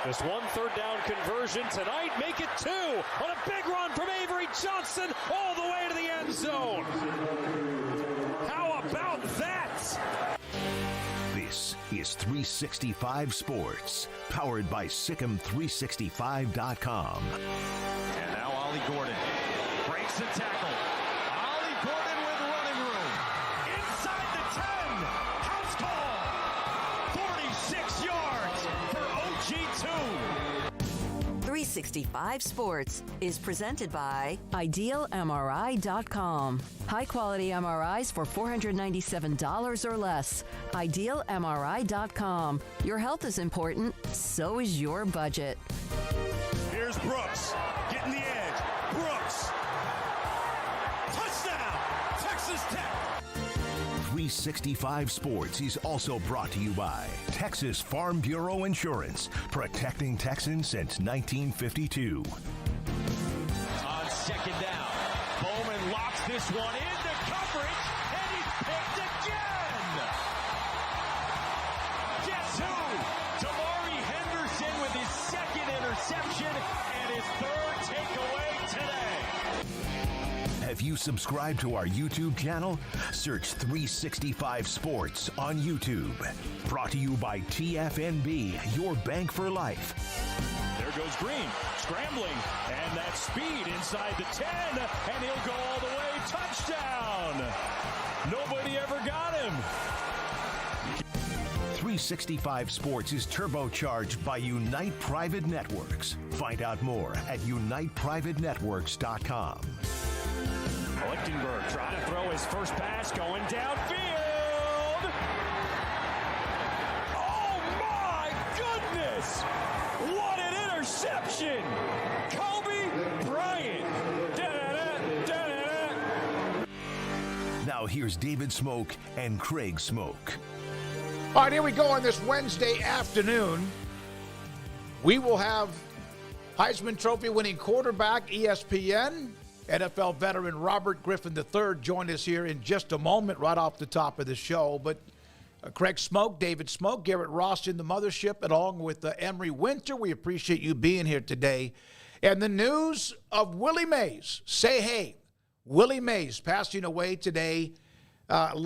Just one third down conversion tonight. Make it 2 on a big run from Avery Johnson all the way to the end zone. How about that? This is 365 Sports, powered by Sikkim365.com. And now Ollie Gordon breaks the tackle. Ollie Gordon with running room. Inside the 10. House call. 46 yards for OG2. 365 Sports is presented by IdealMRI.com. High-quality MRIs for $497 or less. IdealMRI.com. Your health is important, so is your budget. Here's Brooks, getting the edge. Brooks. Touchdown, Texas Tech. 365 Sports is also brought to you by Texas Farm Bureau Insurance, protecting Texans since 1952. On second down, Bowman locks this one into coverage, and he's picked again. Guess who? Damari Henderson with his second interception and his third takeaway today. Have you subscribed to our YouTube channel? Search 365 Sports on YouTube. Brought to you by TFNB, your bank for life. There goes Green, scrambling, and that speed inside the 10, and he'll go all the way. Touchdown! Nobody ever got him. 365 Sports is turbocharged by Unite Private Networks. Find out more at uniteprivatenetworks.com. Lichtenberg trying to throw his first pass, going downfield. Oh my goodness! What an interception! Kobe Bryant. Da-da-da, da-da-da. Now here's David Smoke and Craig Smoke. All right, here we go on this Wednesday afternoon. We will have Heisman Trophy winning quarterback, ESPN, NFL veteran Robert Griffin III join us here in just a moment right off the top of the show. But Craig Smoke, David Smoke, Garrett Ross in the mothership, along with Emery Winter. We appreciate you being here today. And the news of Willie Mays. Say hey. Willie Mays passing away today,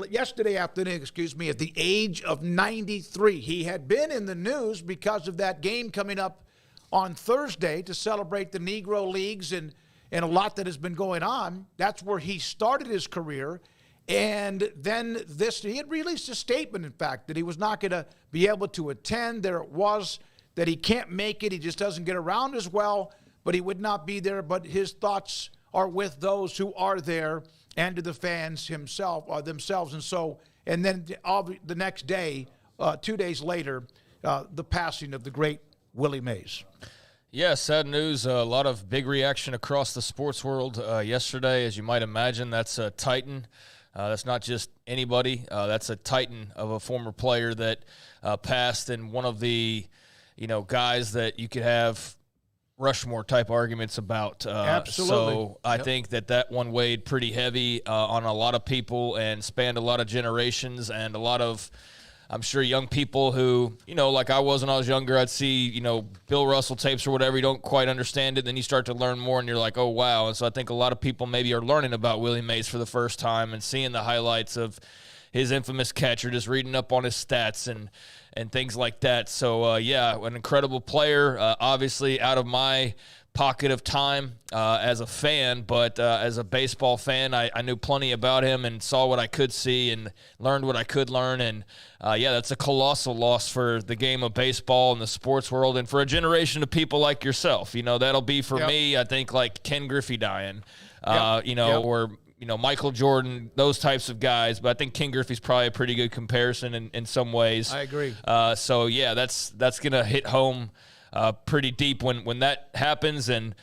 yesterday afternoon, at the age of 93. He had been in the news because of that game coming up on Thursday to celebrate the Negro Leagues and a lot that has been going on. That's where he started his career. And then he had released a statement, in fact, that he was not going to be able to attend. There it was, that he can't make it. He just doesn't get around as well, but he would not be there. But his thoughts are with those who are there and to the fans themselves. And then the next day, 2 days later, the passing of the great Willie Mays. Yeah, sad news. A lot of big reaction across the sports world yesterday. As you might imagine, that's a titan. That's not just anybody. That's a titan of a former player that passed, and one of the guys that you could have Rushmore-type arguments about. Absolutely. So I think that one weighed pretty heavy on a lot of people and spanned a lot of generations and a lot of, I'm sure, young people who, like I was when I was younger, I'd see, Bill Russell tapes or whatever. You don't quite understand it. Then you start to learn more and you're like, oh, wow. And so I think a lot of people maybe are learning about Willie Mays for the first time and seeing the highlights of his infamous catch or just reading up on his stats and things like that. So, an incredible player, obviously out of my pocket of time as a fan, but as a baseball fan, I knew plenty about him and saw what I could see and learned what I could learn. And, that's a colossal loss for the game of baseball and the sports world and for a generation of people like yourself. That'll be for me, I think, like Ken Griffey dying, or Michael Jordan, those types of guys. But I think Ken Griffey's probably a pretty good comparison in some ways. I agree. That's going to hit home pretty deep when that happens. And,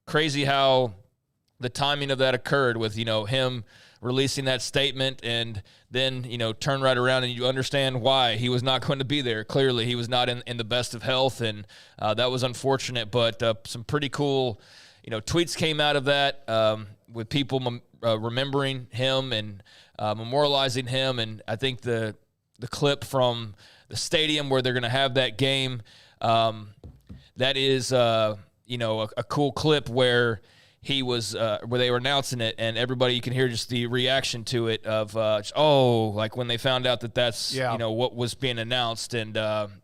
crazy how the timing of that occurred with, him releasing that statement and then, turn right around and you understand why he was not going to be there. Clearly, he was not in the best of health, and that was unfortunate. But some pretty cool tweets came out of that with people remembering him and memorializing him. And I think the clip from the stadium where they're going to have that game. That is, a cool clip where he was, where they were announcing it, and everybody, you can hear just the reaction to it of, like when they found out that that's, what was being announced. And,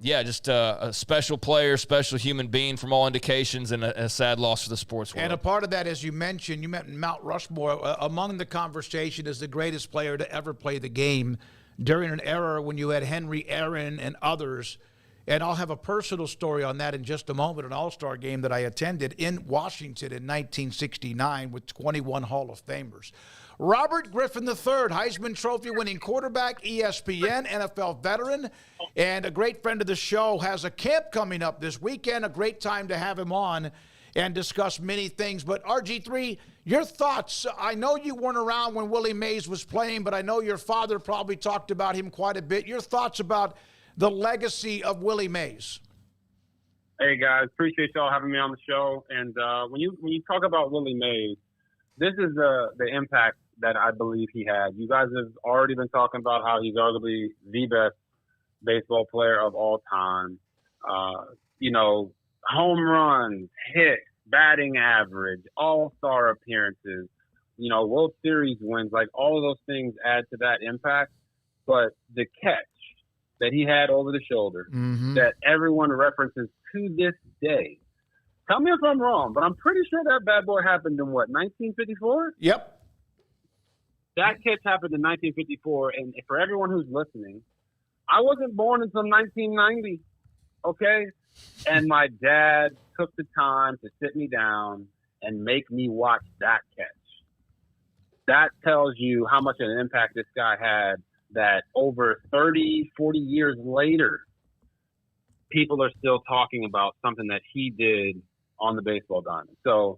just a special player, special human being from all indications, and a sad loss for the sports world. And a part of that, as you mentioned Mount Rushmore. Among the conversation is the greatest player to ever play the game during an era when you had Henry Aaron and others. And I'll have a personal story on that in just a moment, an all-star game that I attended in Washington in 1969 with 21 Hall of Famers. Robert Griffin III, Heisman Trophy winning quarterback, ESPN, NFL veteran, and a great friend of the show, has a camp coming up this weekend. A great time to have him on and discuss many things. But RG3, your thoughts. I know you weren't around when Willie Mays was playing, but I know your father probably talked about him quite a bit. Your thoughts about the legacy of Willie Mays? Hey guys, appreciate y'all having me on the show. And when you talk about Willie Mays, this is the impact that I believe he had. You guys have already been talking about how he's arguably the best baseball player of all time. Home runs, hits, batting average, all-star appearances, World Series wins, like all of those things add to that impact. But the catch that he had over the shoulder that everyone references to this day. Tell me if I'm wrong, but I'm pretty sure that bad boy happened in 1954? Yep. That catch happened in 1954, and for everyone who's listening, I wasn't born until 1990, okay? And my dad took the time to sit me down and make me watch that catch. That tells you how much of an impact this guy had, that over 30, 40 years later, people are still talking about something that he did on the baseball diamond. So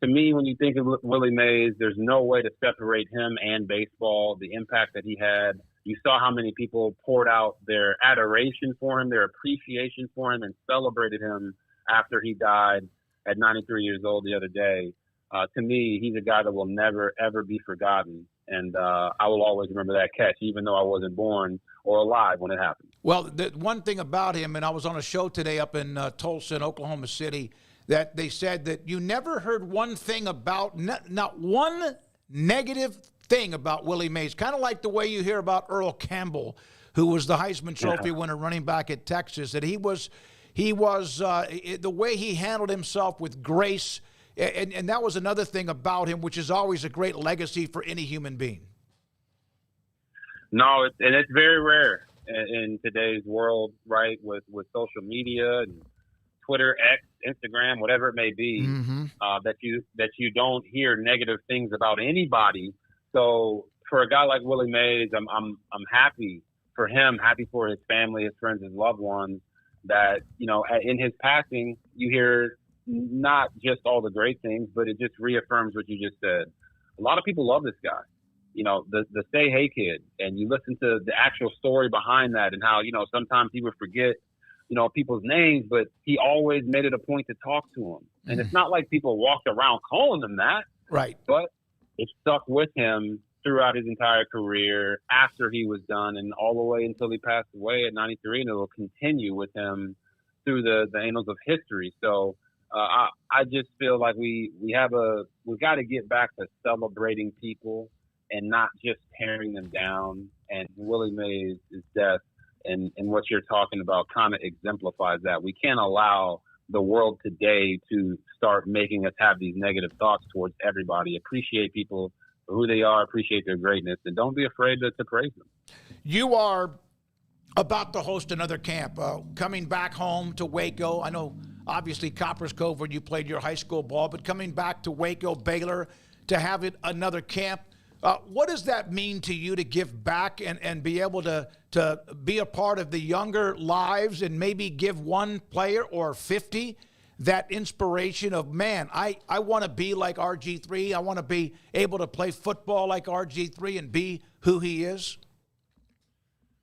to me, when you think of Willie Mays, there's no way to separate him and baseball, the impact that he had. You saw how many people poured out their adoration for him, their appreciation for him, and celebrated him after he died at 93 years old the other day. To me, he's a guy that will never, ever be forgotten. And I will always remember that catch, even though I wasn't born or alive when it happened. Well, the one thing about him, and I was on a show today up in Tulsa, in Oklahoma City, that they said that you never heard one thing about, not one negative thing about Willie Mays, kind of like the way you hear about Earl Campbell, who was the Heisman Trophy winner running back at Texas, that he was the way he handled himself with grace. And that was another thing about him, which is always a great legacy for any human being. No, it's very rare in today's world, right, with social media and Twitter, X, Instagram, whatever it may be, that you don't hear negative things about anybody. So for a guy like Willie Mays, I'm happy for him, happy for his family, his friends, his loved ones, that, in his passing, you hear not just all the great things, but it just reaffirms what you just said. A lot of people love this guy, the Say Hey Kid, and you listen to the actual story behind that and how, sometimes he would forget, people's names, but he always made it a point to talk to them. And it's not like people walked around calling him that. Right. But it stuck with him throughout his entire career, after he was done, and all the way until he passed away at 93, and it will continue with him through the annals of history. So, I just feel like we've got to get back to celebrating people and not just tearing them down. And Willie Mays' death and what you're talking about kind of exemplifies that. We can't allow the world today to start making us have these negative thoughts towards everybody. Appreciate people for who they are, appreciate their greatness, and don't be afraid to praise them. You are about to host another camp, coming back home to Waco. I know, obviously, Copper's Cove, where you played your high school ball, but coming back to Waco, Baylor, to have another camp. What does that mean to you to give back and be able to be a part of the younger lives and maybe give one player or 50 that inspiration of, man, I want to be like RG3. I want to be able to play football like RG3 and be who he is?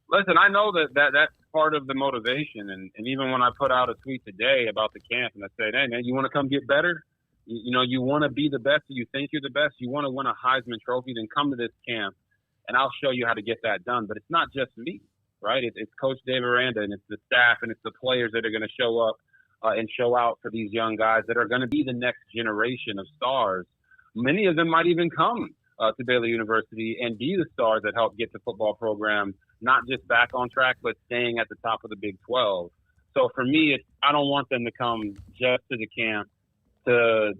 Listen, I know that's part of the motivation. And even when I put out a tweet today about the camp and I said, hey, man, you want to come get better? You want to be the best, you think you're the best, you want to win a Heisman Trophy, then come to this camp and I'll show you how to get that done. But it's not just me, right? It's Coach Dave Aranda, and it's the staff, and it's the players that are going to show up and show out for these young guys that are going to be the next generation of stars. Many of them might even come to Baylor University and be the stars that help get the football program not just back on track, but staying at the top of the Big 12. So for me, I don't want them to come just to the camp to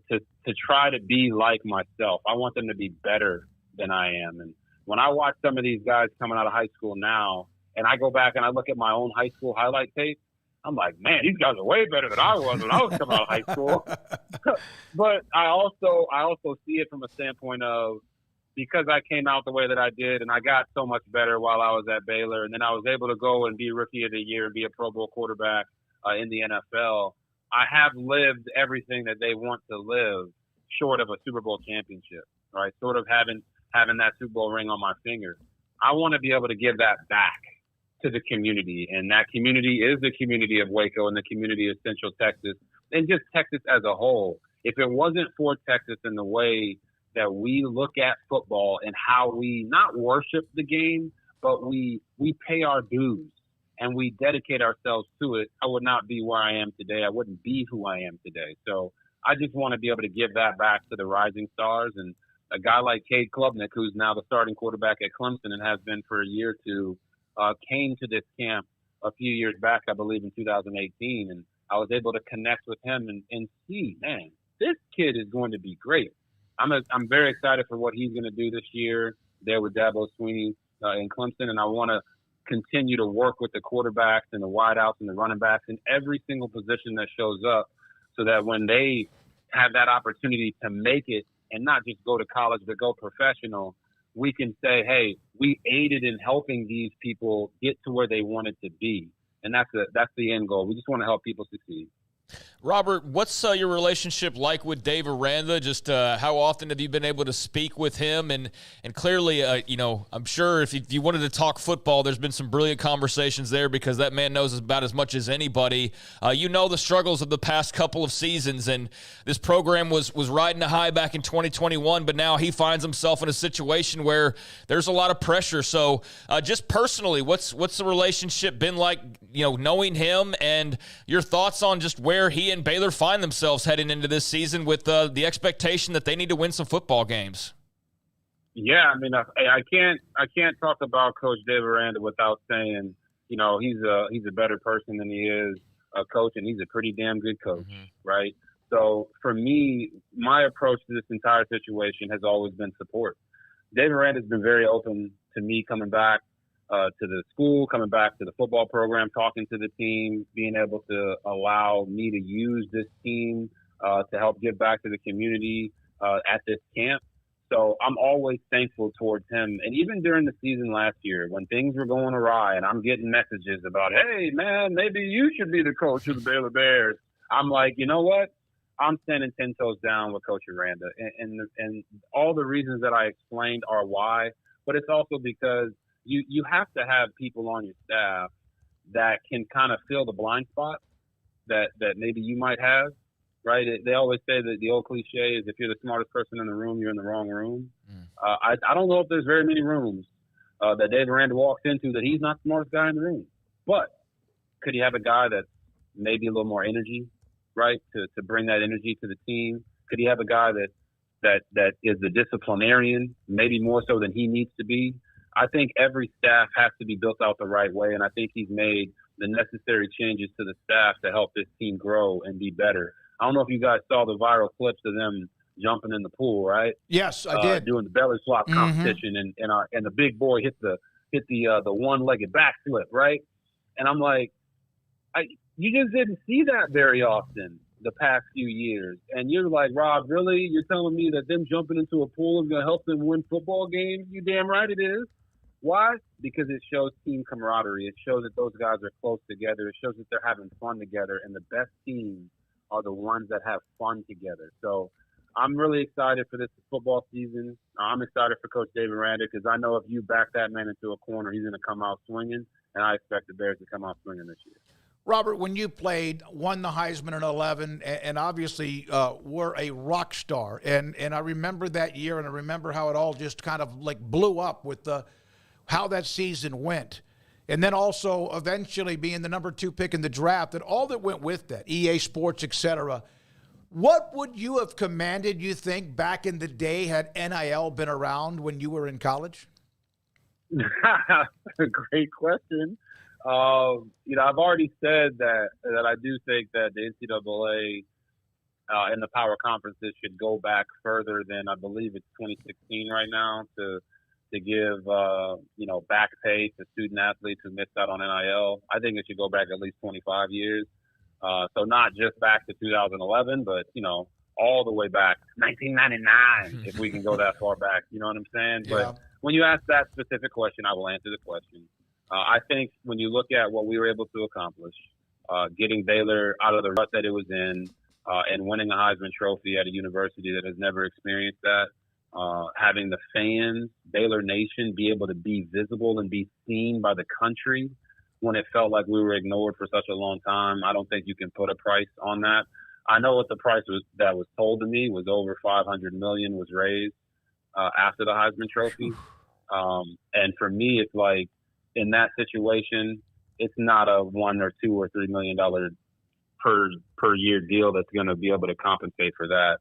try to be like myself. I want them to be better than I am. And when I watch some of these guys coming out of high school now, and I go back and I look at my own high school highlight tape, I'm like, man, these guys are way better than I was when I was coming out of high school. But I also see it from a standpoint of, because I came out the way that I did and I got so much better while I was at Baylor, and then I was able to go and be Rookie of the Year and be a Pro Bowl quarterback in the NFL, I have lived everything that they want to live short of a Super Bowl championship, right? Sort of having that Super Bowl ring on my finger. I want to be able to give that back to the community, and that community is the community of Waco and the community of Central Texas and just Texas as a whole. If it wasn't for Texas and the way that we look at football and how we not worship the game, but we pay our dues and we dedicate ourselves to it, I would not be where I am today. I wouldn't be who I am today. So I just want to be able to give that back to the rising stars. And a guy like Cade Klubnik, who's now the starting quarterback at Clemson and has been for a year or two, came to this camp a few years back, I believe in 2018, and I was able to connect with him and see, man, this kid is going to be great. I'm very excited for what he's going to do this year there with Dabo Swinney in Clemson, and I want to continue to work with the quarterbacks and the wideouts and the running backs in every single position that shows up, so that when they have that opportunity to make it and not just go to college but go professional, we can say, hey, we aided in helping these people get to where they wanted to be. And that's the end goal. We just want to help people succeed. Robert, what's your relationship like with Dave Aranda? Just how often have you been able to speak with him? And clearly, I'm sure if you wanted to talk football, there's been some brilliant conversations there, because that man knows about as much as anybody. You know the struggles of the past couple of seasons, and this program was riding a high back in 2021, but now he finds himself in a situation where there's a lot of pressure. So just personally, what's the relationship been like, knowing him, and your thoughts on just where he and Baylor find themselves heading into this season with the expectation that they need to win some football games? Yeah, I mean, I can't talk about Coach Dave Aranda without saying, he's a better person than he is a coach, and he's a pretty damn good coach, right? So for me, my approach to this entire situation has always been support. Dave Aranda has been very open to me coming back to the school, coming back to the football program, talking to the team, being able to allow me to use this team to help give back to the community at this camp. So I'm always thankful towards him. And even during the season last year, when things were going awry and I'm getting messages about, hey, man, maybe you should be the coach of the Baylor Bears, I'm like, you know what? I'm standing 10 toes down with Coach Aranda. And all the reasons that I explained are why, but it's also because you have to have people on your staff that can kind of fill the blind spot that maybe you might have, right? They always say that the old cliche is, if you're the smartest person in the room, you're in the wrong room. I don't know if there's very many rooms that Dave Aranda walks into that he's not the smartest guy in the room. But could he have a guy that's maybe a little more energy, right, to bring that energy to the team? Could he have a guy that is the disciplinarian, maybe more so than he needs to be? I think every staff has to be built out the right way, and I think he's made the necessary changes to the staff to help this team grow and be better. I don't know if you guys saw the viral clips of them jumping in the pool, right? Yes, I did. Doing the belly flop competition, and the big boy hit the one-legged backflip, right? And I'm like, you just didn't see that very often the past few years. And you're like, Rob, really? You're telling me that them jumping into a pool is going to help them win football games? You damn right it is. Why? Because it shows team camaraderie. It shows that those guys are close together. It shows that they're having fun together. And the best teams are the ones that have fun together. So I'm really excited for this football season. I'm excited for Coach Dave Aranda, because I know if you back that man into a corner, he's going to come out swinging. And I expect the Bears to come out swinging this year. Robert, when you played, won the Heisman in 11, and obviously were a rock star. And I remember that year, and I remember how it all just kind of like blew up with how that season went. and then also eventually being the number 2 pick in the draft, and all that went with that, EA Sports, etc. What would you have commanded, you think, back in the day had NIL been around when you were in college? Great question. I've already said that I do think that the NCAA and the power conferences should go back further than, I believe it's 2016 right now, to give back pay to student athletes who missed out on NIL. I think it should go back at least 25 years. So not just back to 2011, but all the way back 1999, if we can go that far back. You know what I'm saying? Yeah. But when you ask that specific question, I will answer the question. I think when you look at what we were able to accomplish, getting Baylor out of the rut that it was in, and winning a Heisman Trophy at a university that has never experienced that, having the fans, Baylor Nation, be able to be visible and be seen by the country when it felt like we were ignored for such a long time. I don't think you can put a price on that. I know what the price was that was told to me was over $500 million was raised after the Heisman Trophy. And for me, it's like, in that situation, it's not a $1 or $2 or $3 million per year deal that's going to be able to compensate for that.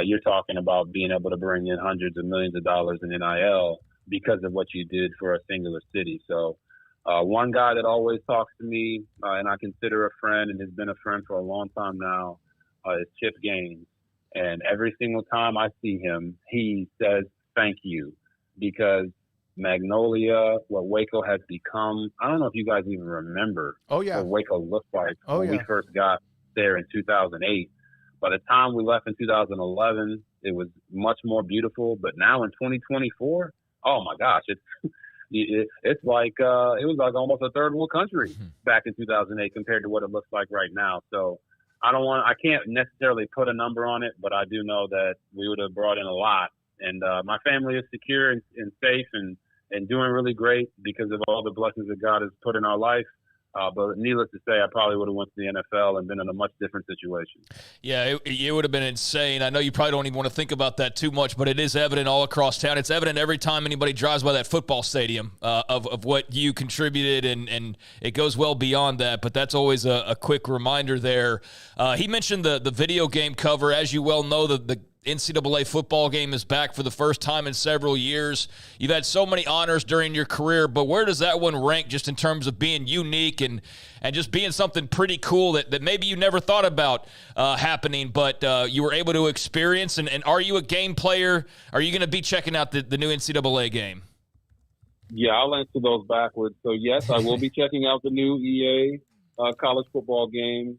You're talking about being able to bring in hundreds of millions of dollars in NIL because of what you did for a singular city. So one guy that always talks to me, and I consider a friend and has been a friend for a long time now, is Chip Gaines. And every single time I see him, he says thank you, because Magnolia, what Waco has become. I don't know if you guys even remember what Waco looked like when we first got there in 2008. By the time we left in 2011, it was much more beautiful. But now in 2024, oh my gosh, it's like it was like almost a third world country back in 2008 compared to what it looks like right now. So I can't necessarily put a number on it, but I do know that we would have brought in a lot. And my family is secure and safe and doing really great because of all the blessings that God has put in our life. But needless to say, I probably would have went to the NFL and been in a much different situation. Yeah, it would have been insane. I know you probably don't even want to think about that too much, but it is evident all across town. It's evident every time anybody drives by that football stadium of what you contributed, and it goes well beyond that. But that's always a quick reminder there. He mentioned the video game cover. As you well know, the NCAA football game is back for the first time in several years. You've had so many honors during your career, but where does that one rank just in terms of being unique and just being something pretty cool that maybe you never thought about happening, but you were able to experience? And are you a game player? Are you going to be checking out the new NCAA game? Yeah, I'll answer those backwards. So, yes, I will be checking out the new EA college football game.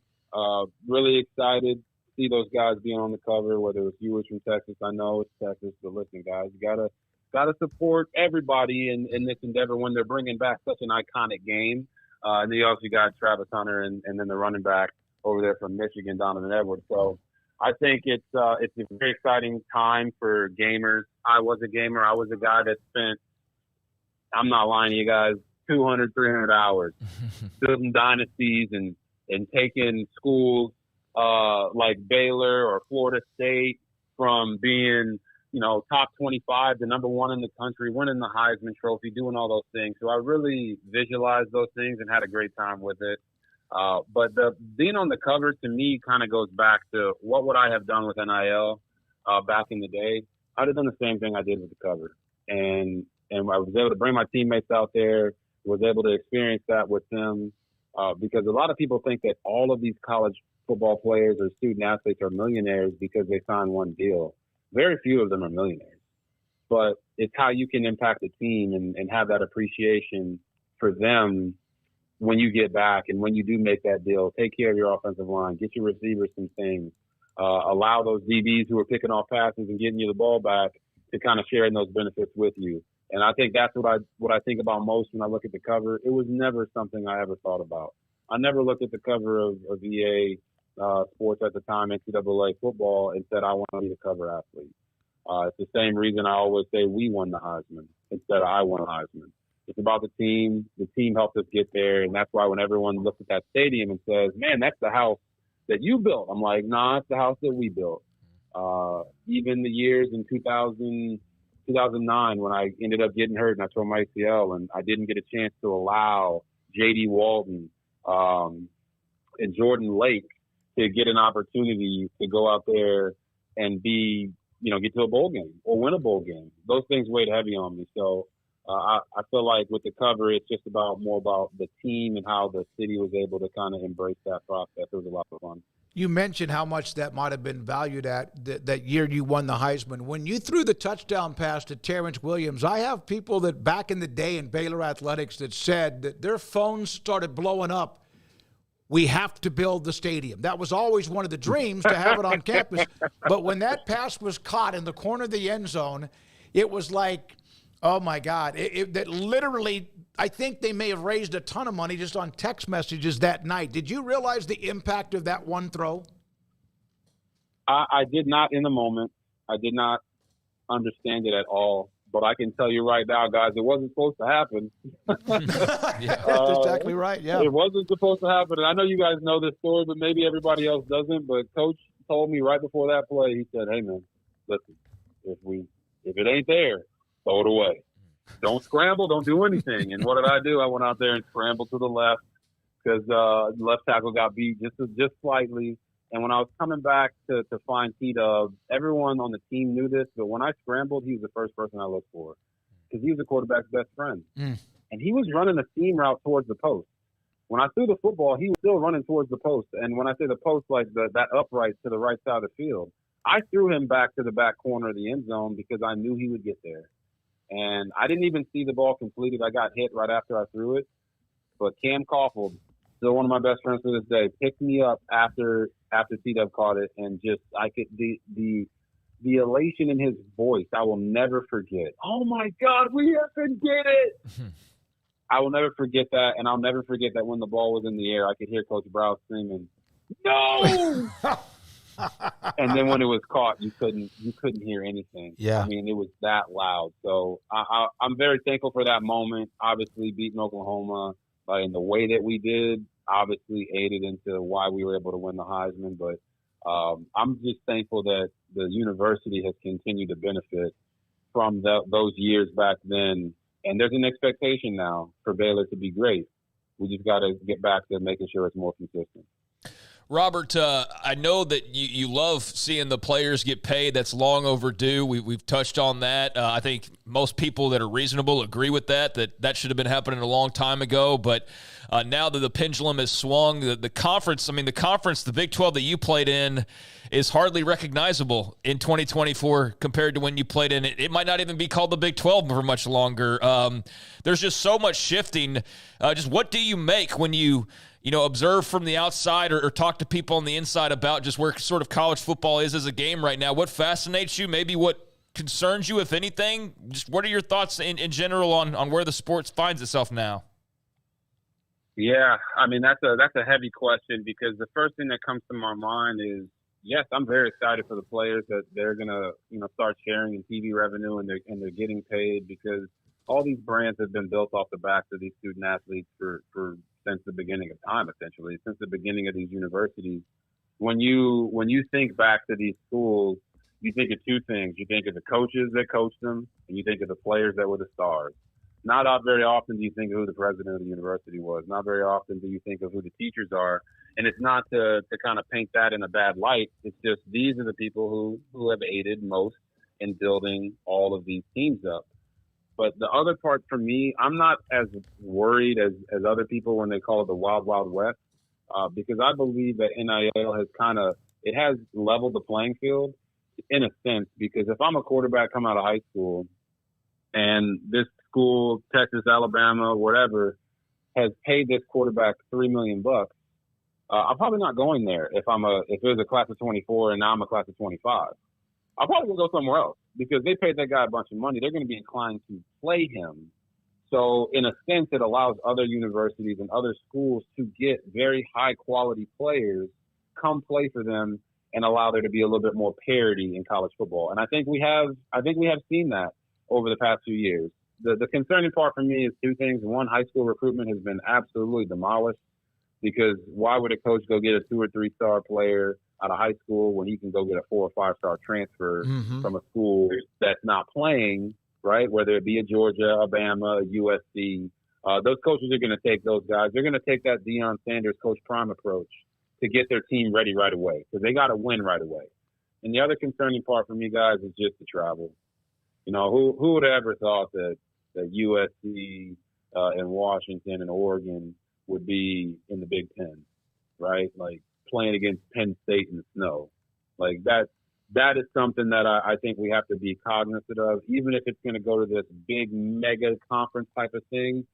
Really excited. See those guys being on the cover, whether it's viewers from Texas. I know it's Texas, but listen, guys, you gotta support everybody in this endeavor when they're bringing back such an iconic game. And then you also got Travis Hunter and then the running back over there from Michigan, Donovan Edwards. So I think it's a very exciting time for gamers. I was a gamer. I was a guy that spent, I'm not lying to you guys, 200, 300 hours building dynasties and taking schools like Baylor or Florida State from being, top 25 to number 1 in the country, winning the Heisman Trophy, doing all those things. So I really visualized those things and had a great time with it. But being on the cover to me kind of goes back to what would I have done with NIL back in the day. I'd have done the same thing I did with the cover. And I was able to bring my teammates out there, was able to experience that with them because a lot of people think that all of these college football players or student athletes are millionaires because they signed one deal. Very few of them are millionaires, but it's how you can impact the team and have that appreciation for them when you get back and when you do make that deal. Take care of your offensive line, get your receivers some things, allow those DBs who are picking off passes and getting you the ball back to kind of share in those benefits with you. And I think that's what I think about most when I look at the cover. It was never something I ever thought about. I never looked at the cover of EA Sports at the time, NCAA football, and said I want to be the cover athlete. It's the same reason I always say we won the Heisman instead of I won the Heisman. It's about the team. The team helped us get there, and that's why when everyone looks at that stadium and says, man, that's the house that you built, I'm like, nah, it's the house that we built. Even the years in 2000 to 2009 when I ended up getting hurt and I tore my ACL, and I didn't get a chance to allow J.D. Walton and Jordan Lake to get an opportunity to go out there and get to a bowl game or win a bowl game. Those things weighed heavy on me. So I feel like with the cover, it's just more about the team and how the city was able to kind of embrace that process. It was a lot of fun. You mentioned how much that might have been valued at that year you won the Heisman. When you threw the touchdown pass to Terrence Williams, I have people that back in the day in Baylor athletics that said that their phones started blowing up. We have to build the stadium. That was always one of the dreams to have it on campus. But when that pass was caught in the corner of the end zone, it was like, oh, my God. That literally, I think they may have raised a ton of money just on text messages that night. Did you realize the impact of that one throw? I did not in the moment. I did not understand it at all. But I can tell you right now, guys, it wasn't supposed to happen. Yeah, that's exactly right. Yeah, it wasn't supposed to happen. And I know you guys know this story, but maybe everybody else doesn't. But Coach told me right before that play, he said, "Hey, man, listen, if it ain't there, throw it away. Don't scramble. Don't do anything." And what did I do? I went out there and scrambled to the left because left tackle got beat just slightly. And when I was coming back to find T-Dub, everyone on the team knew this, but when I scrambled, he was the first person I looked for because he was the quarterback's best friend. And he was running a seam route towards the post. When I threw the football, he was still running towards the post. And when I say the post, like that upright to the right side of the field, I threw him back to the back corner of the end zone because I knew he would get there. And I didn't even see the ball completed. I got hit right after I threw it. But Cam Caulfield, still one of my best friends to this day, picked me up after T-Dub caught it, and just the elation in his voice, I will never forget. Oh my God, we have to get it! I will never forget that, and I'll never forget that when the ball was in the air, I could hear Coach Brown screaming, "No!" And then when it was caught, you couldn't hear anything. Yeah, I mean, it was that loud. So I'm very thankful for that moment. Obviously, beating Oklahoma in the way that we did obviously aided into why we were able to win the Heisman. But I'm just thankful that the university has continued to benefit from those years back then. And there's an expectation now for Baylor to be great. We just got to get back to making sure it's more consistent. Robert, I know that you love seeing the players get paid. That's long overdue. We've touched on that. I think most people that are reasonable agree with that should have been happening a long time ago. But now that the pendulum has swung, the conference, the Big 12 that you played in is hardly recognizable in 2024 compared to when you played in it. It might not even be called the Big 12 for much longer. There's just so much shifting. Just what do you make when you observe from the outside or talk to people on the inside about just where sort of college football is as a game right now? What fascinates you? Maybe what concerns you, if anything? Just what are your thoughts in general on where the sport finds itself now? Yeah, I mean, that's a heavy question because the first thing that comes to my mind is, yes, I'm very excited for the players that they're going to, start sharing in TV revenue and they're getting paid because all these brands have been built off the backs of these student athletes for since the beginning of time, essentially, since the beginning of these universities. When you think back to these schools, you think of two things. You think of the coaches that coached them, and you think of the players that were the stars. Not very often do you think of who the president of the university was. Not very often do you think of who the teachers are. And it's not to kind of paint that in a bad light. It's just these are the people who have aided most in building all of these teams up. But the other part for me, I'm not as worried as other people when they call it the Wild Wild West, because I believe that NIL has leveled the playing field in a sense. Because if I'm a quarterback coming out of high school and this school, Texas, Alabama, whatever, has paid this quarterback $3 million, I'm probably not going there. If there's a class of 24 and now I'm a class of 25, I'll probably go somewhere else. Because they paid that guy a bunch of money, they're going to be inclined to play him. So in a sense, it allows other universities and other schools to get very high quality players, come play for them, and allow there to be a little bit more parity in college football. And I think we have seen that over the past few years. The concerning part for me is two things. One, high school recruitment has been absolutely demolished because why would a coach go get a 2 or 3 star player out of high school when he can go get a 4 or 5 star transfer from a school that's not playing right? Whether it be a Georgia, Alabama, USC. Those coaches are going to take those guys. They're going to take that Deion Sanders, Coach Prime approach to get their team ready right away because they got to win right away. And the other concerning part for me, guys, is just the travel. You know, who would have ever thought that USC and Washington and Oregon would be in the Big Ten, right? Like playing against Penn State in the snow. Like that is something that I think we have to be cognizant of, even if it's going to go to this big mega conference type of thing.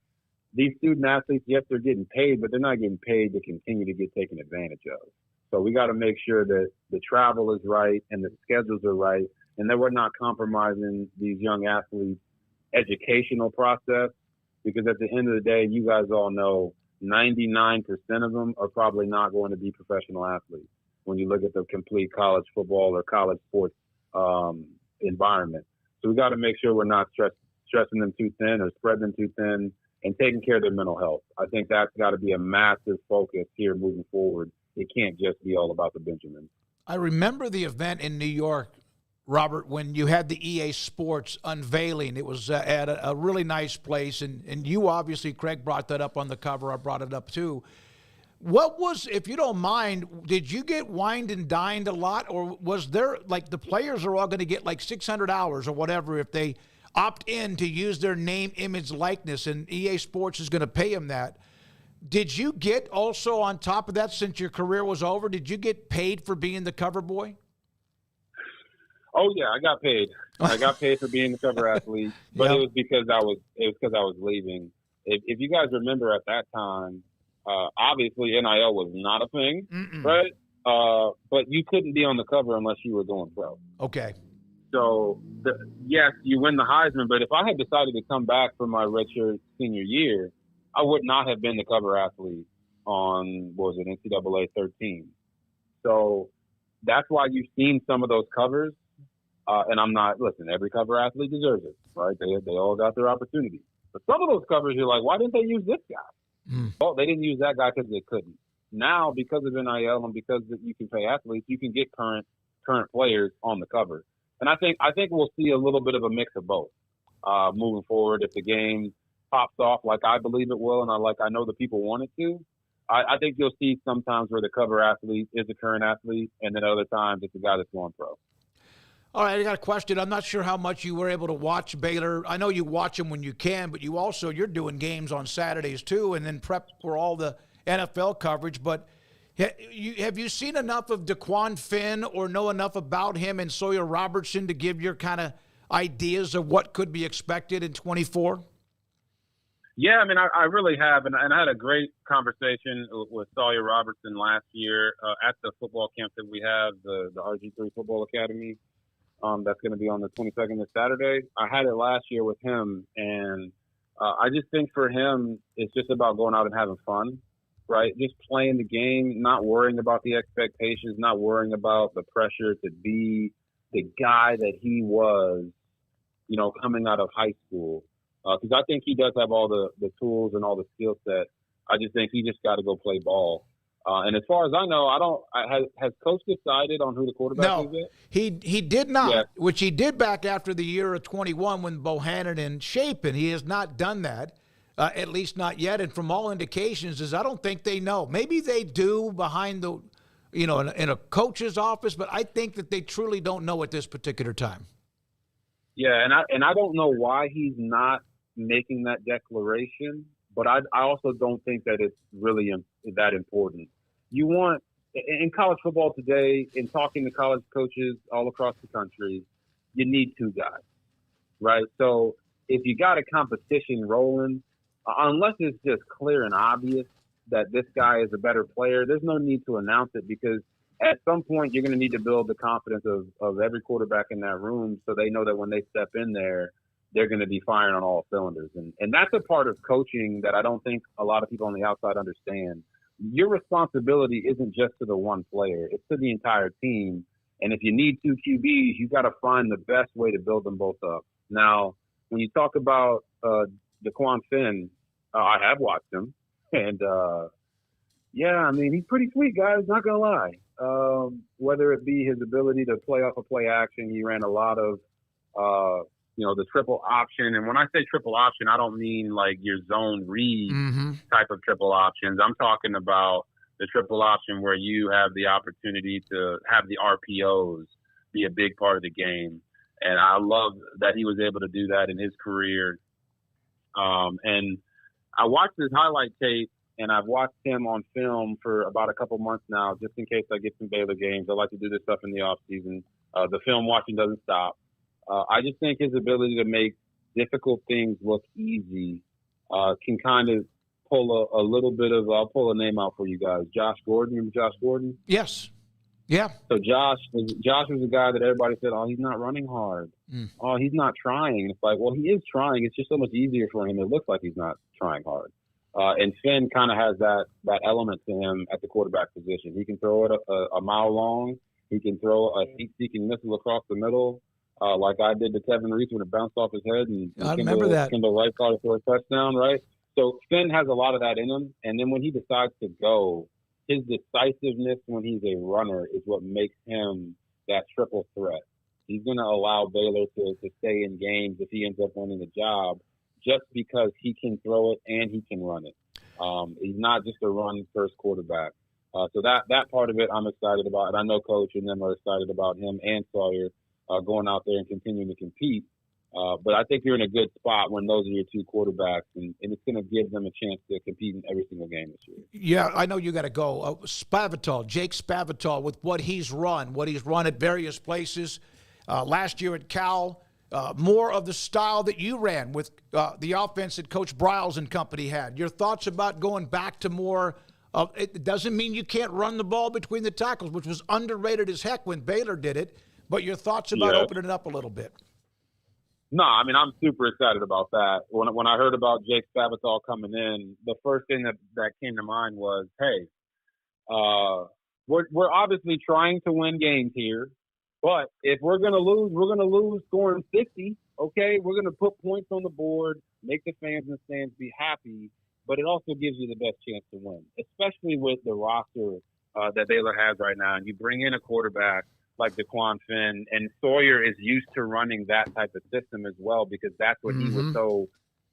These student athletes, yes, they're getting paid, but they're not getting paid to continue to get taken advantage of. So we got to make sure that the travel is right and the schedules are right and that we're not compromising these young athletes' educational process, because at the end of the day, you guys all know 99% of them are probably not going to be professional athletes when you look at the complete college football or college sports environment. So we got to make sure we're not stressing them too thin or spreading them too thin and taking care of their mental health. I think that's got to be a massive focus here moving forward. It can't just be all about the Benjamins. I remember the event in New York, Robert, when you had the EA Sports unveiling. It was at a really nice place, and you obviously, Craig, brought that up on the cover. I brought it up too. What was, if you don't mind, did you get wined and dined a lot, or was there, like, the players are all going to get like $600 or whatever if they opt in to use their name, image, likeness, and EA Sports is going to pay them that? Did you get also on top of that, since your career was over, did you get paid for being the cover boy? Oh yeah, I got paid. I got paid for being the cover athlete, but It was because I was leaving. If you guys remember at that time, obviously NIL was not a thing, right? But you couldn't be on the cover unless you were going pro. Okay. So yes, you win the Heisman, but if I had decided to come back for my redshirt senior year, I would not have been the cover athlete on, what was it, NCAA 13. So that's why you've seen some of those covers. And I'm not, listen, every cover athlete deserves it, right? They all got their opportunity. But some of those covers, you're like, why didn't they use this guy? Well, they didn't use that guy because they couldn't. Now, because of NIL and because you can pay athletes, you can get current players on the cover. And I think we'll see a little bit of a mix of both moving forward. If the game pops off like I believe it will, and I know the people want it to, I think you'll see sometimes where the cover athlete is a current athlete, and then other times it's a guy that's going pro. All right, I got a question. I'm not sure how much you were able to watch Baylor. I know you watch them when you can, but you're doing games on Saturdays too, and then prep for all the NFL coverage. But have you seen enough of DeQuan Finn or know enough about him and Sawyer Robertson to give your kind of ideas of what could be expected in 24? Yeah, I mean, I really have, and I had a great conversation with Sawyer Robertson last year at the football camp that we have, the RG3 Football Academy. That's going to be on the 22nd this Saturday. I had it last year with him, and I just think for him, it's just about going out and having fun, right? Just playing the game, not worrying about the expectations, not worrying about the pressure to be the guy that he was, coming out of high school. Because I think he does have all the tools and all the skill set. I just think he just got to go play ball. And as far as I know, has Coach decided on who the quarterback is yet? He did not, which he did back after the year of 21 when Bohannon and Chapin. He has not done that, at least not yet. And from all indications, I don't think they know. Maybe they do behind the, in a coach's office, but I think that they truly don't know at this particular time. Yeah, and I don't know why he's not making that declaration, but I also don't think that it's really that important. You want, in college football today, in talking to college coaches all across the country, you need two guys, right? So if you got a competition rolling, unless it's just clear and obvious that this guy is a better player, there's no need to announce it, because at some point you're going to need to build the confidence of every quarterback in that room so they know that when they step in there, they're going to be firing on all cylinders. And that's a part of coaching that I don't think a lot of people on the outside understand. Your responsibility isn't just to the one player. It's to the entire team. And if you need two QBs, you've got to find the best way to build them both up. Now, when you talk about DeQuan Finn, I have watched him. And, I mean, he's pretty sweet, guys, not going to lie. Whether it be his ability to play off a play action, he ran a lot of the triple option. And when I say triple option, I don't mean like your zone read type of triple options. I'm talking about the triple option where you have the opportunity to have the RPOs be a big part of the game. And I love that he was able to do that in his career. And I watched his highlight tape, and I've watched him on film for about a couple months now, just in case I get some Baylor games. I like to do this stuff in the off season. The film watching doesn't stop. I just think his ability to make difficult things look easy can kind of pull a little bit of – I'll pull a name out for you guys. Josh Gordon. Remember Josh Gordon? Yes. Yeah. So Josh was a guy that everybody said, oh, he's not running hard. Oh, he's not trying. And it's like, well, he is trying. It's just so much easier for him. It looks like he's not trying hard. And Finn kind of has that element to him at the quarterback position. He can throw it a mile long. He can throw a heat-seeking missile across the middle, like I did to Kevin Reese when it bounced off his head. And I remember that. Kendall Wright caught it for a touchdown, right? So Finn has a lot of that in him. And then when he decides to go, his decisiveness when he's a runner is what makes him that triple threat. He's going to allow Baylor to stay in games if he ends up winning the job just because he can throw it and he can run it. He's not just a run-first quarterback. So that part of it I'm excited about, and I know Coach and them are excited about him and Sawyer going out there and continuing to compete. But I think you're in a good spot when those are your two quarterbacks, and it's going to give them a chance to compete in every single game this year. Yeah, I know you got to go. Jake Spavital, with what he's run at various places. Last year at Cal, more of the style that you ran with the offense that Coach Briles and company had. Your thoughts about going back to more of it doesn't mean you can't run the ball between the tackles, which was underrated as heck when Baylor did it, but your thoughts about opening it up a little bit. No, I mean, I'm super excited about that. When I heard about Jake Spavital coming in, the first thing that came to mind was, hey, we're obviously trying to win games here, but if we're going to lose scoring 60, okay? We're going to put points on the board, make the fans in the stands be happy, but it also gives you the best chance to win, especially with the roster that Baylor has right now. And you bring in a quarterback like DeQuan Finn, and Sawyer is used to running that type of system as well because that's what he was so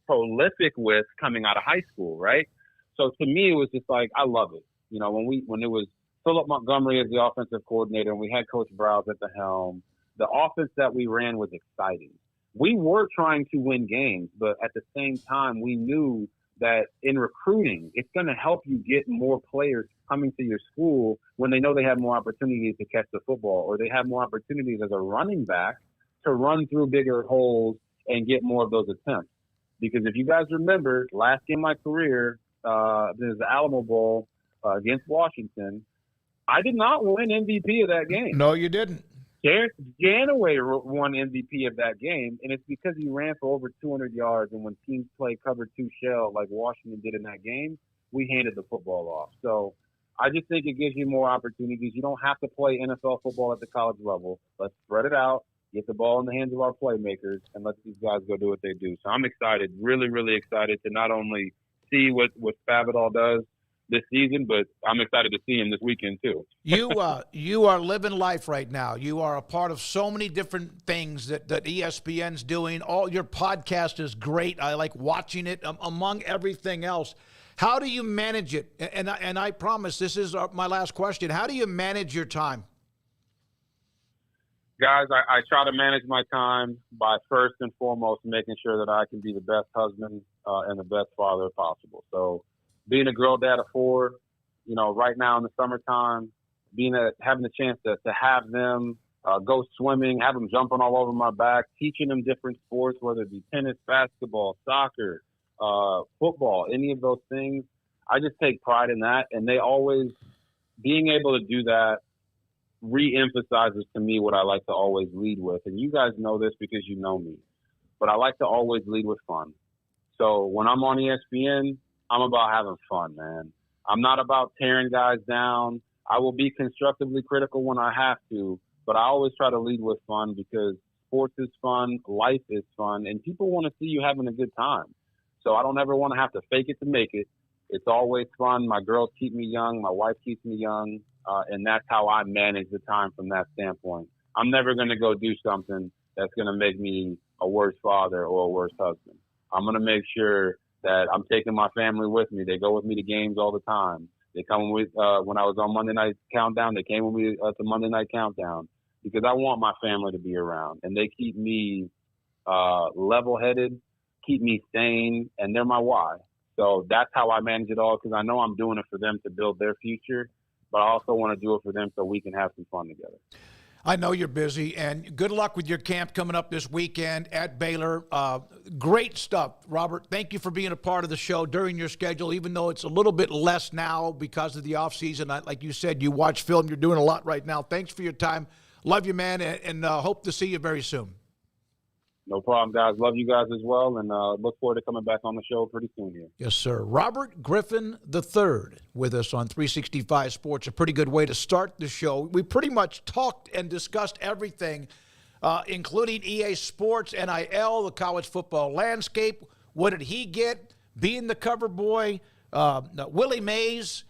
prolific with coming out of high school, right? So to me, it was just like, I love it. When it was Philip Montgomery as the offensive coordinator and we had Coach Briles at the helm, the offense that we ran was exciting. We were trying to win games, but at the same time, we knew that in recruiting, it's going to help you get more players coming to your school when they know they have more opportunities to catch the football, or they have more opportunities as a running back to run through bigger holes and get more of those attempts. Because if you guys remember, last game of my career, there's the Alamo Bowl against Washington. I did not win MVP of that game. No, you didn't. Janaway won MVP of that game, and it's because he ran for over 200 yards. And when teams play cover two shell like Washington did in that game, we handed the football off. So I just think it gives you more opportunities. You don't have to play NFL football at the college level. Let's spread it out, get the ball in the hands of our playmakers, and let these guys go do what they do. So I'm excited, really, really excited to not only see what Spavital does this season, but I'm excited to see him this weekend too. You are living life right now. You are a part of so many different things that ESPN's doing. All your podcast is great. I like watching it. Among everything else, how do you manage it? And I promise this is my last question. How do you manage your time? Guys, I try to manage my time by first and foremost making sure that I can be the best husband and the best father possible. So being a girl dad of 4, right now in the summertime, having the chance to have them go swimming, have them jumping all over my back, teaching them different sports, whether it be tennis, basketball, soccer, football, any of those things. I just take pride in that. And they always, being able to do that re-emphasizes to me what I like to always lead with. And you guys know this because you know me, but I like to always lead with fun. So when I'm on ESPN, I'm about having fun, man. I'm not about tearing guys down. I will be constructively critical when I have to, but I always try to lead with fun because sports is fun, life is fun, and people want to see you having a good time. So I don't ever want to have to fake it to make it. It's always fun. My girls keep me young. My wife keeps me young, and that's how I manage the time from that standpoint. I'm never going to go do something that's going to make me a worse father or a worse husband. I'm going to make sure that I'm taking my family with me. They go with me to games all the time. They come with, when I was on Monday Night Countdown, they came with me to Monday Night Countdown because I want my family to be around. And they keep me level-headed, keep me sane, and they're my why. So that's how I manage it all, because I know I'm doing it for them to build their future, but I also want to do it for them so we can have some fun together. I know you're busy, and good luck with your camp coming up this weekend at Baylor. Great stuff, Robert. Thank you for being a part of the show during your schedule, even though it's a little bit less now because of the offseason. Like you said, you watch film. You're doing a lot right now. Thanks for your time. Love you, man, and hope to see you very soon. No problem, guys. Love you guys as well, and look forward to coming back on the show pretty soon here. Yes, sir. Robert Griffin III with us on 365 Sports. A pretty good way to start the show. We pretty much talked and discussed everything, including EA Sports, NIL, the college football landscape. What did he get? Being the cover boy, Willie Mays,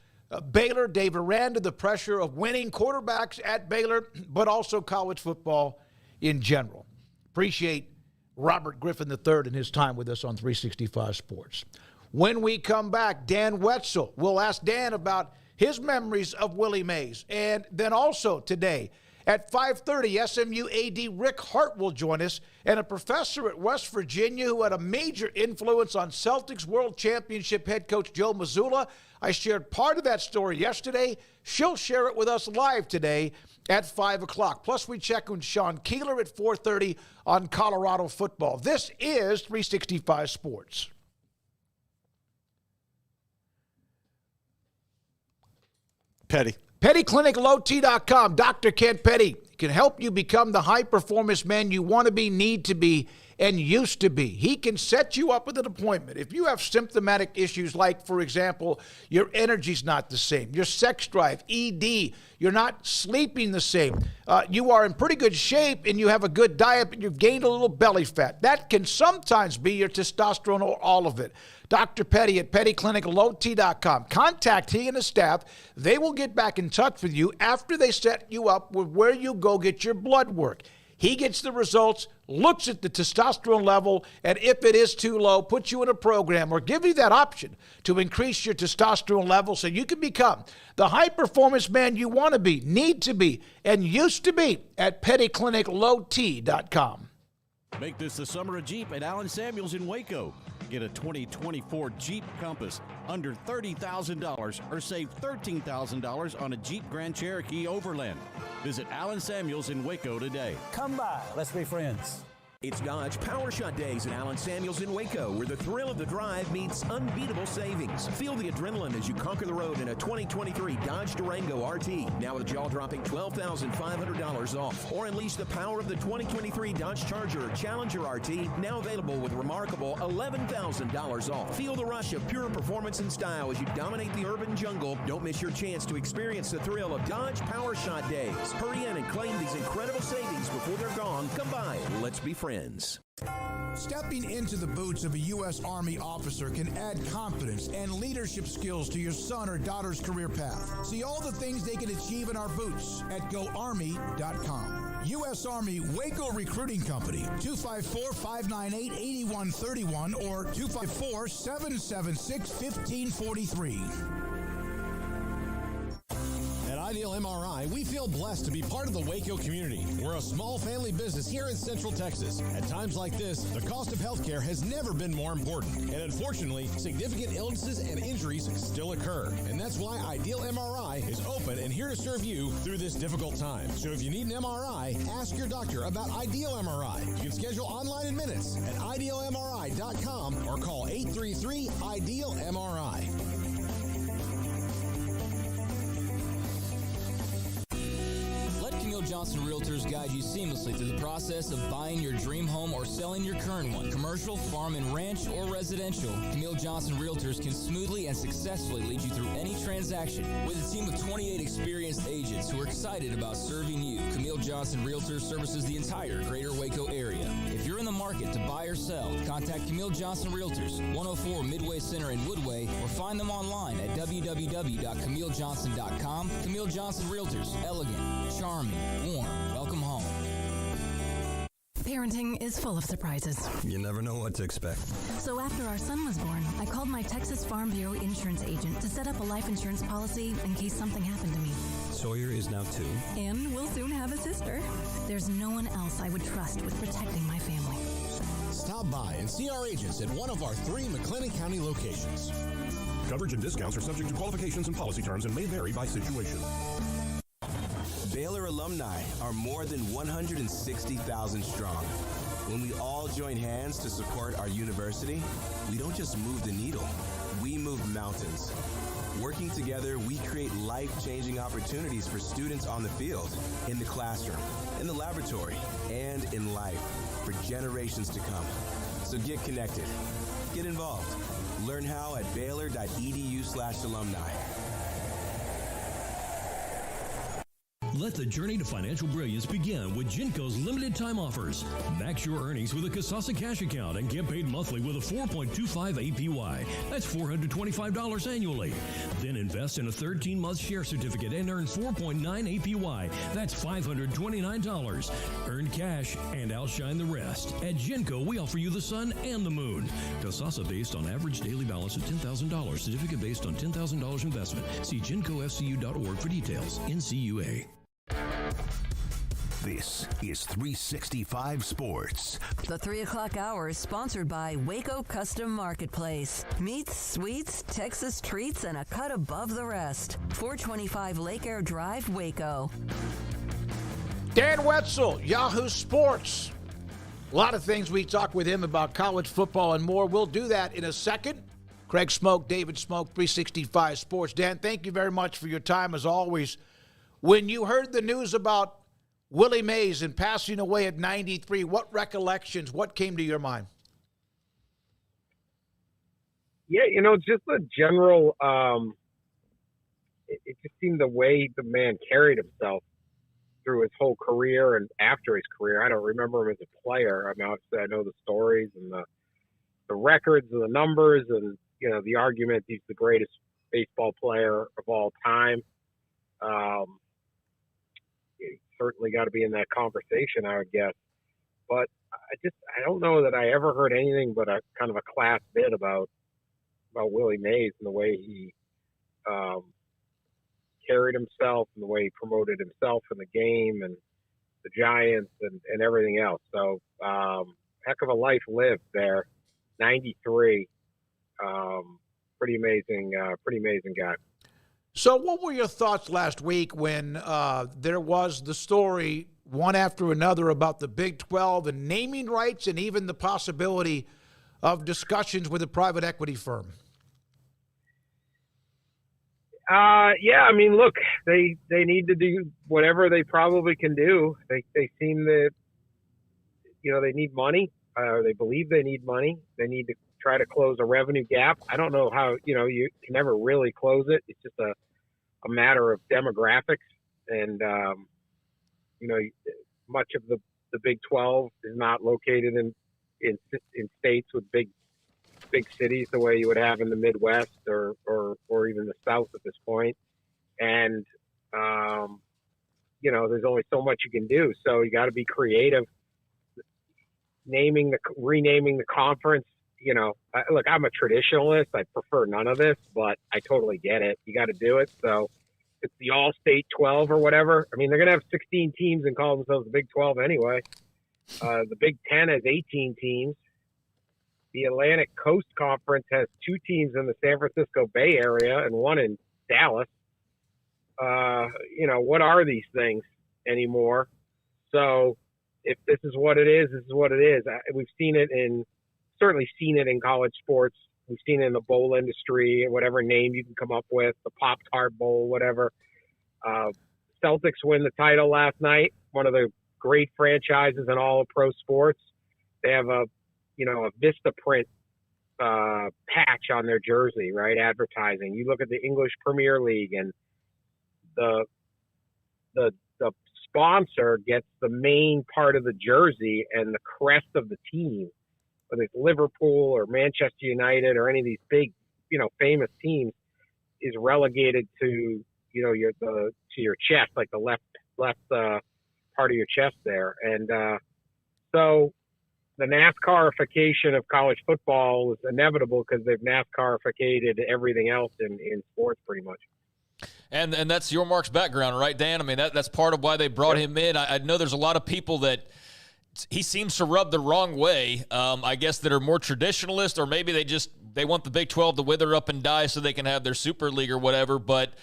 Baylor, Dave Aranda, the pressure of winning quarterbacks at Baylor, but also college football in general. Appreciate Robert Griffin III and his time with us on 365 Sports. When we come back, Dan Wetzel, we'll ask Dan about his memories of Willie Mays. And then also today at 5:30, SMU AD Rick Hart will join us, and a professor at West Virginia who had a major influence on Celtics World Championship head coach Joe Missoula. I shared part of that story yesterday. She'll share it with us live today at 5 o'clock. Plus, we check on Sean Keeler at 4:30 on Colorado football. This is 365 Sports. Petty. PettyClinicLowT.com. Dr. Kent Petty can help you become the high-performance man you want to be, need to be, and used to be. He can set you up with an appointment. If you have symptomatic issues like, for example, your energy's not the same, your sex drive, ED, you're not sleeping the same, you are in pretty good shape and you have a good diet, but you've gained a little belly fat. That can sometimes be your testosterone or all of it. Dr. Petty at PettyClinicLowT.com. Contact he and his staff. They will get back in touch with you after they set you up with where you go get your blood work. He gets the results, looks at the testosterone level, and if it is too low, puts you in a program or give you that option to increase your testosterone level so you can become the high-performance man you want to be, need to be, and used to be at PettyClinicLowT.com. Make this the summer of Jeep at Allen Samuels in Waco. Get a 2024 Jeep Compass under $30,000 or save $13,000 on a Jeep Grand Cherokee Overland. Visit Allen Samuels in Waco today. Come by. Let's be friends. It's Dodge Power Shot Days at Allen Samuels in Waco, where the thrill of the drive meets unbeatable savings. Feel the adrenaline as you conquer the road in a 2023 Dodge Durango RT, now with jaw-dropping $12,500 off. Or unleash the power of the 2023 Dodge Charger Challenger RT, now available with remarkable $11,000 off. Feel the rush of pure performance and style as you dominate the urban jungle. Don't miss your chance to experience the thrill of Dodge Power Shot Days. Hurry in and claim these incredible savings before they're gone. Come by and let's be friends. Stepping into the boots of a U.S. Army officer can add confidence and leadership skills to your son or daughter's career path. See all the things they can achieve in our boots at GoArmy.com. U.S. Army Waco Recruiting Company, 254-598-8131 or 254-776-1543. At Ideal MRI, we feel blessed to be part of the Waco community. We're a small family business here in Central Texas. At times like this, the cost of healthcare has never been more important. And unfortunately, significant illnesses and injuries still occur. And that's why Ideal MRI is open and here to serve you through this difficult time. So if you need an MRI, ask your doctor about Ideal MRI. You can schedule online in minutes at idealmri.com or call 833-IDEAL-MRI. Johnson Realtors guide you seamlessly through the process of buying your dream home or selling your current one. Commercial, farm and ranch, or residential, Camille Johnson Realtors can smoothly and successfully lead you through any transaction. With a team of 28 experienced agents who are excited about serving you, Camille Johnson Realtors services the entire greater Waco area. If you're in the market to buy or sell, contact Camille Johnson Realtors, 104 Midway Center in Woodway, or find them online at www.camillejohnson.com. Camille Johnson Realtors, elegant, charming, warm. Welcome home. Parenting is full of surprises. You never know what to expect. So after our son was born, I called my Texas Farm Bureau insurance agent to set up a life insurance policy in case something happened to me. Sawyer is now 2. And we'll soon have a sister. There's no one else I would trust with protecting my family. Stop by and see our agents at one of our 3 McLennan County locations. Coverage and discounts are subject to qualifications and policy terms and may vary by situation. Baylor alumni are more than 160,000 strong. When we all join hands to support our university, we don't just move the needle, we move mountains. Working together, we create life-changing opportunities for students on the field, in the classroom, in the laboratory, and in life for generations to come. So get connected. Get involved. Learn how at baylor.edu/alumni. Let the journey to financial brilliance begin with Genco's limited time offers. Max your earnings with a Kasasa cash account and get paid monthly with a 4.25 APY. That's $425 annually. Then invest in a 13-month share certificate and earn 4.9 APY. That's $529. Earn cash and outshine the rest. At Genco, we offer you the sun and the moon. Kasasa based on average daily balance of $10,000. Certificate based on $10,000 investment. See GencoFCU.org for details. NCUA. This is 365 Sports. The 3 o'clock hour is sponsored by Waco Custom Marketplace. Meats, sweets, Texas treats, and a cut above the rest. 425 Lake Air Drive, Waco. Dan Wetzel, Yahoo Sports. A lot of things we talk with him about college football and more. We'll do that in a second. Craig Smoke, David Smoke, 365 Sports. Dan, thank you very much for your time as always. When you heard the news about Willie Mays and passing away at 93, what recollections, what came to your mind? Yeah, just the general, it just seemed the way the man carried himself through his whole career and after his career. I don't remember him as a player. I mean, obviously I know the stories and the records and the numbers and, the argument he's the greatest baseball player of all time. Certainly got to be in that conversation, I would guess. But I don't know that I ever heard anything but a kind of a class bit about Willie Mays and the way he carried himself and the way he promoted himself in the game and the Giants and everything else. So heck of a life lived there. 93, pretty amazing guy. So what were your thoughts last week when there was the story, one after another, about the Big 12 and naming rights and even the possibility of discussions with a private equity firm? Yeah, I mean, look, they need to do whatever they probably can do. They seem that, they need money. They believe they need money. They need to try to close a revenue gap. I don't know how, you can never really close it. It's just a matter of demographics. And, much of the Big 12 is not located in states with big cities the way you would have in the Midwest or even the South at this point. And, there's only so much you can do. So you got to be creative. Renaming the conference, look, I'm a traditionalist. I prefer none of this, but I totally get it. You got to do it. So it's the All-State 12 or whatever. I mean, they're going to have 16 teams and call themselves the Big 12 anyway. The Big 10 has 18 teams. The Atlantic Coast Conference has 2 teams in the San Francisco Bay Area and 1 in Dallas. What are these things anymore? So if this is what it is, this is what it is. We've certainly seen it in college sports. We've seen it in the bowl industry, whatever name you can come up with, the Pop-Tart Bowl, whatever. Celtics win the title last night, one of the great franchises in all of pro sports. They have a Vistaprint patch on their jersey, right? Advertising. You look at the English Premier League and the sponsor gets the main part of the jersey and the crest of the team, whether it's Liverpool or Manchester United or any of these big, famous teams, is relegated to, your chest, like the left part of your chest there. And So the NASCARification of college football is inevitable because they've NASCARificated everything else in sports pretty much. And that's your Mark's background, right, Dan? I mean, that's part of why they brought him in. I know there's a lot of people that he seems to rub the wrong way, I guess, that are more traditionalist, or maybe they want the Big 12 to wither up and die so they can have their Super League or whatever. But,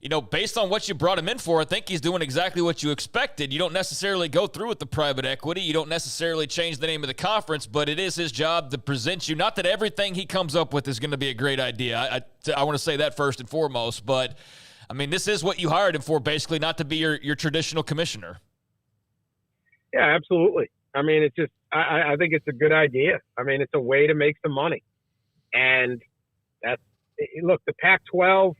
you know, based on what you brought him in for, I think he's doing exactly what you expected. You don't necessarily go through with the private equity. You don't necessarily change the name of the conference, but it is his job to present you. Not that everything he comes up with is going to be a great idea. I want to say that first and foremost. But, I mean, this is what you hired him for, basically, not to be your traditional commissioner. Yeah, absolutely. I mean, it's just I think it's a good idea. I mean, it's a way to make some money. And look, the Pac-12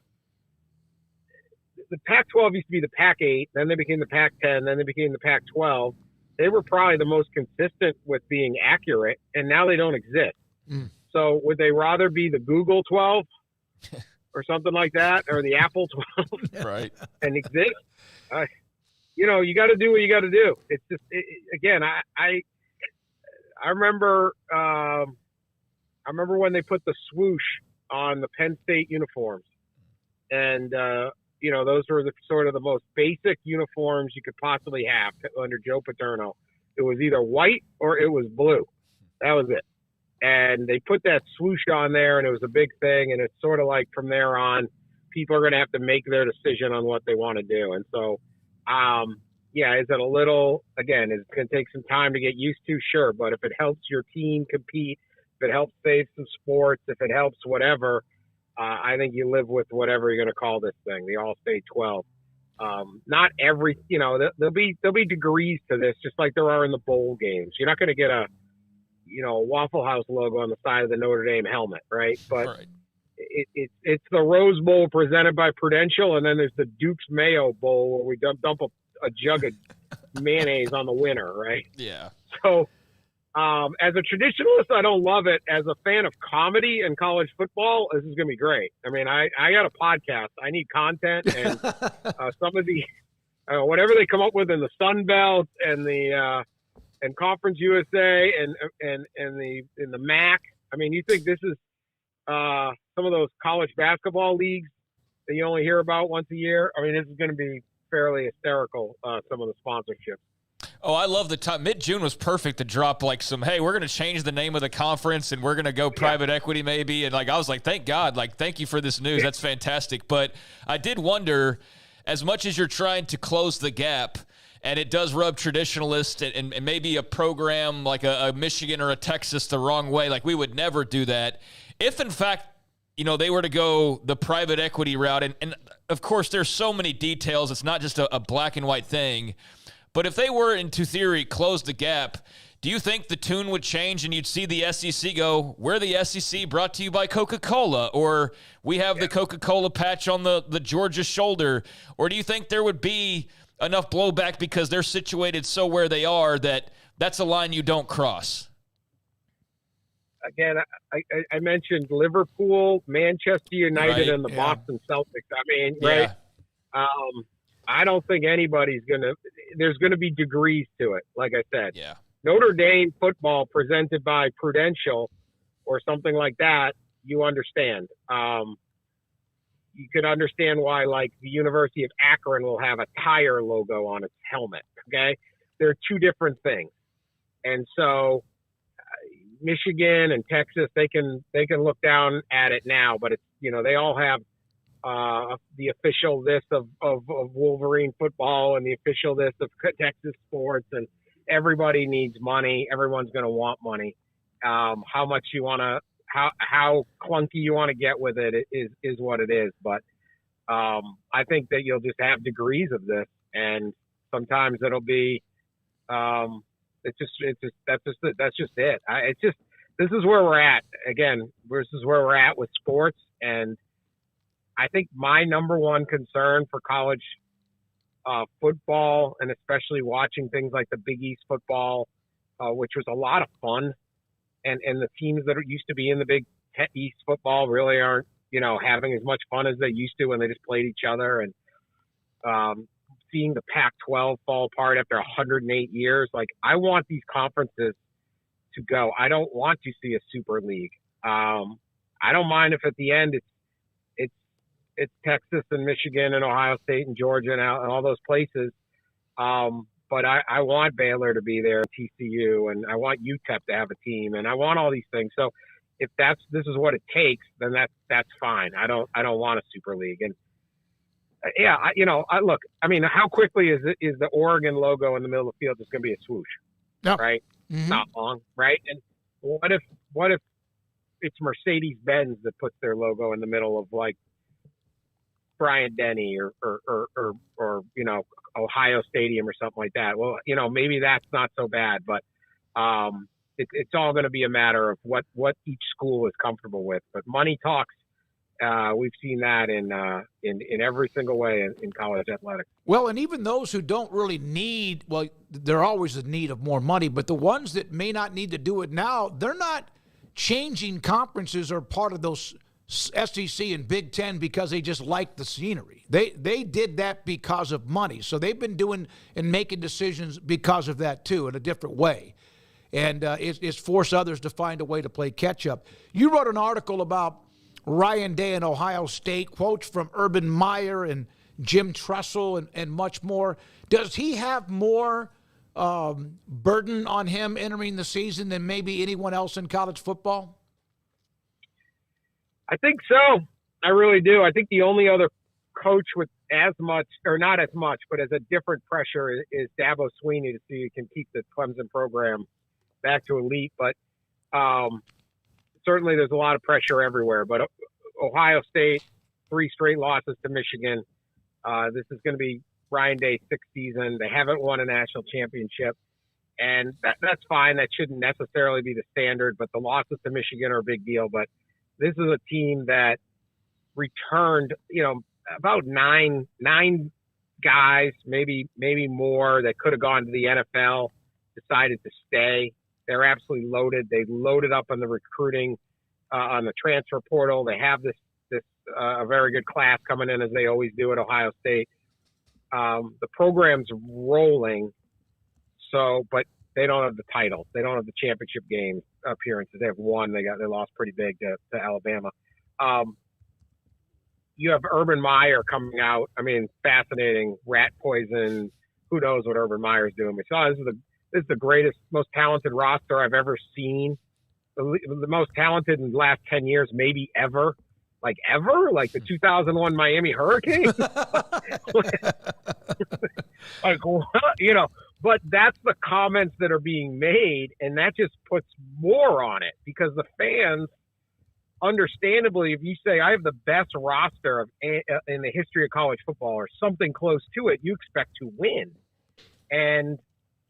used to be the Pac-8, then they became the Pac-10, then they became the Pac-12. They were probably the most consistent with being accurate, and now they don't exist. So would they rather be the Google 12 or something like that, or the Apple 12 right, and exist? You know, you got to do what you got to do. It's just, again, I remember when they put the swoosh on the Penn State uniforms, and you know, those were the sort of the most basic uniforms you could possibly have under Joe Paterno. It was either white or it was blue. That was it. And they put that swoosh on there, and it was a big thing. And it's sort of like from there on, people are going to have to make their decision on what they want to do. And so, yeah, is it a little, again, it's going to take some time to get used to, sure. But if it helps your team compete, if it helps save some sports, if it helps whatever, I think you live with whatever you're going to call this thing, the All-State 12. Not every, you know, there'll be degrees to this, just like there are in the bowl games. You're not going to get a Waffle House logo on the side of the Notre Dame helmet, right? But right. It's the Rose Bowl presented by Prudential, and then there's the Duke's Mayo Bowl where we dump a jug of mayonnaise on the winner, right? Yeah. So as a traditionalist, I don't love it. As a fan of comedy and college football, this is going to be great. I mean, I got a podcast. I need content, and some of the whatever they come up with in the Sun Belt and the and Conference USA and in the MAC. I mean, you think this is some of those college basketball leagues that you only hear about once a year? I mean, this is going to be fairly hysterical, some of the sponsorships. Oh, I love the time. Mid-June was perfect to drop like some, hey, we're going to change the name of the conference and we're going to go private equity maybe. And like, I was like, thank God, like, thank you for this news. That's fantastic. But I did wonder, as much as you're trying to close the gap, and it does rub traditionalists and maybe a program like a Michigan or a Texas the wrong way, like we would never do that. If, in fact, you know, they were to go the private equity route, and of course there's so many details, it's not just a black and white thing, but if they were, into theory, close the gap, do you think the tune would change and you'd see the SEC go, we're the SEC brought to you by Coca-Cola, or we have the Coca-Cola patch on the Georgia shoulder, or do you think there would be enough blowback because they're situated so where they are that that's a line you don't cross? Again, I mentioned Liverpool, Manchester United, and the Boston Celtics. I mean, right? I don't think anybody's there's going to be degrees to it, like I said. Yeah. Notre Dame football presented by Prudential or something like that, you understand. You could understand why, like, the University of Akron will have a tire logo on its helmet, okay? They're two different things. And so Michigan and Texas, they can look down at it now, but it's, you know, they all have the official this of Wolverine football and the official this of Texas sports, and everybody needs money. Everyone's going to want money. How much you want to, how clunky you want to get with it is what it is. But I think that you'll just have degrees of this, and sometimes it'll be that's just it. This is where we're at again. This is where we're at with sports, and I think my number one concern for college football, and especially watching things like the Big East football, which was a lot of fun, and the teams that used to be in the Big East football really aren't, you know, having as much fun as they used to when they just played each other. And seeing the Pac-12 fall apart after 108 years. Like, I want these conferences to go. I don't want to see a super league. I don't mind if at the end it's Texas and Michigan and Ohio State and Georgia and all those places. But I want Baylor to be there, TCU, and I want UTEP to have a team, and I want all these things. So if this is what it takes, then that's fine. I don't want a super league. And yeah, look, I mean, how quickly is the Oregon logo in the middle of the field just going to be a swoosh? Yep. Right? Mm-hmm. Not long, right? And what if it's Mercedes-Benz that puts their logo in the middle of, like, Bryant Denny or Ohio Stadium or something like that? Well, maybe that's not so bad, but it's all going to be a matter of what each school is comfortable with. But money talks. We've seen that in every single way in college athletics. Well, and even those who don't really need, well, they're always in need of more money, but the ones that may not need to do it now, they're not changing conferences or part of those SEC and Big Ten because they just like the scenery. They did that because of money. So they've been doing and making decisions because of that too, in a different way. And it's forced others to find a way to play catch up. You wrote an article about Ryan Day and Ohio State, quotes from Urban Meyer and Jim Tressel and much more. Does he have more burden on him entering the season than maybe anyone else in college football? I think so. I really do. I think the only other coach with as much, or not as much, but as a different pressure is Dabo Swinney to see if he can keep the Clemson program back to elite. But certainly there's a lot of pressure everywhere. But Ohio State, 3 straight losses to Michigan. This is going to be Ryan Day's 6th season. They haven't won a national championship. And that's fine. That shouldn't necessarily be the standard. But the losses to Michigan are a big deal. But this is a team that returned, about nine guys, maybe more, that could have gone to the NFL, decided to stay. They're absolutely loaded. They loaded up on the recruiting, on the transfer portal. They have this a very good class coming in, as they always do at Ohio State. The program's rolling, but they don't have the title. They don't have the championship game appearances. They have one. They lost pretty big to Alabama. You have Urban Meyer coming out. I mean, fascinating. Rat poison. Who knows what Urban Meyer's doing? But this is the greatest, most talented roster I've ever seen. The most talented in the last 10 years, maybe ever. Like ever? Like the 2001 Miami Hurricane? Like, what? But that's the comments that are being made, and that just puts more on it, because the fans, understandably, if you say I have the best roster in the history of college football or something close to it, you expect to win. And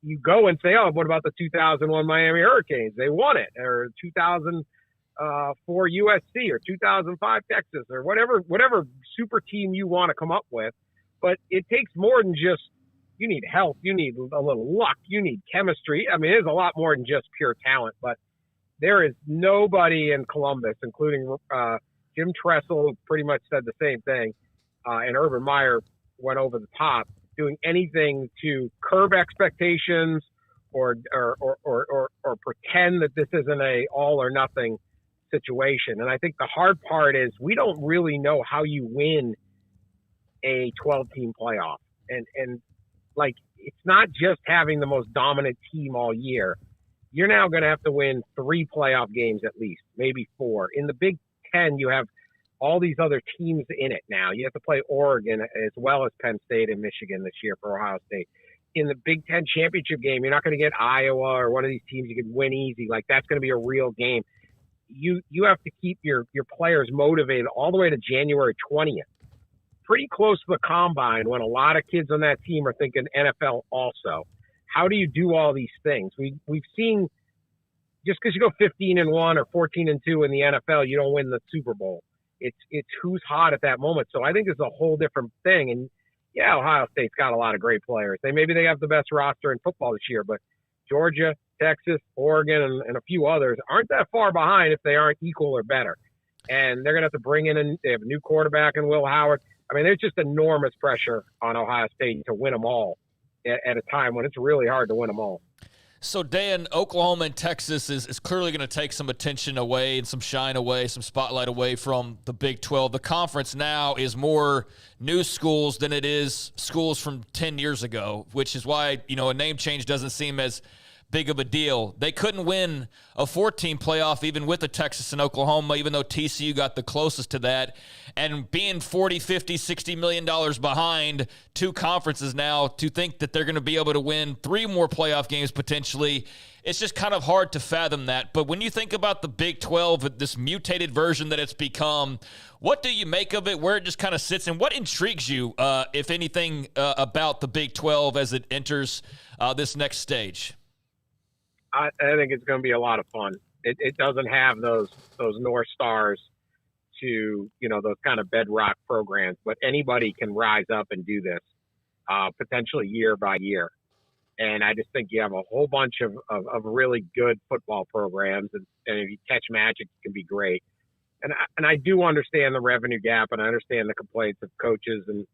you go and say, oh, what about the 2001 Miami Hurricanes? They won it. Or 2004 USC or 2005 Texas or whatever super team you want to come up with. But it takes more than just, you need health, you need a little luck, you need chemistry. I mean, it is a lot more than just pure talent. But there is nobody in Columbus, including Jim Tressel, who pretty much said the same thing, and Urban Meyer went over the top, doing anything to curb expectations or pretend that this isn't a all or nothing situation. And I think the hard part is we don't really know how you win a 12-team playoff. And like, it's not just having the most dominant team all year. You're now going to have to win 3 playoff games at least, maybe 4. In the Big Ten, you have all these other teams in it now. You have to play Oregon as well as Penn State and Michigan this year for Ohio State. In the Big Ten championship game, you're not going to get Iowa or one of these teams you can win easy. Like, that's going to be a real game. You have to keep your players motivated all the way to January 20th. Pretty close to the combine, when a lot of kids on that team are thinking NFL also. How do you do all these things? We've seen, just because you go 15-1 or 14-2 in the NFL, you don't win the Super Bowl. It's who's hot at that moment. So I think it's a whole different thing. And yeah, Ohio State's got a lot of great players. Maybe they have the best roster in football this year, but Georgia, Texas, Oregon, and a few others aren't that far behind if they aren't equal or better. And they're going to have to bring in, they have a new quarterback in Will Howard. I mean, there's just enormous pressure on Ohio State to win them all at a time when it's really hard to win them all. So, Dan, Oklahoma and Texas is clearly going to take some attention away and some shine away, some spotlight away from the Big 12. The conference now is more new schools than it is schools from 10 years ago, which is why, a name change doesn't seem as big of a deal. They couldn't win a 14 playoff even with the Texas and Oklahoma, even though TCU got the closest to that. And being $40, $50, $60 million behind two conferences now, to think that they're going to be able to win 3 more playoff games potentially, it's just kind of hard to fathom that. But when you think about the Big 12, this mutated version that it's become, what do you make of it, where it just kind of sits, and what intrigues you, if anything, about the Big 12 as it enters this next stage? I think it's going to be a lot of fun. It doesn't have those North Stars to, those kind of bedrock programs, but anybody can rise up and do this, potentially year by year. And I just think you have a whole bunch of really good football programs, and if you catch magic, it can be great. And I do understand the revenue gap, and I understand the complaints of coaches and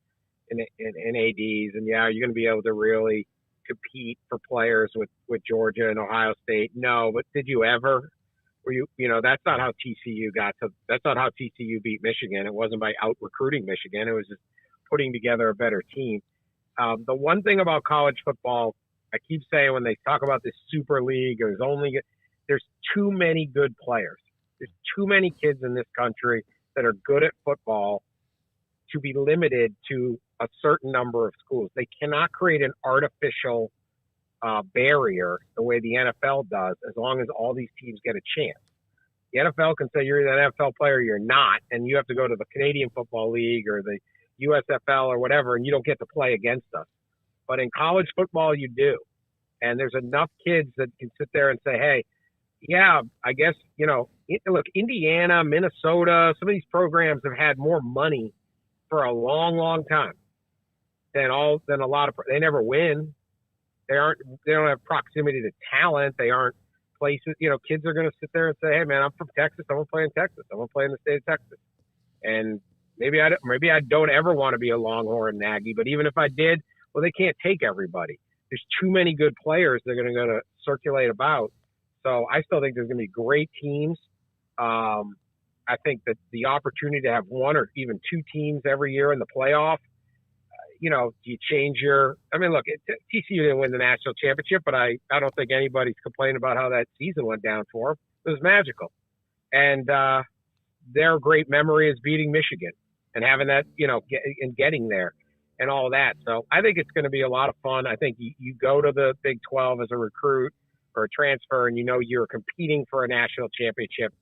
ADs, and you're going to be able to really compete for players with Georgia and Ohio State. No, but did you ever? Were you that's not how TCU that's not how TCU beat Michigan. It wasn't by out recruiting Michigan. It was just putting together a better team. The one thing about college football, I keep saying when they talk about this super league, there's too many good players. There's too many kids in this country that are good at football to be limited to a certain number of schools. They cannot create an artificial barrier the way the NFL does, as long as all these teams get a chance. The NFL can say you're an NFL player, or you're not, and you have to go to the Canadian Football League or the USFL or whatever, and you don't get to play against us. But in college football, you do. And there's enough kids that can sit there and say, hey, yeah, I guess, look, Indiana, Minnesota, some of these programs have had more money for a long, long time than a lot of. They never win. They don't have proximity to talent. They aren't places. Kids are going to sit there and say, "Hey, man, I'm from Texas. I want to play in Texas. I want to play in the state of Texas." And maybe I don't ever want to be a Longhorn Aggie, but even if I did, well, they can't take everybody. There's too many good players they're going to circulate about. So I still think there's going to be great teams. I think that the opportunity to have one or even two teams every year in the playoff, do you change look, TCU didn't win the national championship, but I don't think anybody's complaining about how that season went down for them. It was magical. And their great memory is beating Michigan and having that, and getting there and all that. So I think it's going to be a lot of fun. I think you go to the Big 12 as a recruit or a transfer, and you're competing for a national championship.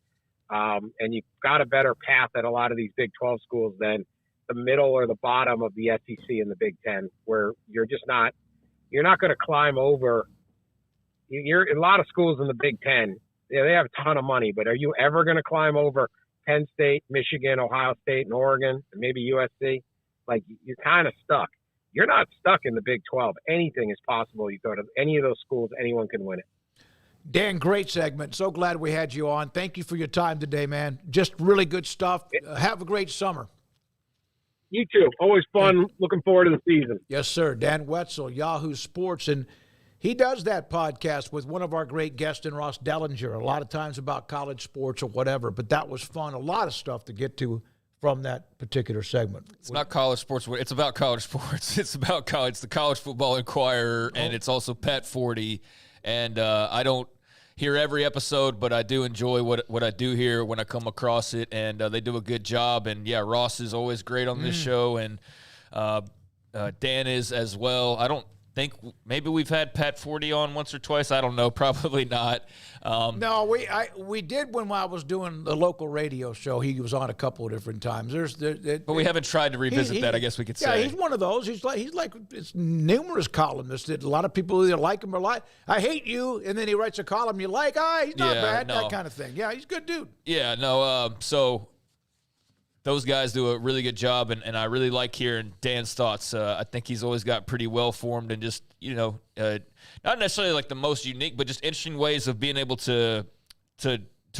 And you've got a better path at a lot of these Big 12 schools than the middle or the bottom of the SEC and the Big 10, where you're not going to climb over. You're a lot of schools in the Big 10. They have a ton of money, but are you ever going to climb over Penn State, Michigan, Ohio State, and Oregon, and maybe USC? Like, you're kind of stuck. You're not stuck in the Big 12. Anything is possible. You go to any of those schools, anyone can win it. Dan, great segment. So glad we had you on. Thank you for your time today, man. Just really good stuff. Have a great summer. You too. Always fun. Looking forward to the season. Yes, sir. Dan Wetzel, Yahoo Sports. And he does that podcast with one of our great guests in Ross Dellinger, a lot of times about college sports or whatever. But that was fun. A lot of stuff to get to from that particular segment. It's not college sports. It's about college sports. It's about college. It's the College Football Inquirer, and it's also Pat 40. And I don't hear every episode, but I do enjoy what I do here when I come across it, and they do a good job. And, yeah, Ross is always great on this show, and Dan is as well. I don't think maybe we've had Pat 40 on once or twice. I don't know. Probably not. No, we did when I was doing the local radio show. He was on a couple of different times. But we haven't tried to revisit that, I guess we could say. Yeah, he's one of those. He's like it's numerous columnists that a lot of people either like him or like. I hate you, and then he writes a column you like. He's not bad, that kind of thing. Yeah, he's a good dude. Yeah, no. So those guys do a really good job, and I really like hearing Dan's thoughts. I think he's always got pretty well formed and just, not necessarily like the most unique, but just interesting ways of being able to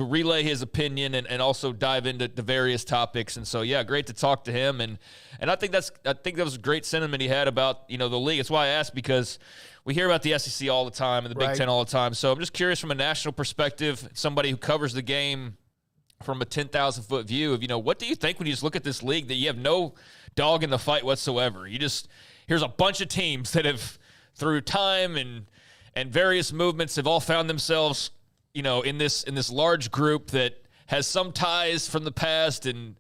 relay his opinion and also dive into the various topics. And so, yeah, great to talk to him. And I think that was a great sentiment he had about, the league. It's why I asked, because we hear about the SEC all the time and the Big Ten all the time. So I'm just curious from a national perspective, somebody who covers the game from a 10,000-foot view of, what do you think when you just look at this league that you have no dog in the fight whatsoever? Here's a bunch of teams that have, through time and various movements, have all found themselves, in this large group that has some ties from the past, and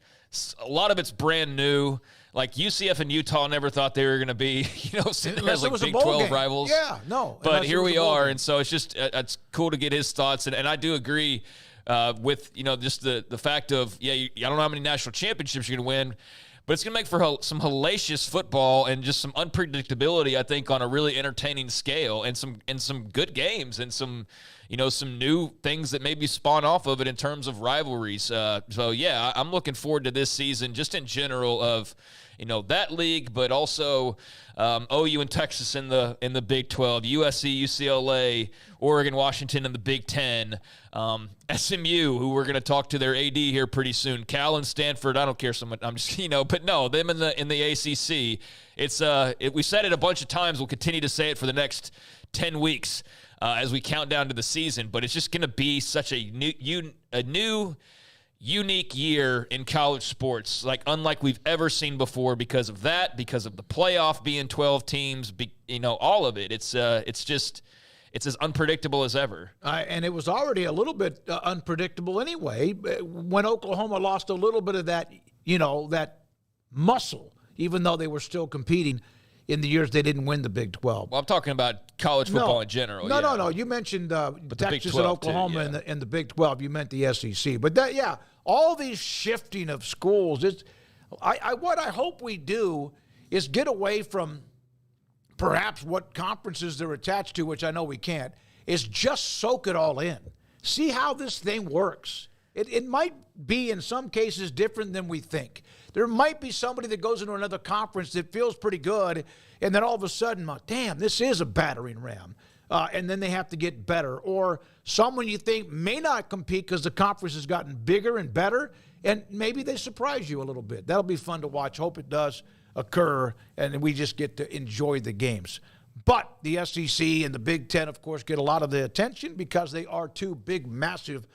a lot of it's brand new. Like UCF and Utah never thought they were going to be, sitting as like Big 12 rivals. Yeah, no. But here we are, and so it's cool to get his thoughts, and I do agree with just the fact of I don't know how many national championships you're going to win, but it's going to make for some hellacious football and just some unpredictability, I think, on a really entertaining scale, and some good games and some new things that maybe spawn off of it in terms of rivalries. So yeah, I'm looking forward to this season just in general of that league, but also OU and Texas in the Big 12, USC, UCLA, Oregon, Washington in the Big 10, SMU, who we're going to talk to their AD here pretty soon, Cal and Stanford. I don't care so much. I'm just but no, them in the ACC. We said it a bunch of times. We'll continue to say it for the next 10 weeks as we count down to the season. But it's just going to be such a new unique year in college sports, like unlike we've ever seen before, because of the playoff being 12 teams, all of it. It's as unpredictable as ever. And it was already a little bit unpredictable anyway when Oklahoma lost a little bit of that, that muscle, even though they were still competing in the years they didn't win the Big 12. Well, I'm talking about college football in general. No. You mentioned Texas and Oklahoma too, in the Big 12. You meant the SEC. But all these shifting of schools. What I hope we do is get away from perhaps what conferences they're attached to, which I know we can't, is just soak it all in. See how this thing works. It might be in some cases different than we think. There might be somebody that goes into another conference that feels pretty good, and then all of a sudden, damn, this is a battering ram. And then they have to get better. Or someone you think may not compete because the conference has gotten bigger and better, and maybe they surprise you a little bit. That'll be fun to watch. Hope it does occur, and we just get to enjoy the games. But the SEC and the Big Ten, of course, get a lot of the attention because they are two big, massive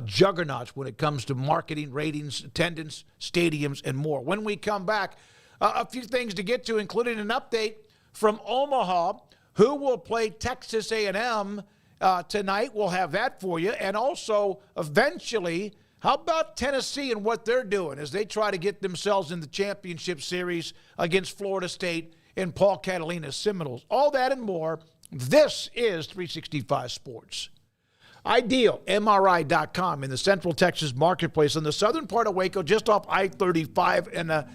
juggernauts when it comes to marketing, ratings, attendance, stadiums, and more. When we come back, a few things to get to, including an update from Omaha, who will play Texas A&M tonight. We'll have that for you. And also, eventually, how about Tennessee and what they're doing as they try to get themselves in the championship series against Florida State and Paul Catalina's Seminoles? All that and more. This is 365 Sports. Ideal, MRI.com in the Central Texas marketplace in the southern part of Waco, just off I-35, and a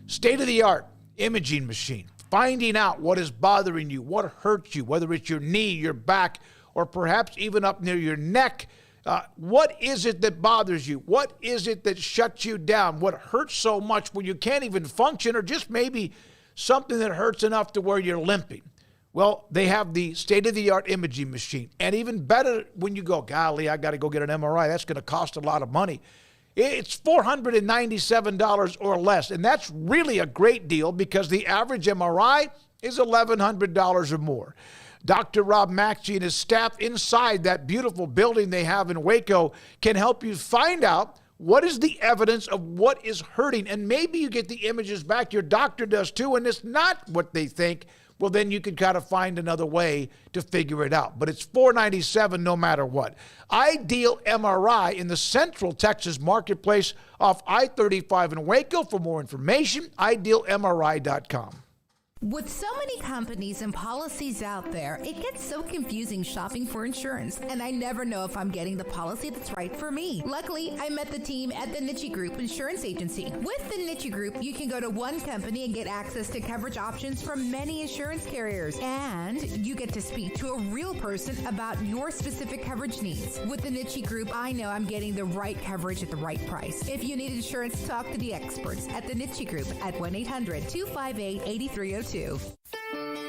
state-of-the-art imaging machine. Finding out what is bothering you, what hurts you, whether it's your knee, your back, or perhaps even up near your neck. What is it that bothers you? What is it that shuts you down? What hurts so much when you can't even function, or just maybe something that hurts enough to where you're limping? Well, they have the state-of-the-art imaging machine. And even better when you go, golly, I got to go get an MRI. That's going to cost a lot of money. It's $497 or less. And that's really a great deal because the average MRI is $1,100 or more. Dr. Rob Maxey and his staff inside that beautiful building they have in Waco can help you find out what is the evidence of what is hurting. And maybe you get the images back. Your doctor does too, and it's not what they think. Well, then you can kind of find another way to figure it out. But it's $497 no matter what. Ideal MRI in the Central Texas marketplace off I-35 in Waco. For more information, idealmri.com. With so many companies and policies out there, it gets so confusing shopping for insurance, and I never know if I'm getting the policy that's right for me. Luckily, I met the team at the Niche Group Insurance Agency. With the Niche Group, you can go to one company and get access to coverage options from many insurance carriers, and you get to speak to a real person about your specific coverage needs. With the Niche Group, I know I'm getting the right coverage at the right price. If you need insurance, talk to the experts at the Niche Group at 1-800-258-8302.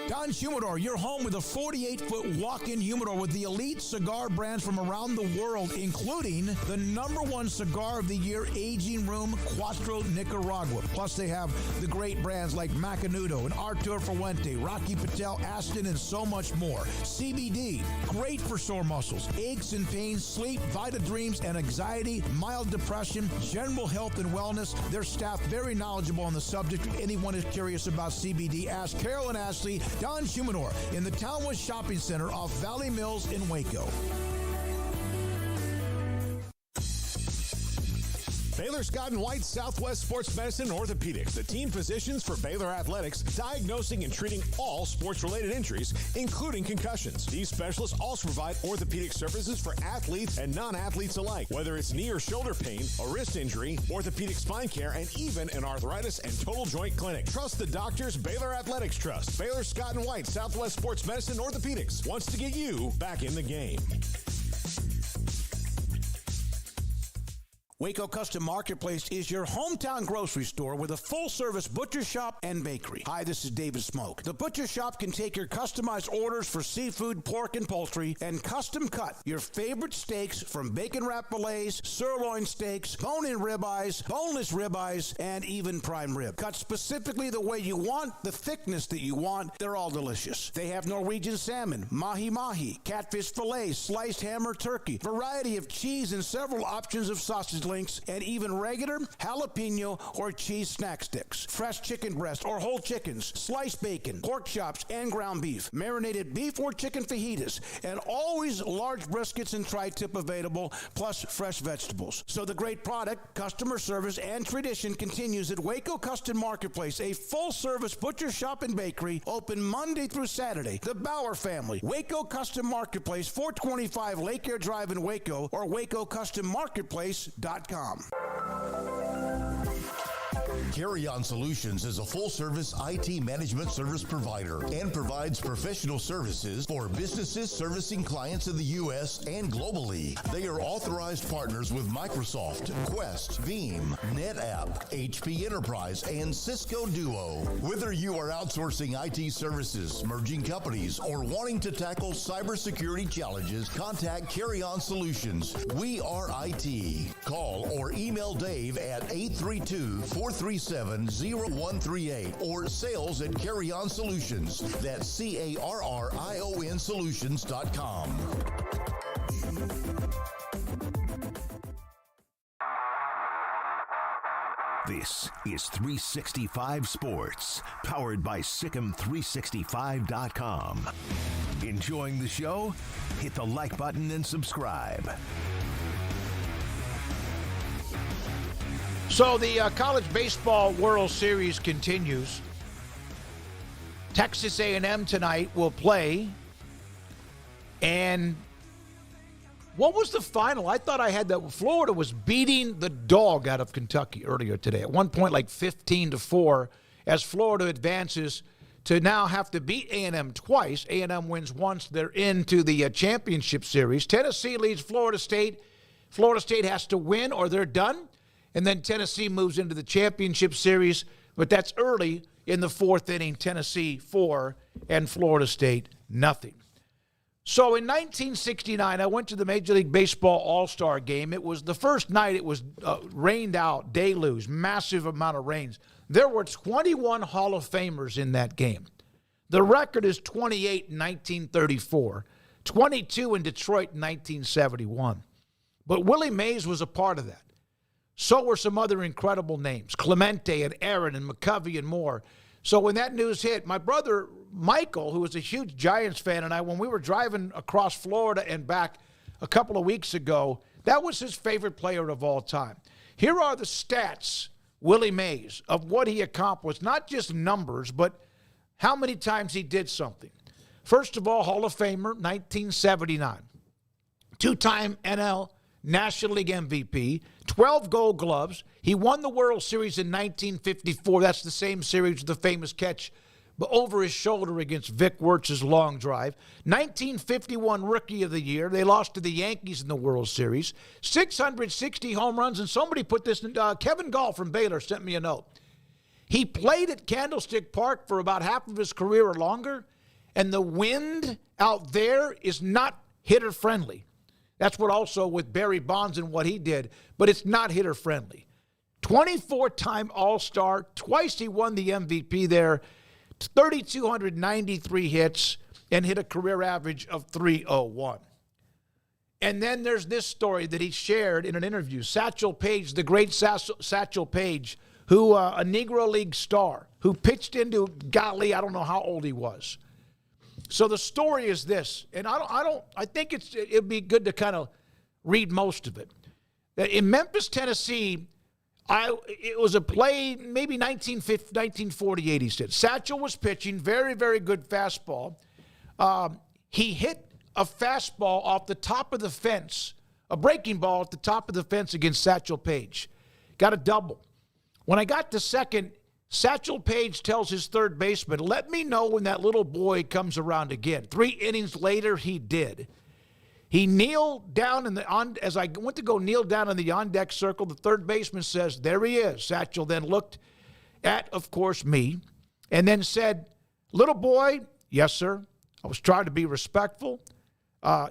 Don Humidor, your home with a 48-foot walk-in humidor with the elite cigar brands from around the world, including the #1 cigar of the year, Aging Room Cuatro Nicaragua. Plus, they have the great brands like Macanudo and Artur Fuente, Rocky Patel, Aston, and so much more. CBD, great for sore muscles, aches and pains, sleep, Vita Dreams, and anxiety, mild depression, general health and wellness. Their staff very knowledgeable on the subject. If anyone is curious about CBD, ask Carol and Ashley. Don Humidor in the Townwest Shopping Center off Valley Mills in Waco. Baylor Scott & White Southwest Sports Medicine and Orthopedics, the team physicians for Baylor Athletics, diagnosing and treating all sports-related injuries, including concussions. These specialists also provide orthopedic services for athletes and non-athletes alike, whether it's knee or shoulder pain, a wrist injury, orthopedic spine care, and even an arthritis and total joint clinic. Trust the doctors Baylor Athletics trust. Baylor Scott & White Southwest Sports Medicine and Orthopedics wants to get you back in the game. Waco Custom Marketplace is your hometown grocery store with a full-service butcher shop and bakery. Hi, this is David Smoke. The butcher shop can take your customized orders for seafood, pork, and poultry and custom cut your favorite steaks from bacon-wrapped fillets, sirloin steaks, bone-in ribeyes, boneless ribeyes, and even prime rib. Cut specifically the way you want, the thickness that you want. They're all delicious. They have Norwegian salmon, mahi-mahi, catfish fillets, sliced ham or turkey, variety of cheese, and several options of sausage links, and even regular jalapeno or cheese snack sticks, fresh chicken breast or whole chickens, sliced bacon, pork chops, and ground beef, marinated beef or chicken fajitas, and always large briskets and tri-tip available, plus fresh vegetables. So the great product, customer service, and tradition continues at Waco Custom Marketplace, a full-service butcher shop and bakery, open Monday through Saturday. The Bauer family, Waco Custom Marketplace, 425 Lake Air Drive in Waco, or WacoCustomMarketplace.com. Carry On Solutions is a full-service IT management service provider and provides professional services for businesses servicing clients in the U.S. and globally. They are authorized partners with Microsoft, Quest, Veeam, NetApp, HP Enterprise, and Cisco Duo. Whether you are outsourcing IT services, merging companies, or wanting to tackle cybersecurity challenges, contact Carry On Solutions. We are IT. Call or email Dave at 832-437-0138 or sales at Carry On Solutions. That's CARRION Solutions.com. This is 365 Sports, powered by Sikkim365.com. Enjoying the show? Hit the like button and subscribe. So the College Baseball World Series continues. Texas A&M tonight will play. And what was the final? I thought I had that Florida was beating the dog out of Kentucky earlier today. At one point, like 15-4, as Florida advances to now have to beat A&M twice. A&M wins once. They're into the championship series. Tennessee leads Florida State. Florida State has to win or they're done. And then Tennessee moves into the championship series, but that's early in the fourth inning. Tennessee 4 and Florida State nothing. So in 1969, I went to the Major League Baseball All-Star Game. It was the first night it was rained out, deluge, massive amount of rains. There were 21 Hall of Famers in that game. The record is 28 in 1934, 22 in Detroit in 1971. But Willie Mays was a part of that. So were some other incredible names, Clemente and Aaron and McCovey and more. So when that news hit, my brother Michael, who was a huge Giants fan, and I, when we were driving across Florida and back a couple of weeks ago, that was his favorite player of all time. Here are the stats, Willie Mays, of what he accomplished, not just numbers, but how many times he did something. First of all, Hall of Famer, 1979. Two-time NL National League MVP, 12 Gold Gloves. He won the World Series in 1954. That's the same series with the famous catch over his shoulder against Vic Wirtz's long drive. 1951 Rookie of the Year. They lost to the Yankees in the World Series. 660 home runs, and somebody put this in, Kevin Gall from Baylor sent me a note. He played at Candlestick Park for about half of his career or longer. And the wind out there is not hitter friendly. That's what also with Barry Bonds and what he did, but it's not hitter friendly. 24-time All-Star, twice he won the MVP there, 3,293 hits, and hit a career average of 301. And then there's this story that he shared in an interview. Satchel Paige, the great Satchel Paige, who a Negro League star, who pitched into, golly, I don't know how old he was. So the story is this, and I think it'd be good to kind of read most of it. That in Memphis, Tennessee, it was a play, maybe 1948, he said. Satchel was pitching, very, very good fastball. He hit a fastball off the top of the fence, a breaking ball at the top of the fence against Satchel Paige. Got a double. When I got to second, Satchel Paige tells his third baseman, let me know when that little boy comes around again. 3 innings later, he did. He kneeled down as I went to go kneel down in the on-deck circle, the third baseman says, there he is. Satchel then looked at, of course, me, and then said, little boy, yes, sir. I was trying to be respectful.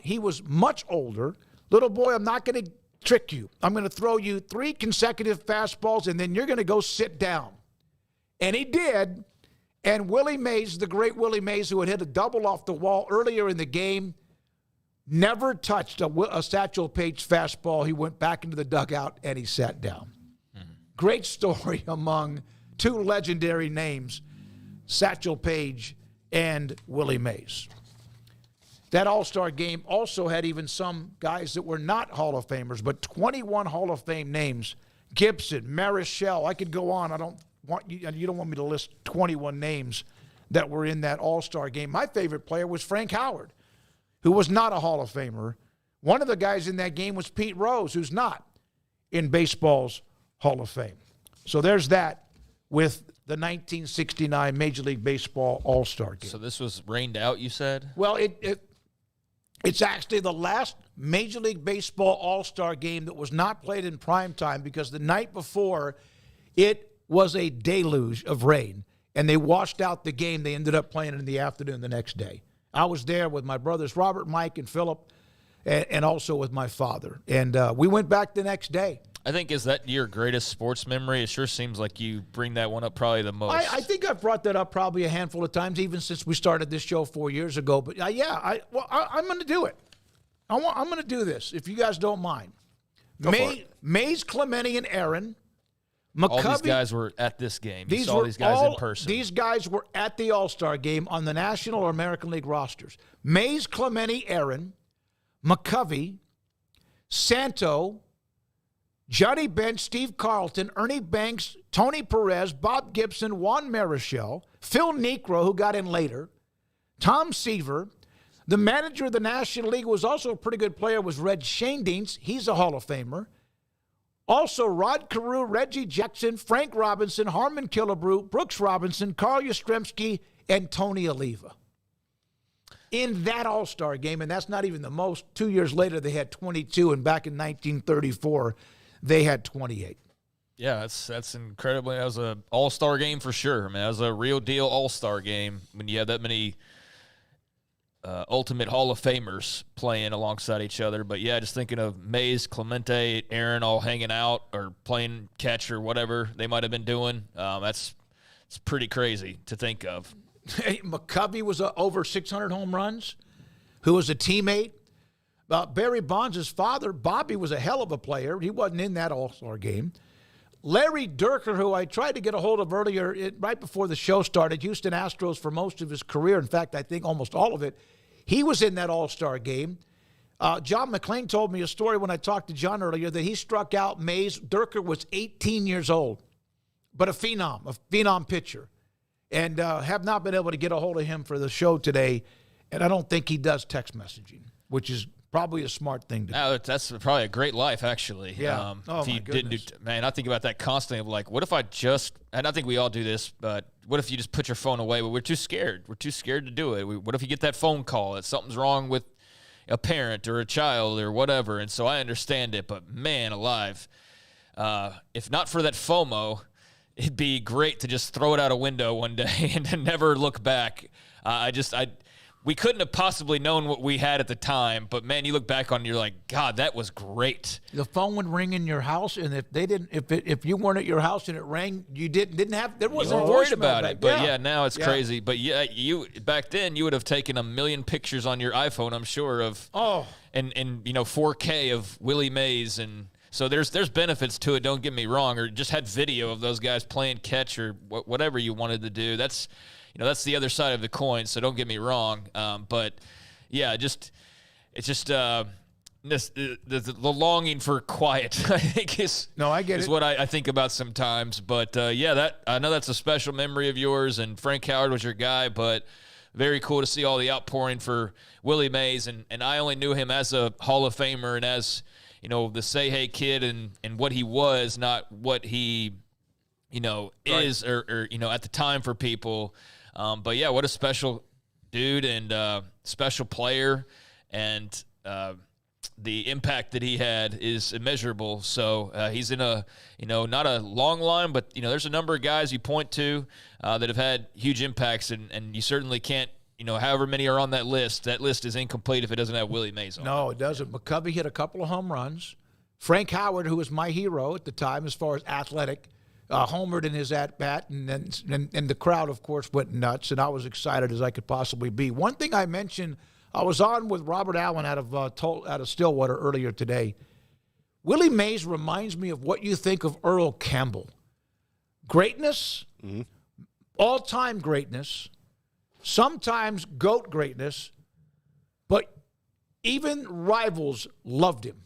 He was much older. Little boy, I'm not going to trick you. I'm going to throw you 3 consecutive fastballs, and then you're going to go sit down. And he did. And Willie Mays, the great Willie Mays, who had hit a double off the wall earlier in the game, never touched a Satchel Paige fastball. He went back into the dugout, and he sat down. Mm-hmm. Great story among 2 legendary names, Satchel Paige and Willie Mays. That All-Star game also had even some guys that were not Hall of Famers, but 21 Hall of Fame names. Gibson, Marichal, I could go on. You don't want me to list 21 names that were in that All-Star game. My favorite player was Frank Howard, who was not a Hall of Famer. One of the guys in that game was Pete Rose, who's not in baseball's Hall of Fame. So there's that with the 1969 Major League Baseball All-Star game. So this was rained out, you said? Well, it's actually the last Major League Baseball All-Star game that was not played in prime time because the night before it was a deluge of rain, and they washed out the game. They ended up playing it in the afternoon the next day. I was there with my brothers Robert, Mike, and Philip, and also with my father. And we went back the next day. I think, is that your greatest sports memory? It sure seems like you bring that one up probably the most. I think I've brought that up probably a handful of times, even since we started this show 4 years ago. But, I'm going to do it. I'm going to do this, if you guys don't mind. Mays, Clemente, and Aaron. McCovey, all these guys were at this game. You saw these guys in person. These guys were at the All-Star game on the National or American League rosters. Mays, Clemente, Aaron, McCovey, Santo, Johnny Bench, Steve Carlton, Ernie Banks, Tony Perez, Bob Gibson, Juan Marichal, Phil Niekro, who got in later, Tom Seaver. The manager of the National League was also a pretty good player, was Red Schoendienst. He's a Hall of Famer. Also, Rod Carew, Reggie Jackson, Frank Robinson, Harmon Killebrew, Brooks Robinson, Carl Yastrzemski, and Tony Oliva. In that All-Star game, and that's not even the most. 2 years later, they had 22, and back in 1934, they had 28. Yeah, that's incredible. That was an All-Star game for sure. I mean, that was a real deal All-Star game when you have that many ultimate Hall of Famers playing alongside each other. But, yeah, just thinking of Mays, Clemente, Aaron all hanging out or playing catch or whatever they might have been doing. It's pretty crazy to think of. McCovey was over 600 home runs, who was a teammate. Barry Bonds' father, Bobby, was a hell of a player. He wasn't in that All-Star game. Larry Durker, who I tried to get a hold of earlier, right before the show started, Houston Astros for most of his career. In fact, I think almost all of it. He was in that All-Star game. John McClain told me a story when I talked to John earlier that he struck out Mays. Durker was 18 years old, but a phenom pitcher. And have not been able to get a hold of him for the show today. And I don't think he does text messaging, which is probably a smart thing to do. That's probably a great life, actually. Yeah. If you didn't man, I think about that constantly of like, what if I just, and I think we all do this, but what if you just put your phone away? But we're too scared. We're too scared to do it. What if you get that phone call that something's wrong with a parent or a child or whatever? And so I understand it, but man alive, if not for that FOMO, it'd be great to just throw it out a window one day and to never look back. we couldn't have possibly known what we had at the time. But man, you look back on it, you're like, God, that was great. The phone would ring in your house, and if you weren't at your house and it rang, you didn't have. There wasn't worried about it. But yeah, now it's crazy. But yeah, you back then you would have taken a million pictures on your iPhone, I'm sure, of and 4K of Willie Mays, and so there's benefits to it. Don't get me wrong, or just had video of those guys playing catch or whatever you wanted to do. That's the other side of the coin. So don't get me wrong. But yeah, it's just the longing for quiet, I think is what I think about sometimes. But I know that's a special memory of yours, and Frank Howard was your guy, but very cool to see all the outpouring for Willie Mays. And I only knew him as a Hall of Famer and as, the say hey kid and what he was, not what he, is or at the time for people. But yeah, what a special dude and special player, and the impact that he had is immeasurable. So he's in a, not a long line, but, there's a number of guys you point to that have had huge impacts, and you certainly can't, however many are on that list is incomplete if it doesn't have Willie Mays on. No, it doesn't. McCovey hit a couple of home runs. Frank Howard, who was my hero at the time as far as athletic, homered in his at-bat, and the crowd, of course, went nuts, and I was excited as I could possibly be. One thing I mentioned, I was on with Robert Allen out of Stillwater earlier today. Willie Mays reminds me of what you think of Earl Campbell. Greatness, all-time greatness, sometimes GOAT greatness, but even rivals loved him.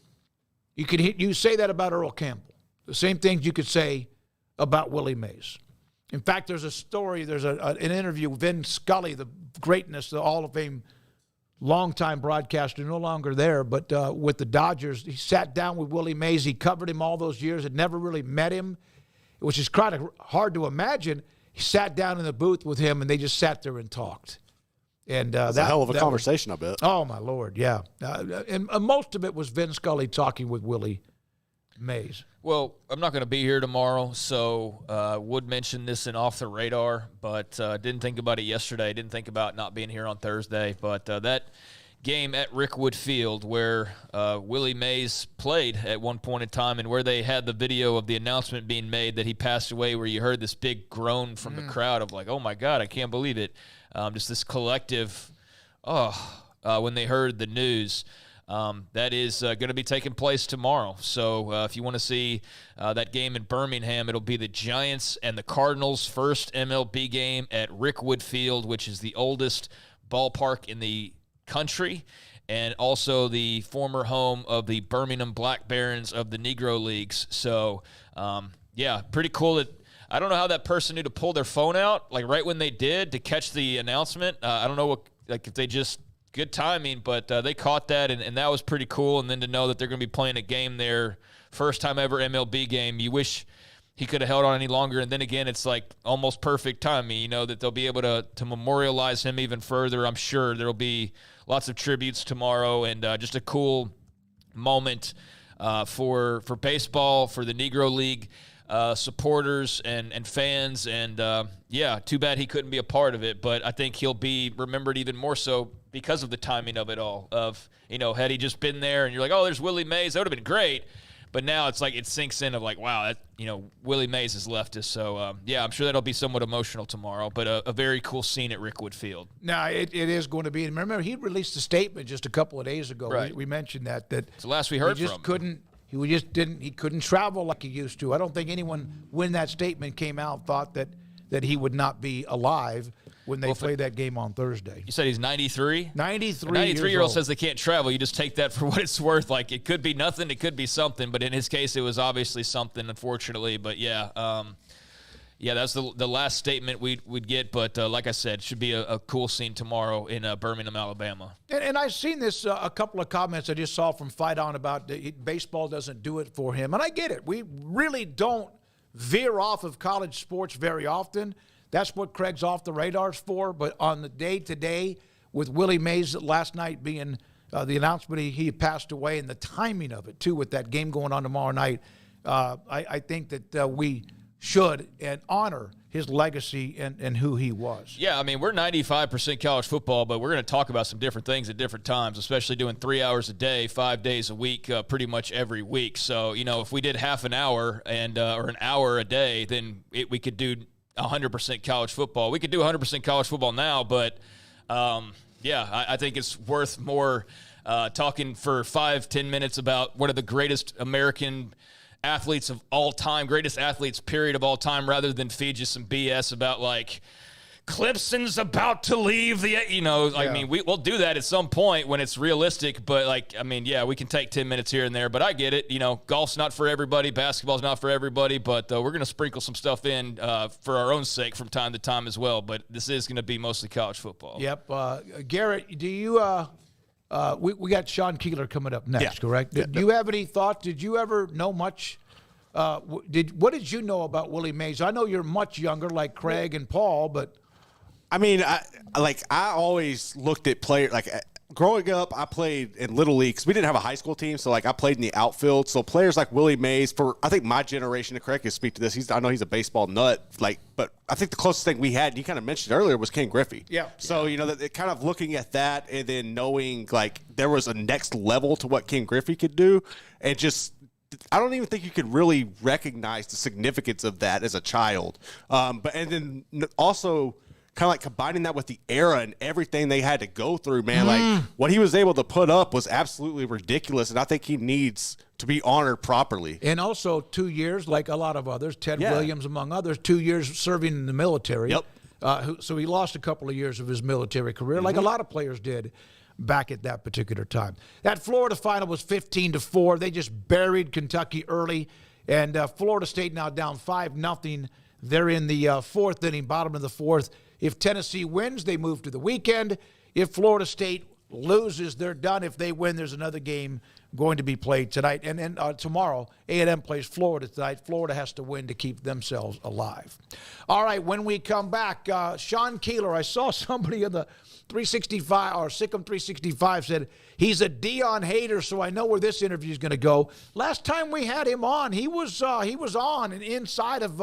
You say that about Earl Campbell. The same things you could say about Willie Mays. In fact, there's a story, there's an interview, Vin Scully, the greatness, the Hall of Fame longtime broadcaster, no longer there, but with the Dodgers, he sat down with Willie Mays. He covered him all those years, had never really met him, which is kind of hard to imagine. He sat down in the booth with him, and they just sat there and talked. And that's a hell of a conversation, I bet. Oh, my Lord, yeah. And most of it was Vin Scully talking with Willie Mays. Well, I'm not going to be here tomorrow, so would mention this in Off the Radar, but didn't think about it yesterday. Didn't think about not being here on Thursday. But that game at Rickwood Field where Willie Mays played at one point in time, and where they had the video of the announcement being made that he passed away, where you heard this big groan from the crowd of like, oh, my God, I can't believe it. Just this collective, when they heard the news. That is going to be taking place tomorrow. So if you want to see that game in Birmingham, it'll be the Giants and the Cardinals' first MLB game at Rickwood Field, which is the oldest ballpark in the country, and also the former home of the Birmingham Black Barons of the Negro Leagues. So, pretty cool that I don't know how that person knew to pull their phone out, like right when they did, to catch the announcement. I don't know if they just – good timing, but they caught that, and that was pretty cool. And then to know that they're going to be playing a game there, first time ever MLB game, you wish he could have held on any longer. And then again, it's like almost perfect timing, that they'll be able to memorialize him even further. I'm sure there'll be lots of tributes tomorrow, and just a cool moment for baseball, for the Negro League supporters and fans. And, too bad he couldn't be a part of it, but I think he'll be remembered even more so because of the timing of it all. Of, had he just been there and you're like, oh, there's Willie Mays, that would have been great. But now it's like it sinks in of like, wow, Willie Mays has left us. So, I'm sure that'll be somewhat emotional tomorrow, but a very cool scene at Rickwood Field. No, it is going to be. And remember, he released a statement just a couple of days ago. Right. We mentioned that. It's the last we heard from him. He couldn't travel like he used to. I don't think anyone, when that statement came out, thought that he would not be alive when they played that game on Thursday. You said he's 93? 93 93-year-old says they can't travel. You just take that for what it's worth. Like, it could be nothing, it could be something, but in his case, it was obviously something, unfortunately. But, that's the last statement we'd get. But like I said, it should be a cool scene tomorrow in Birmingham, Alabama. And I've seen this, a couple of comments I just saw from Fight On about baseball doesn't do it for him. And I get it. We really don't veer off of college sports very often. That's what Craig's Off the Radar's for. But on the day-to-day, with Willie Mays last night being the announcement he passed away, and the timing of it, too, with that game going on tomorrow night, I think that we should and honor his legacy and who he was. Yeah, I mean, we're 95% college football, but we're going to talk about some different things at different times, especially doing 3 hours a day, 5 days a week, pretty much every week. So, if we did half an hour and or an hour a day, then we could do 100% college football. We could do 100% college football now, but, I think it's worth more talking for 5-10 minutes about one of the greatest American athletes of all time, greatest athletes, period, of all time, rather than feed you some BS about, like, Clemson's about to leave the, I mean, we'll do that at some point when it's realistic, but, we can take 10 minutes here and there, but I get it. Golf's not for everybody, basketball's not for everybody, but we're going to sprinkle some stuff in for our own sake from time to time as well, but this is going to be mostly college football. Yep. Garrett, do you we got Sean Keeler coming up next, correct? Do you have any thoughts? Did you ever know much? What did you know about Willie Mays? I know you're much younger, like Craig and Paul, but I mean, I always looked at players like. Growing up, I played in Little League because we didn't have a high school team, so I played in the outfield. So players like Willie Mays, for I think my generation, to Craig can speak to this. I know he's a baseball nut, but I think the closest thing we had, you kind of mentioned earlier, was Ken Griffey. Yeah. So that kind of looking at that and then knowing there was a next level to what Ken Griffey could do, and just I don't even think you could really recognize the significance of that as a child. And then also, kind of combining that with the era and everything they had to go through, man. What he was able to put up was absolutely ridiculous, and I think he needs to be honored properly. And also 2 years, like a lot of others, Ted Williams among others, 2 years serving in the military. Yep. So he lost a couple of years of his military career, like a lot of players did back at that particular time. That Florida final was 15-4. They just buried Kentucky early, and Florida State now down 5-0. They're in the fourth inning, bottom of the fourth. If Tennessee wins, they move to the weekend. If Florida State loses, they're done. If they win, there's another game going to be played tonight. And then tomorrow, A&M plays Florida tonight. Florida has to win to keep themselves alive. All right, when we come back, Sean Keeler, I saw somebody in the 365 or Sikkim 365 said he's a Deion hater, so I know where this interview is going to go. Last time we had him on, he was on and inside of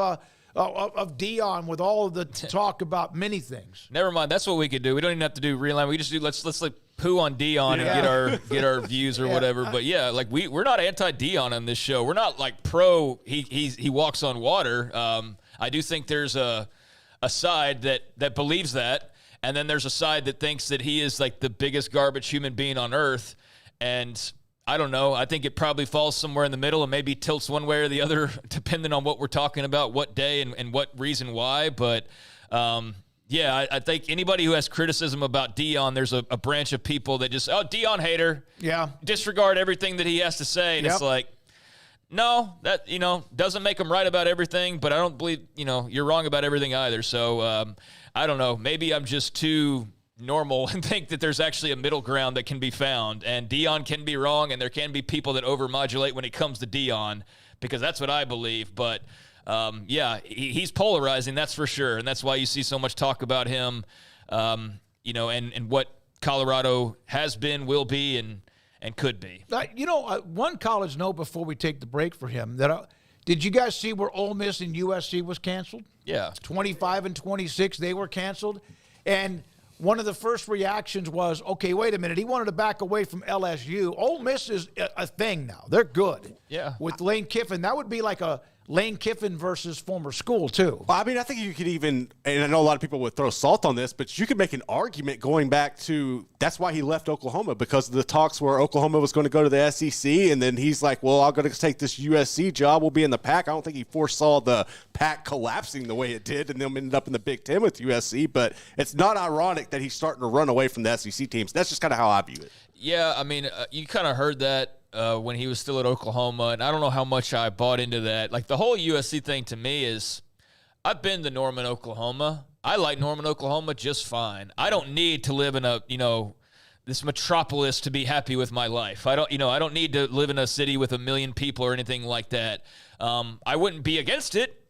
Deion with all of the talk about many things. Never mind. That's what we could do. We don't even have to do real-line. We just do let's poo on Deion and get our views or whatever. But yeah, we're not anti-Deion on this show. We're not pro. He walks on water. I do think there's a side that believes that, and then there's a side that thinks that he is the biggest garbage human being on earth. And I don't know. I think it probably falls somewhere in the middle and maybe tilts one way or the other, depending on what we're talking about, what day and what reason why. But, I think anybody who has criticism about Deion, there's a branch of people that just, Deion hater. Yeah. Disregard everything that he has to say. And it's no, that, doesn't make him right about everything, but I don't believe, you're wrong about everything either. So, I don't know. Maybe I'm just too normal and think that there's actually a middle ground that can be found, and Deion can be wrong, and there can be people that overmodulate when it comes to Deion, because that's what I believe. But he's polarizing, that's for sure, and that's why you see so much talk about him, and what Colorado has been, will be, and could be. One college note before we take the break for him that did you guys see where Ole Miss and USC was canceled? Yeah, 25 and 26, they were canceled, and one of the first reactions was, okay, wait a minute. He wanted to back away from LSU. Ole Miss is a thing now. They're good. Yeah. With Lane Kiffin. That would be like a Lane Kiffin versus former school, too. Well, I mean, I think you could even, and I know a lot of people would throw salt on this, but you could make an argument going back to that's why he left Oklahoma, because of the talks where Oklahoma was going to go to the SEC, and then he's like, well, I'm going to take this USC job. We'll be in the Pac. I don't think he foresaw the Pac collapsing the way it did, and then ended up in the Big Ten with USC, but it's not ironic that he's starting to run away from the SEC teams. That's just kind of how I view it. Yeah, I mean, you kind of heard that when he was still at Oklahoma, and I don't know how much I bought into that. The whole USC thing to me is, I've been to Norman, Oklahoma. I like Norman, Oklahoma just fine. I don't need to live in this metropolis to be happy with my life. I don't need to live in a city with 1 million people or anything like that. I wouldn't be against it.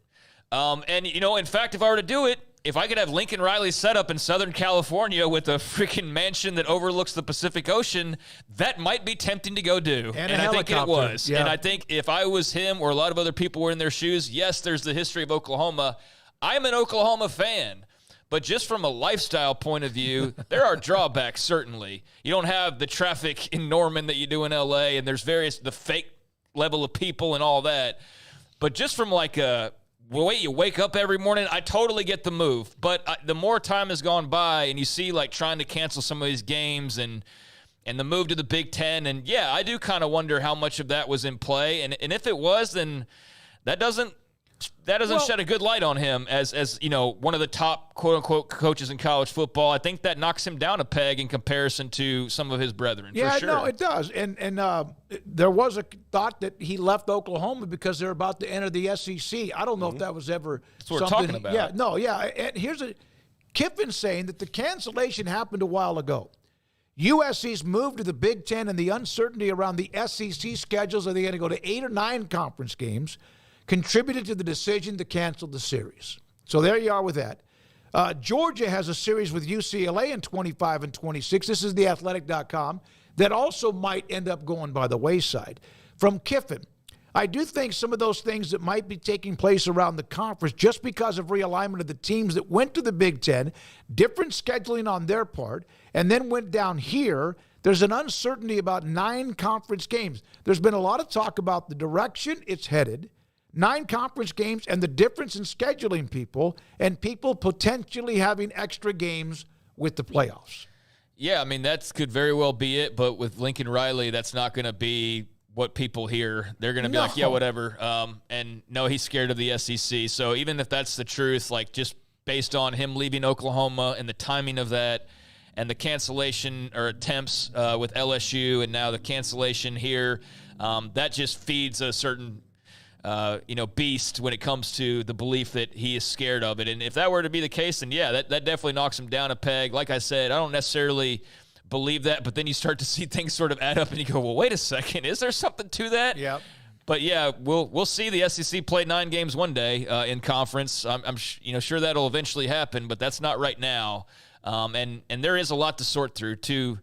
In fact, if I were to do it, if I could have Lincoln Riley set up in Southern California with a freaking mansion that overlooks the Pacific Ocean, that might be tempting to go do. And I think it was. Yeah. And I think if I was him or a lot of other people were in their shoes, yes, there's the history of Oklahoma. I'm an Oklahoma fan. But just from a lifestyle point of view, there are drawbacks, certainly. You don't have the traffic in Norman that you do in L.A., and there's the fake level of people and all that. But just from like the way you wake up every morning, I totally get the move. But the more time has gone by and you see like trying to cancel some of these games and the move to the Big Ten, and yeah, I do kind of wonder how much of that was in play. And if it was, then that doesn't shed a good light on him as you know, one of the top quote-unquote coaches in college football. I think that knocks him down a peg in comparison to some of his brethren. Yeah, for sure. No, it does. And there was a thought that he left Oklahoma because they're about to enter the SEC. I don't know if that was ever That's what we're talking about. Yeah, no, yeah. And here's Kiffin's saying that the cancellation happened a while ago. USC's move to the Big Ten and the uncertainty around the SEC schedules, are they going to go to 8 or 9 conference games, contributed to the decision to cancel the series. So there you are with that. Georgia has a series with UCLA in 25 and 26. This is theathletic.com. That also might end up going by the wayside. From Kiffin, I do think some of those things that might be taking place around the conference just because of realignment of the teams that went to the Big Ten, different scheduling on their part, and then went down here, there's an uncertainty about 9 conference games. There's been a lot of talk about the direction it's headed, 9 conference games, and the difference in scheduling people, and people potentially having extra games with the playoffs. Yeah, I mean, that could very well be it, but with Lincoln Riley, that's not going to be what people hear. They're going to be like, yeah, whatever. And no, he's scared of the SEC. So even if that's the truth, like just based on him leaving Oklahoma and the timing of that and the cancellation or attempts with LSU and now the cancellation here, that just feeds a certain beast when it comes to the belief that he is scared of it. And if that were to be the case, then yeah, that definitely knocks him down a peg. Like I said, I don't necessarily believe that, but then you start to see things sort of add up and you go, well, wait a second, is there something to that? Yeah. But yeah, we'll see the SEC play 9 games one day in conference. I'm sure that'll eventually happen, but that's not right now. And there is a lot to sort through to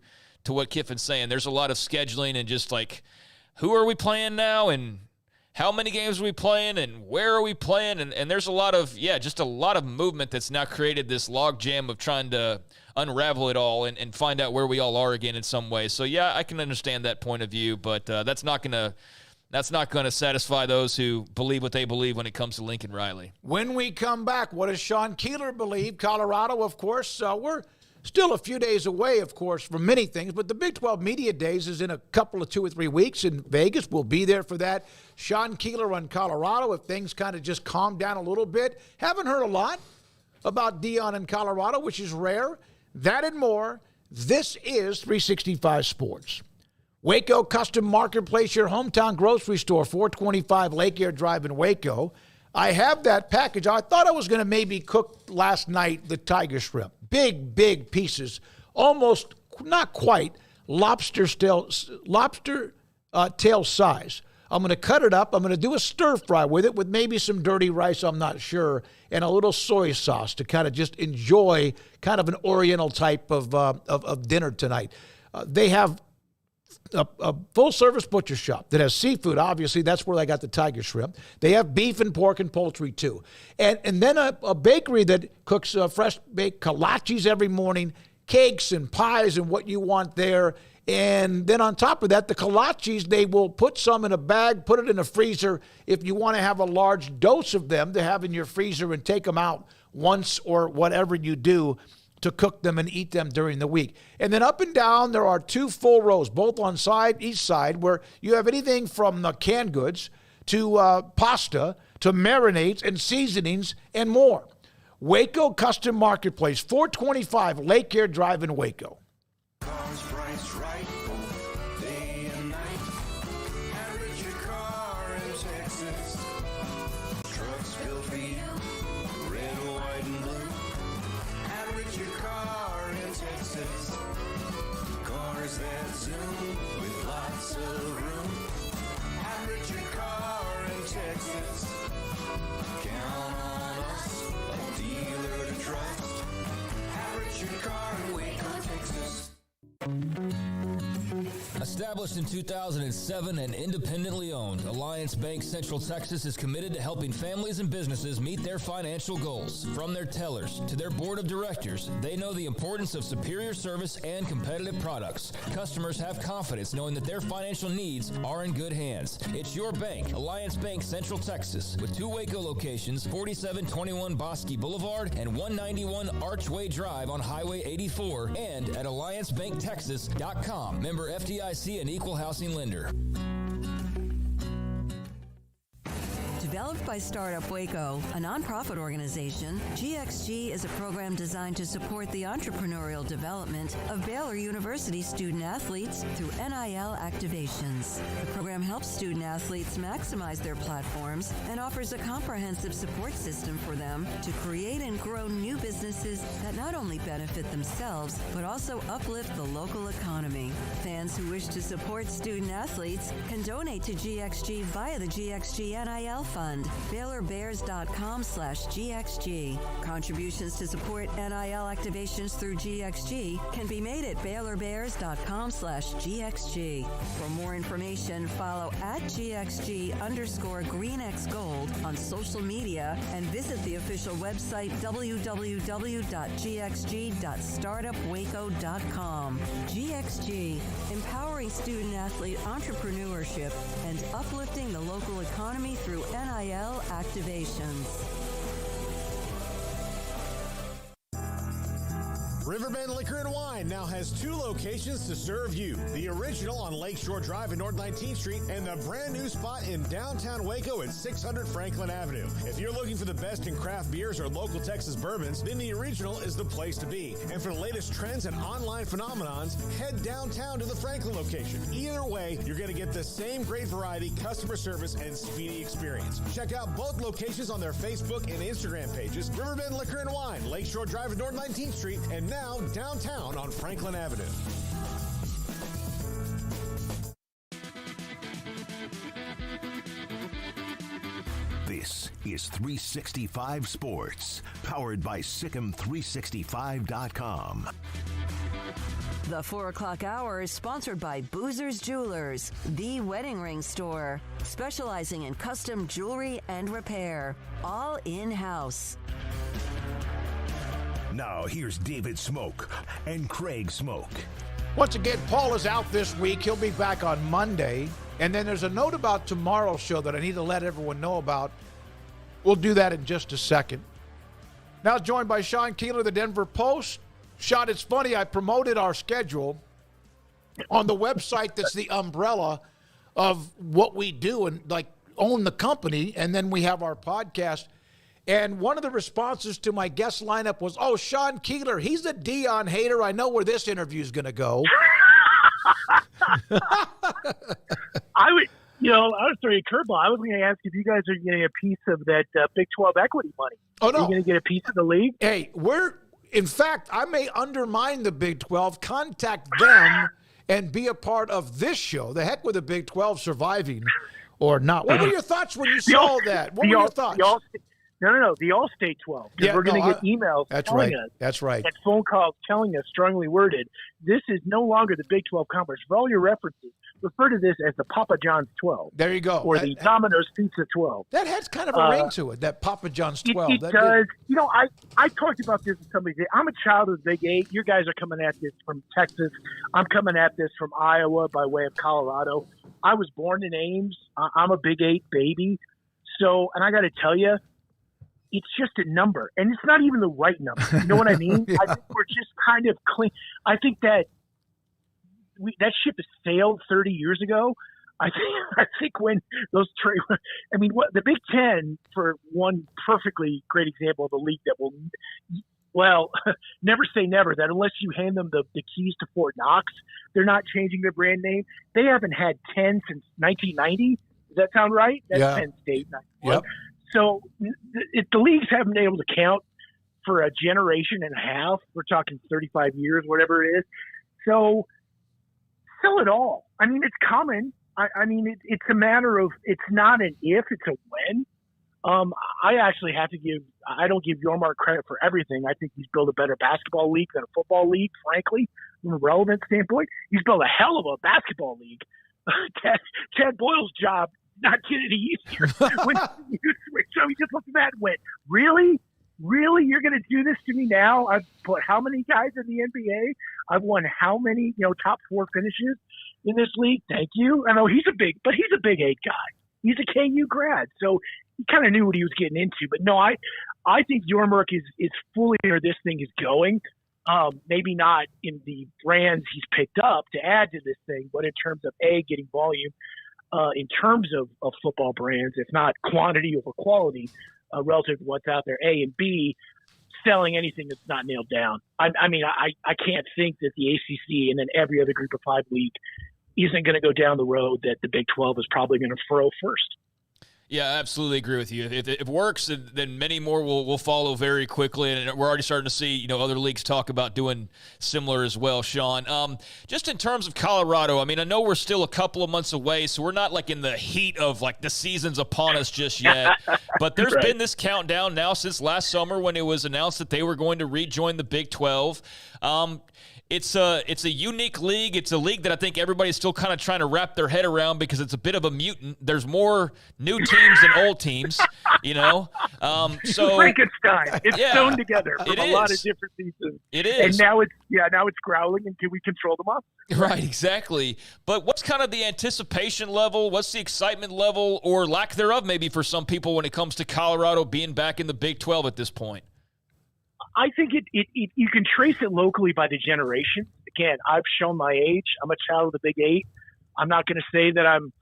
what Kiffin's saying. There's a lot of scheduling and just like, who are we playing now and how many games are we playing and where are we playing? And there's a lot of, just a lot of movement that's now created this log jam of trying to unravel it all and find out where we all are again in some way. So yeah, I can understand that point of view, but that's not going to satisfy those who believe what they believe when it comes to Lincoln Riley. When we come back, what does Sean Keeler believe? Colorado, of course, we're still a few days away, of course, from many things, but the Big 12 Media Days is in a couple of 2 or 3 weeks in Vegas. We'll be there for that. Sean Keeler on Colorado, if things kind of just calm down a little bit. Haven't heard a lot about Deion in Colorado, which is rare. That and more. This is 365 Sports. Waco Custom Marketplace, your hometown grocery store, 425 Lake Air Drive in Waco. I have that package. I thought I was going to maybe cook last night the tiger shrimp. Big pieces, almost, not quite, lobster tail size. I'm going to cut it up. I'm going to do a stir fry with it with maybe some dirty rice, I'm not sure, and a little soy sauce to kind of just enjoy kind of an oriental type of dinner tonight. They have a full-service butcher shop that has seafood. Obviously, that's where I got the tiger shrimp. They have beef and pork and poultry, too. And then a bakery that cooks fresh-baked kolaches every morning, cakes and pies and what you want there. And then on top of that, the kolaches, they will put some in a bag, put it in a freezer if you want to have a large dose of them to have in your freezer and take them out once or whatever you do to cook them and eat them during the week. And then up and down, there are 2 full rows, both on each side, where you have anything from the canned goods to pasta to marinades and seasonings and more. Waco Custom Marketplace, 425 Lake Air Drive in Waco. Cars priced right, day and night. Average your car in Texas. Trucks built for you, red, white, and blue. Average your car in Texas. Cars that zoom with lots of room. Average your car in Texas. Count on us, a dealer to trust. Average your car in Waco, Texas. A Established in 2007 and independently owned, Alliance Bank Central Texas is committed to helping families and businesses meet their financial goals. From their tellers to their board of directors, they know the importance of superior service and competitive products. Customers have confidence knowing that their financial needs are in good hands. It's your bank, Alliance Bank Central Texas, with 2 Waco locations, 4721 Bosque Boulevard and 191 Archway Drive on Highway 84, and at AllianceBankTexas.com. Member FDIC and Equal Housing Lender. Developed by Startup Waco, a nonprofit organization, GXG is a program designed to support the entrepreneurial development of Baylor University student athletes through NIL activations. The program helps student athletes maximize their platforms and offers a comprehensive support system for them to create and grow new businesses that not only benefit themselves, but also uplift the local economy. Fans who wish to support student athletes can donate to GXG via the GXG NIL Fund, BaylorBears.com/GXG. Contributions to support NIL activations through GXG can be made at BaylorBears.com/GXG. For more information, follow @GXG_GreenXGold on social media and visit the official website www.gxg.startupwaco.com. GXG, empowering student athlete entrepreneurship and uplifting the local economy through NIL activations. Riverbend Liquor and Wine now has 2 locations to serve you. The original on Lakeshore Drive at North 19th Street and the brand new spot in downtown Waco at 600 Franklin Avenue. If you're looking for the best in craft beers or local Texas bourbons, then the original is the place to be. And for the latest trends and online phenomenons, head downtown to the Franklin location. Either way, you're going to get the same great variety, customer service, and speedy experience. Check out both locations on their Facebook and Instagram pages. Riverbend Liquor and Wine, Lakeshore Drive at North 19th Street, and now downtown on Franklin Avenue. This is 365 Sports, powered by SicEm365.com. The 4 o'clock hour is sponsored by Boozer's Jewelers, the wedding ring store, specializing in custom jewelry and repair, all in-house. Now here's David Smoke and Craig Smoke. Once again, Paul is out this week. He'll be back on Monday. And then there's a note about tomorrow's show that I need to let everyone know about. We'll do that in just a second. Now joined by Sean Keeler, the Denver Post. Sean, it's funny, I promoted our schedule on the website that's the umbrella of what we do and like own the company, and then we have our podcast. And one of the responses to my guest lineup was, "Oh, Sean Keeler, he's a Dion hater. I know where this interview is going to go." I was throwing a curveball. I was going to ask if you guys are getting a piece of that Big 12 equity money. Oh, no. Are you going to get a piece of the league? Hey, in fact, I may undermine the Big 12, contact them, and be a part of this show. The heck with the Big 12 surviving or not. What were your thoughts when you saw that? What were your thoughts? No, the All-State 12. We're going to get emails telling us. That's right. And phone calls telling us, strongly worded, this is no longer the Big 12 Conference. For all your references, refer to this as the Papa John's 12. There you go. Or the Domino's Pizza 12. That has kind of a ring to it, that Papa John's 12. It does. You know, I talked about this with somebody. I'm a child of the Big 8. You guys are coming at this from Texas. I'm coming at this from Iowa by way of Colorado. I was born in Ames. I'm a Big 8 baby. So, and I got to tell you, it's just a number, and it's not even the right number. You know what I mean? Yeah. I think we're just kind of clean. I think that that ship has sailed 30 years ago. I think when those the Big Ten, for one perfectly great example of a league that will, never say never, that unless you hand them the keys to Fort Knox, they're not changing their brand name. They haven't had 10 since 1990. Does that sound right? That's Penn State. Yep. So if the leagues haven't been able to count for a generation and a half, we're talking 35 years, whatever it is. So sell it all. I mean, it's coming. It's a matter of, it's not an if, it's a when. I actually have to I don't give Yormark credit for everything. I think he's built a better basketball league than a football league, frankly. from a relevant standpoint. He's built a hell of a basketball league. Chad Boyle's job not get any easier. So he just looked at that and went, "Really? Really? You're going to do this to me now? I've put how many guys in the NBA? I've won how many, top 4 finishes in this league? Thank you." I know he's a big 8 guy. He's a KU grad, so he kind of knew what he was getting into. But no, I think Yormark is fully where this thing is going. Maybe not in the brands he's picked up to add to this thing, but in terms of getting volume, in terms of football brands, if not quantity over quality, relative to what's out there, and B, selling anything that's not nailed down. I can't think that the ACC and then every other Group of 5 league isn't going to go down the road that the Big 12 is probably going to furrow first. Yeah, I absolutely agree with you. If it works, then many more will follow very quickly, and we're already starting to see other leagues talk about doing similar as well. Sean, just in terms of Colorado, I know we're still a couple of months away, so we're not like in the heat of like the season's upon us just yet. But there's been this countdown now since last summer when it was announced that they were going to rejoin the Big 12. It's a unique league. It's a league that I think everybody's still kind of trying to wrap their head around because it's a bit of a mutant. There's more new teams than old teams, So Frankenstein. It's sewn together from a lot of different pieces. It is. And now it's growling, and can we control them up? Right, exactly. But what's kind of the anticipation level? What's the excitement level or lack thereof maybe for some people when it comes to Colorado being back in the Big 12 at this point? I think you can trace it locally by the generation. Again, I've shown my age. I'm a child of the Big 8. I'm not going to say that I'm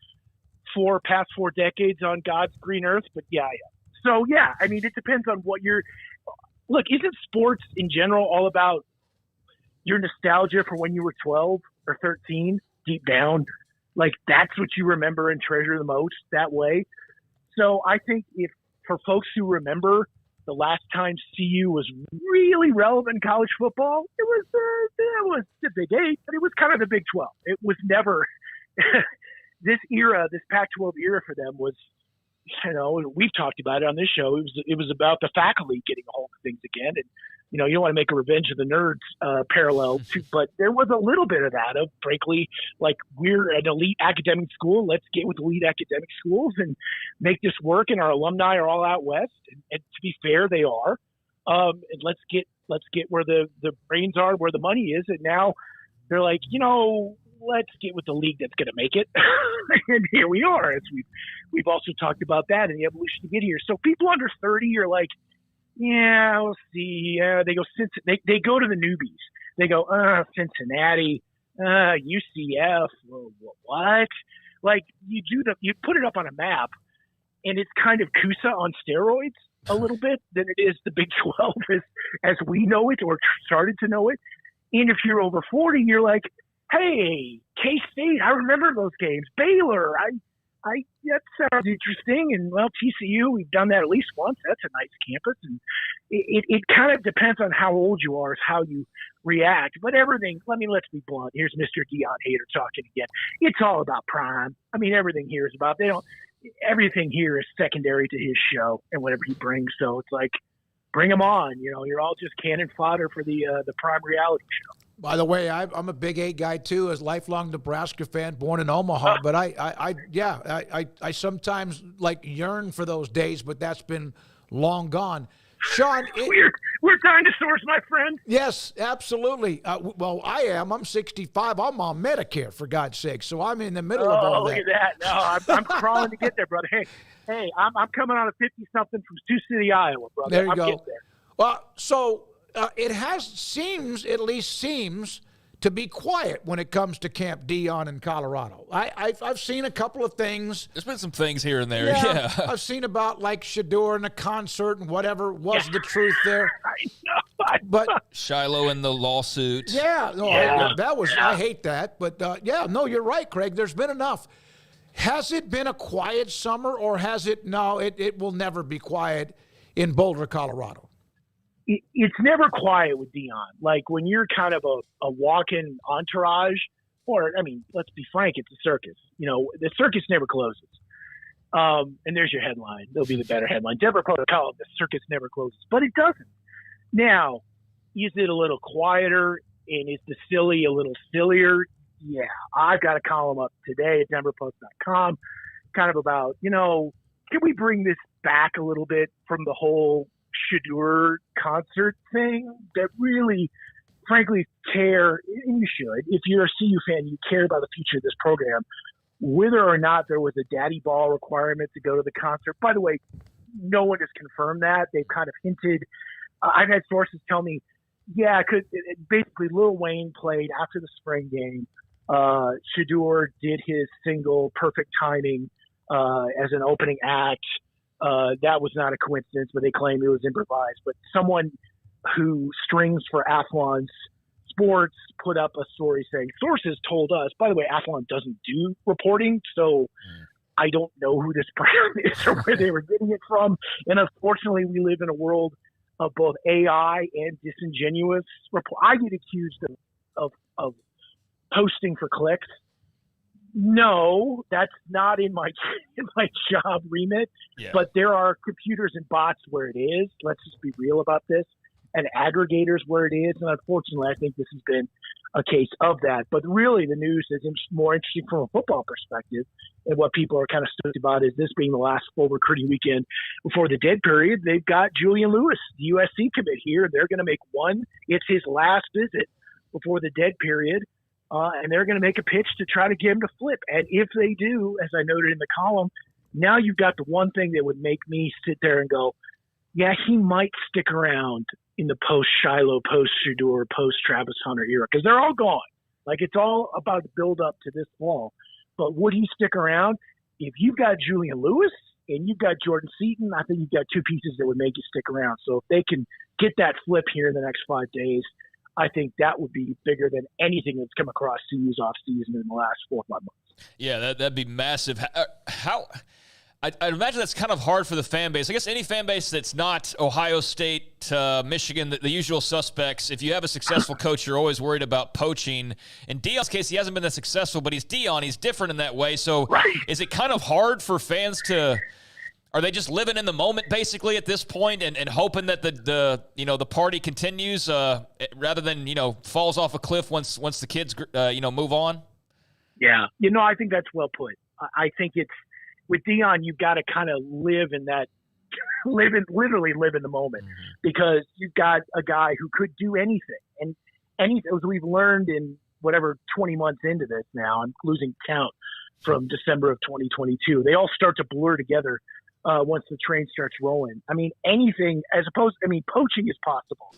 past 4 decades on God's green earth, but yeah. So, yeah, it depends on what look, isn't sports in general all about your nostalgia for when you were 12 or 13 deep down? Like, that's what you remember and treasure the most that way. So I think if for folks who remember the last time CU was really relevant in college football, it was the Big 8, but it was kind of the Big 12. It was never this Pac-12 era for them was, we've talked about it on this show. It was about the faculty getting a hold of things again, and you don't want to make a Revenge of the Nerds parallel to, but there was a little bit of that. Of frankly, like, we're an elite academic school. Let's get with elite academic schools and make this work. And our alumni are all out west. And to be fair, they are. And let's get where the brains are, where the money is. And now they're like, let's get with the league that's going to make it. And here we are. As we've also talked about that and the evolution to get here. So people under 30 are like, yeah, we'll see. They go they go to the newbies. They go, Cincinnati, UCF. What? Like, you put it up on a map, and it's kind of CUSA on steroids a little bit than it is the Big 12 as we know it or started to know it. And if you're over 40, you're like, hey, K-State, I remember those games. Baylor, that sounds interesting. And, well, TCU, we've done that at least once. That's a nice campus. And it kind of depends on how old you are, is how you react. But everything, let's be blunt. Here's Mr. Deion Hater talking again. It's all about prime. Everything here is about, everything here is secondary to his show and whatever he brings. So it's like, bring him on. You're all just cannon fodder for the prime reality show. By the way, I'm a Big 8 guy too, as a lifelong Nebraska fan, born in Omaha. But I sometimes yearn for those days, but that's been long gone. Sean, we're dinosaurs, my friend. Yes, absolutely. Well, I am. I'm 65. I'm on Medicare, for God's sake. So I'm in the middle of all that. Look at that. No, I'm crawling to get there, brother. Hey, I'm coming on a 50-something from Sioux City, Iowa, brother. There you I'm go. getting there. Well, so it seems to be quiet when it comes to Camp Dion in Colorado. I've seen a couple of things. There's been some things here and there, yeah. I've seen about Shador and a concert and whatever was the truth there. I know. But Shiloh and the lawsuit. Yeah, no, I hate that. But you're right, Craig. There's been enough. Has it been a quiet summer, or has it? No, it will never be quiet in Boulder, Colorado. It's never quiet with Dion. Like, when you're kind of a walk-in entourage, or, let's be frank, it's a circus. The circus never closes. And there's your headline. There'll be the better headline. Deborah Potter column, the circus never closes. But it doesn't. Now, is it a little quieter And is the silly a little sillier? Yeah. I've got a column up today at denverpost.com kind of about, can we bring this back a little bit from the whole Shedeur concert thing that really, frankly, care, and you should. If you're a CU fan, you care about the future of this program. Whether or not there was a daddy ball requirement to go to the concert. By the way, no one has confirmed that. They've kind of hinted. I've had sources tell me, yeah, basically Lil Wayne played after the spring game. Shedeur did his single Perfect Timing as an opening act. That was not a coincidence, but they claim it was improvised. But someone who strings for Athlon's Sports put up a story saying sources told us. By the way, Athlon doesn't do reporting, so I don't know who this person is or where they were getting it from. And unfortunately, we live in a world of both AI and disingenuous report. I get accused of posting for clicks. No, that's not in my job remit. Yeah. But there are computers and bots where it is. Let's just be real about this. And aggregators where it is. And unfortunately, I think this has been a case of that. But really, the news is more interesting from a football perspective. And what people are kind of stoked about is this being the last full recruiting weekend before the dead period. They've got Julian Lewis, the USC commit here. They're going to make one. It's his last visit before the dead period. And they're going to make a pitch to try to get him to flip. And if they do, as I noted in the column, now you've got the one thing that would make me sit there and go, yeah, he might stick around in the post-Shiloh, post-Shedeur, post-Travis Hunter era, because they're all gone. Like, it's all about the build-up to this fall. But would he stick around? If you've got Julian Lewis and you've got Jordan Seaton, I think you've got two pieces that would make you stick around. So if they can get that flip here in the next 5 days, I think that would be bigger than anything that's come across CU's offseason in the last 4 or 5 months. Yeah, that'd be massive. I'd imagine that's kind of hard for the fan base. I guess any fan base that's not Ohio State, Michigan, the usual suspects. If you have a successful coach, you're always worried about poaching. In Deion's case, he hasn't been that successful, but he's Deion. He's different in that way. So Is it kind of hard for fans to – are they just living in the moment basically at this point and hoping that the party continues rather than, falls off a cliff once the kids, move on? Yeah. I think that's well put. I think it's – with Deion, you've got to kind of literally live in the moment, because you've got a guy who could do anything. And as we've learned in 20 months into this now, I'm losing count from December of 2022. They all start to blur together once the train starts rolling. I mean, anything poaching is possible.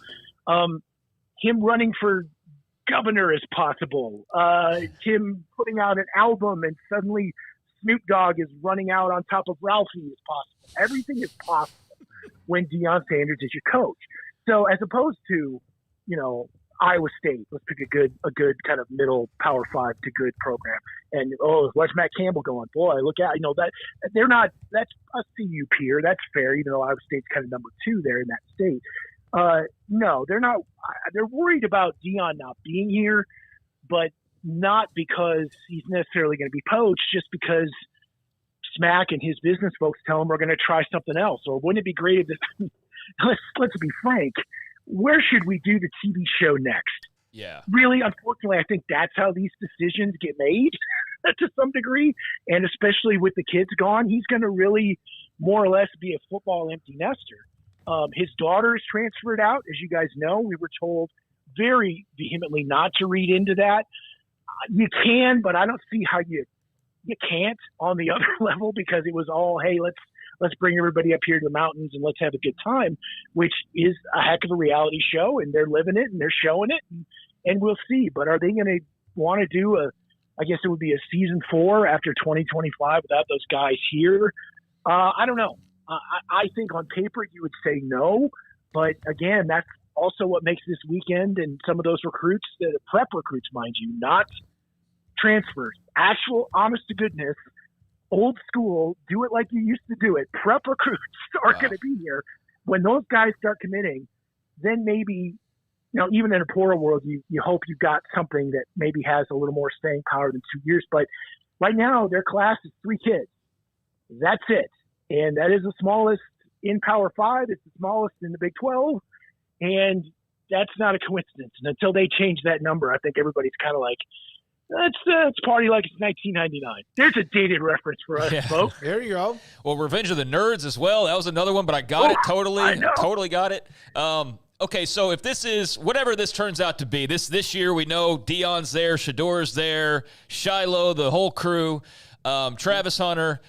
Him running for governor is possible. Him putting out an album and suddenly Snoop Dogg is running out on top of Ralphie is possible. Everything is possible when Deion Sanders is your coach. So as opposed to, Iowa State, let's pick a good kind of middle Power 5 to good program. And where's Matt Campbell going? Boy, look at that they're not. That's a CU peer. That's fair, even though Iowa State's kind of number 2 there in that state. No, they're not. They're worried about Deion not being here, but not because he's necessarily going to be poached, just because Smack and his business folks tell him we're going to try something else. Or wouldn't it be great if let's be frank, where should we do the TV show next? Yeah. Really, unfortunately, I think that's how these decisions get made to some degree. And especially with the kids gone, he's going to really more or less be a football empty nester. His daughter is transferred out. As you guys know, we were told very vehemently not to read into that. You can, but I don't see how you can't on the other level, because it was all, hey, let's bring everybody up here to the mountains and let's have a good time, which is a heck of a reality show, and they're living it and they're showing it, and we'll see. But are they going to want to do I guess it would be a season 4 after 2025 without those guys here? I don't know. I think on paper you would say no, but again, that's also what makes this weekend and some of those recruits, the prep recruits, mind you, not transfers, actual honest to goodness, old school, do it like you used to do it. Prep recruits are going to be here. When those guys start committing, then maybe, even in a poorer world, you hope you've got something that maybe has a little more staying power than 2 years. But right now, their class is 3 kids. That's it. And that is the smallest in Power 5. It's the smallest in the Big 12. And that's not a coincidence. And until they change that number, I think everybody's kind of like, let's party like it's 1999. There's a dated reference for us, folks. There you go. Well, Revenge of the Nerds as well. That was another one, but I got it totally. Totally got it. Okay, so if this is whatever this turns out to be, this year we know Deion's there, Shador's there, Shiloh, the whole crew, Travis Hunter.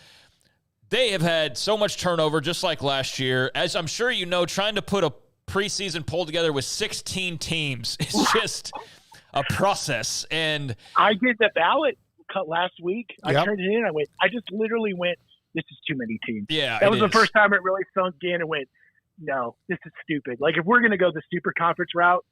They have had so much turnover, just like last year. As I'm sure you know, trying to put a preseason poll together with 16 teams is just a process. And I did the ballot cut last week. I turned it in. I just literally went, this is too many teams. Yeah, that was the first time it really sunk in and went, no, this is stupid. Like, if we're going to go the super conference route,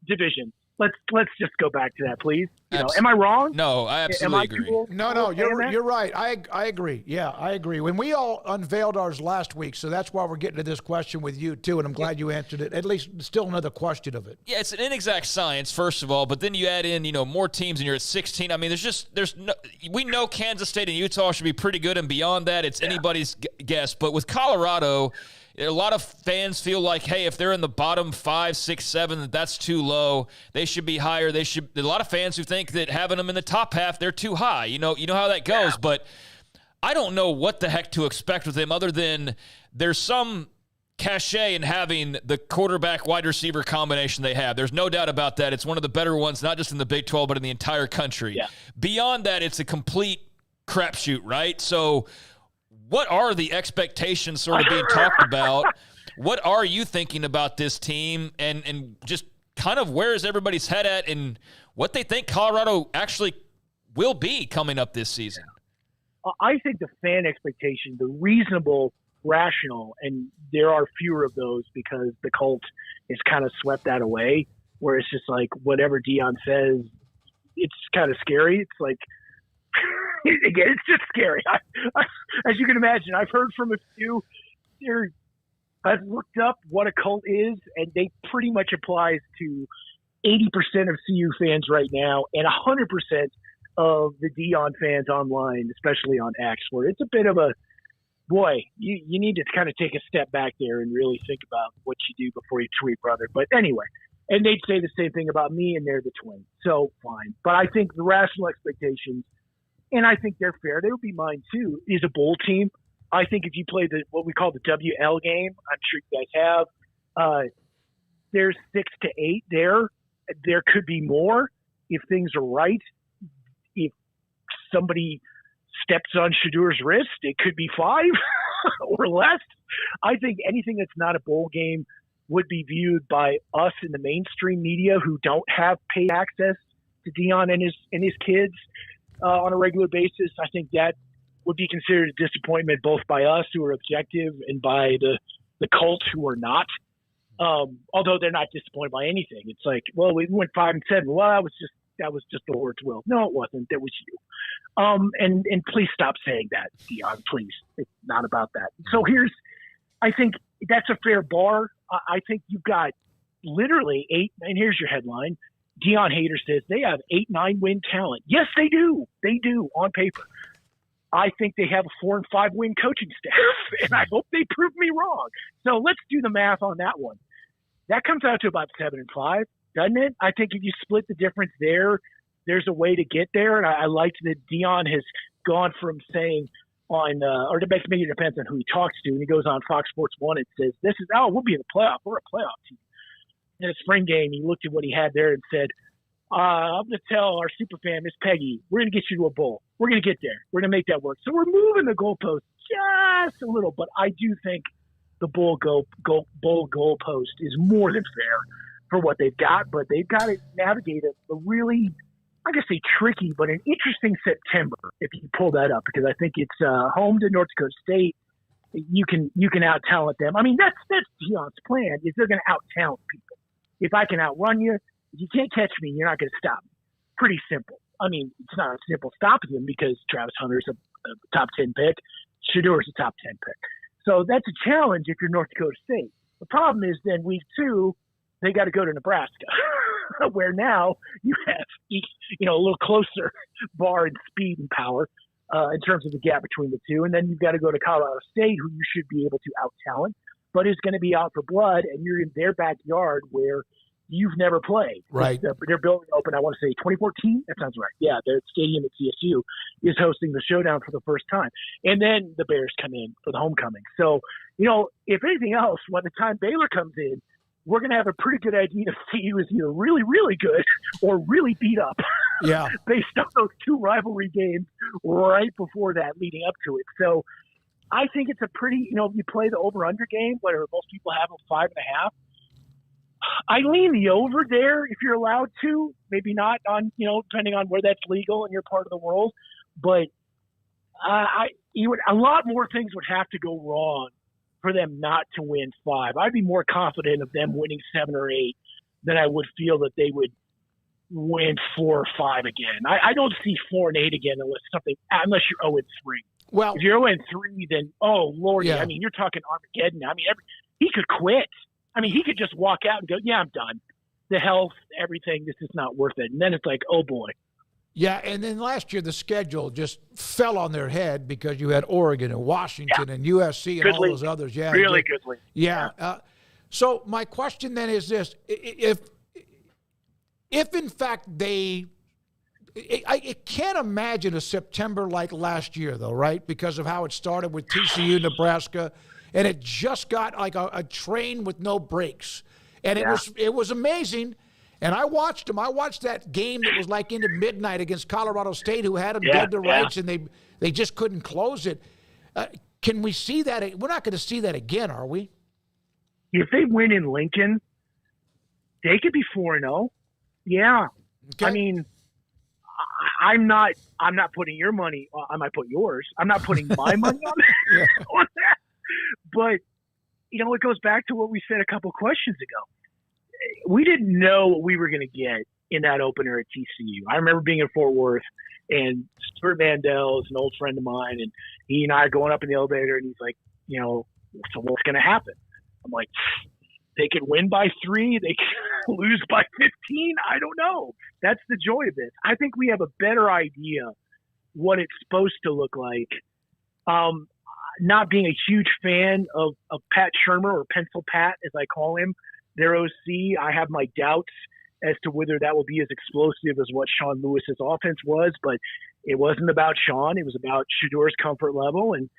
division, let's just go back to that, please. You know, am I wrong? No, I absolutely agree. No, you're right. I agree. Yeah, I agree. When we all unveiled ours last week, so that's why we're getting to this question with you too, and I'm glad you answered it. At least still another question of it. Yeah, it's an inexact science, first of all, but then you add in, more teams and you're at 16. I mean, we know Kansas State and Utah should be pretty good, and beyond that, it's anybody's guess. But with Colorado, a lot of fans feel like, hey, if they're in the bottom 5, 6, 7, that's too low. They should be higher. A lot of fans who think that having them in the top half, they're too high. You know how that goes. But I don't know what the heck to expect with them, other than there's some cachet in having the quarterback wide receiver combination they have. There's no doubt about that. It's one of the better ones, not just in the Big 12, but in the entire country. Yeah. Beyond that, it's a complete crapshoot, right? So what are the expectations sort of being talked about? What are you thinking about this team, and just kind of where is everybody's head at, and what they think Colorado actually will be coming up this season? I think the fan expectation, the reasonable, rational, and there are fewer of those because the cult has kind of swept that away, where it's just like whatever Deion says, it's kind of scary. It's like, again, it's just scary. As you can imagine, I've heard from a few. I've looked up what a cult is, and they pretty much applies to 80% of CU fans right now, and 100% of the Deion fans online, especially on X, where it's a bit of a, boy, you need to kind of take a step back there and really think about what you do before you tweet, brother. But anyway, and they'd say the same thing about me, and they're the twins. So fine. But I think the rational expectations, and I think they're fair, they would be mine too, is a bowl team. I think if you play what we call the WL game, I'm sure you guys have, there's 6 to 8 there. There could be more if things are right. If somebody steps on Shadur's wrist, it could be 5 or less. I think anything that's not a bowl game would be viewed by us in the mainstream media who don't have paid access to Deion and his kids on a regular basis. I think that would be considered a disappointment both by us who are objective and by the cult who are not. Although they're not disappointed by anything. It's like, well, we went 5 and 7. Well, that was just the Lord's will. No, it wasn't. That was you. And please stop saying that, Deion, please. It's not about that. So I think that's a fair bar. I think you've got literally 8, and here's your headline. Deion Hater says they have 8-9 win talent. Yes, they do. They do on paper. I think they have a 4 and 5 win coaching staff, and I hope they prove me wrong. So let's do the math on that one. That comes out to about 7 and 5, doesn't it? I think if you split the difference there's a way to get there. And I liked that Deion has gone from saying on, or maybe it depends on who he talks to, and he goes on Fox Sports 1 and says, we'll be in the playoff. We're a playoff team. In a spring game, he looked at what he had there and said, I'm going to tell our super fan, Miss Peggy, we're going to get you to a bowl. We're going to get there. We're going to make that work. So we're moving the goalpost just a little, but I do think the bowl goalpost is more than fair for what they've got, but they've got to navigate a really, I'm going to say tricky, but an interesting September if you pull that up, because I think it's home to North Dakota State. You can out-talent them. I mean, that's Deion's plan, is they're going to out-talent people. If I can outrun you, if you can't catch me, you're not going to stop me. Pretty simple. I mean, it's not a simple stopping him because Travis Hunter's a top 10 pick. Shadur's a top 10 pick. So that's a challenge if you're North Dakota State. The problem is then week 2, they got to go to Nebraska, where now you have a little closer bar in speed and power in terms of the gap between the two. And then you've got to go to Colorado State, who you should be able to out-talent, but is going to be out for blood, and you're in their backyard where you've never played. Right. They're building open, I want to say 2014. That sounds right. Yeah, the stadium at CSU is hosting the showdown for the first time. And then the Bears come in for the homecoming. So, if anything else, by the time Baylor comes in, we're going to have a pretty good idea if CU is either really, really good or really beat up. Yeah. Based on those two rivalry games right before that leading up to it. So I think it's a pretty, if you play the over-under game, where most people have a 5.5, I lean the over there if you're allowed to. Maybe not on, depending on where that's legal in your part of the world. But a lot more things would have to go wrong for them not to win 5. I'd be more confident of them winning 7 or 8 than I would feel that they would win 4 or 5 again. I don't see 4 and 8 again unless you're 0 and 3. Well, if you're 0 and 3, then Lord, yeah. I mean, you're talking Armageddon. I mean, he could quit. I mean, he could just walk out and go, "Yeah, I'm done. The health, everything, this is not worth it." And then it's like, oh boy. Yeah, and then last year the schedule just fell on their head because you had Oregon and Washington and USC and Good all league. those others. Yeah, really good league. Yeah. So my question then is this: if in fact I can't imagine a September like last year though, right? Because of how it started with TCU, Nebraska, and it just got like a train with no brakes, and it was amazing. And I watched them. I watched that game that was like into midnight against Colorado State, who had them dead to rights, and they just couldn't close it. Can we see that? We're not going to see that again, are we? If they win in Lincoln, they could be 4-0. Yeah. Okay. I mean, I'm not putting your money. I might put yours. I'm not putting my money on that. But it goes back to what we said a couple questions ago. We didn't know what we were going to get in that opener at TCU. I remember being in Fort Worth, and Stuart Mandel is an old friend of mine, and he and I are going up in the elevator, and he's like, so what's going to happen? I'm like, they could win by 3, they could lose by 15. I don't know. That's the joy of this. I think we have a better idea what it's supposed to look like. Not being a huge fan of Pat Shurmur, or Pencil Pat, as I call him, their OC, I have my doubts as to whether that will be as explosive as what Sean Lewis's offense was, but it wasn't about Sean. It was about Shador's comfort level, and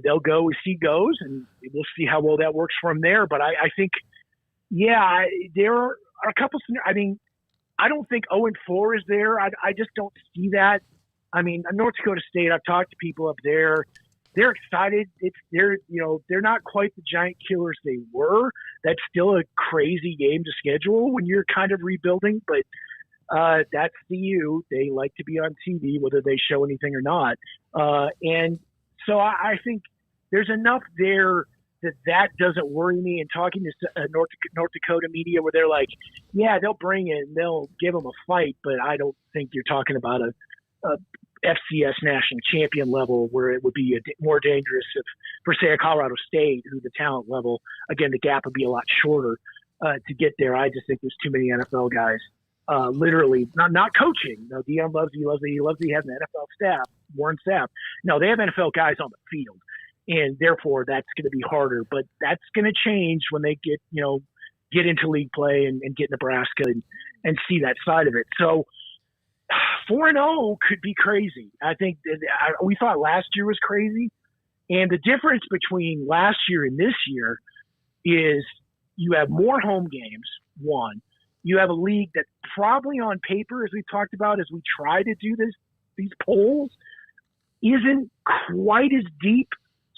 they'll go as he goes, and we'll see how well that works for him there. But I think, there are a couple – I mean, I don't think 0-4 is there. I just don't see that. I mean, North Dakota State, I've talked to people up there. They're excited. They're not quite the giant killers they were. That's still a crazy game to schedule when you're kind of rebuilding, but that's CU. They like to be on TV, whether they show anything or not. And so I think there's enough there that doesn't worry me. And talking to North Dakota media, where they're like, yeah, they'll bring it and they'll give them a fight, but I don't think you're talking about a FCS national champion level where it would be more dangerous for say a Colorado State, who the talent level, again, the gap would be a lot shorter to get there. I just think there's too many NFL guys, literally not coaching. No, Deion loves he has an NFL staff, Warren staff. No, they have NFL guys on the field, and therefore that's going to be harder. But that's going to change when they get into league play and get Nebraska and see that side of it. So 4-0 could be crazy. I think we thought last year was crazy. And the difference between last year and this year is you have more home games, one. You have a league that probably on paper, as we talked about, as we try to do these polls, isn't quite as deep,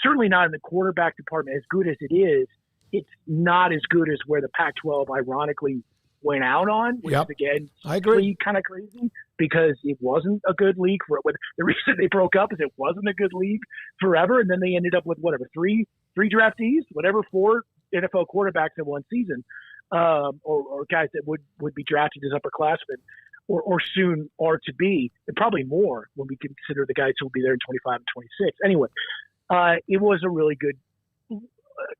certainly not in the quarterback department. As good as it is, it's not as good as where the Pac-12 ironically went out on, which is, again, I agree, kind of crazy because it wasn't a good league for it. The reason they broke up is it wasn't a good league forever, and then they ended up with three draftees, 4 NFL quarterbacks in one season, or guys that would be drafted as upperclassmen or soon are to be, and probably more when we consider the guys who will be there in 25 and 26. Anyway, it was a really good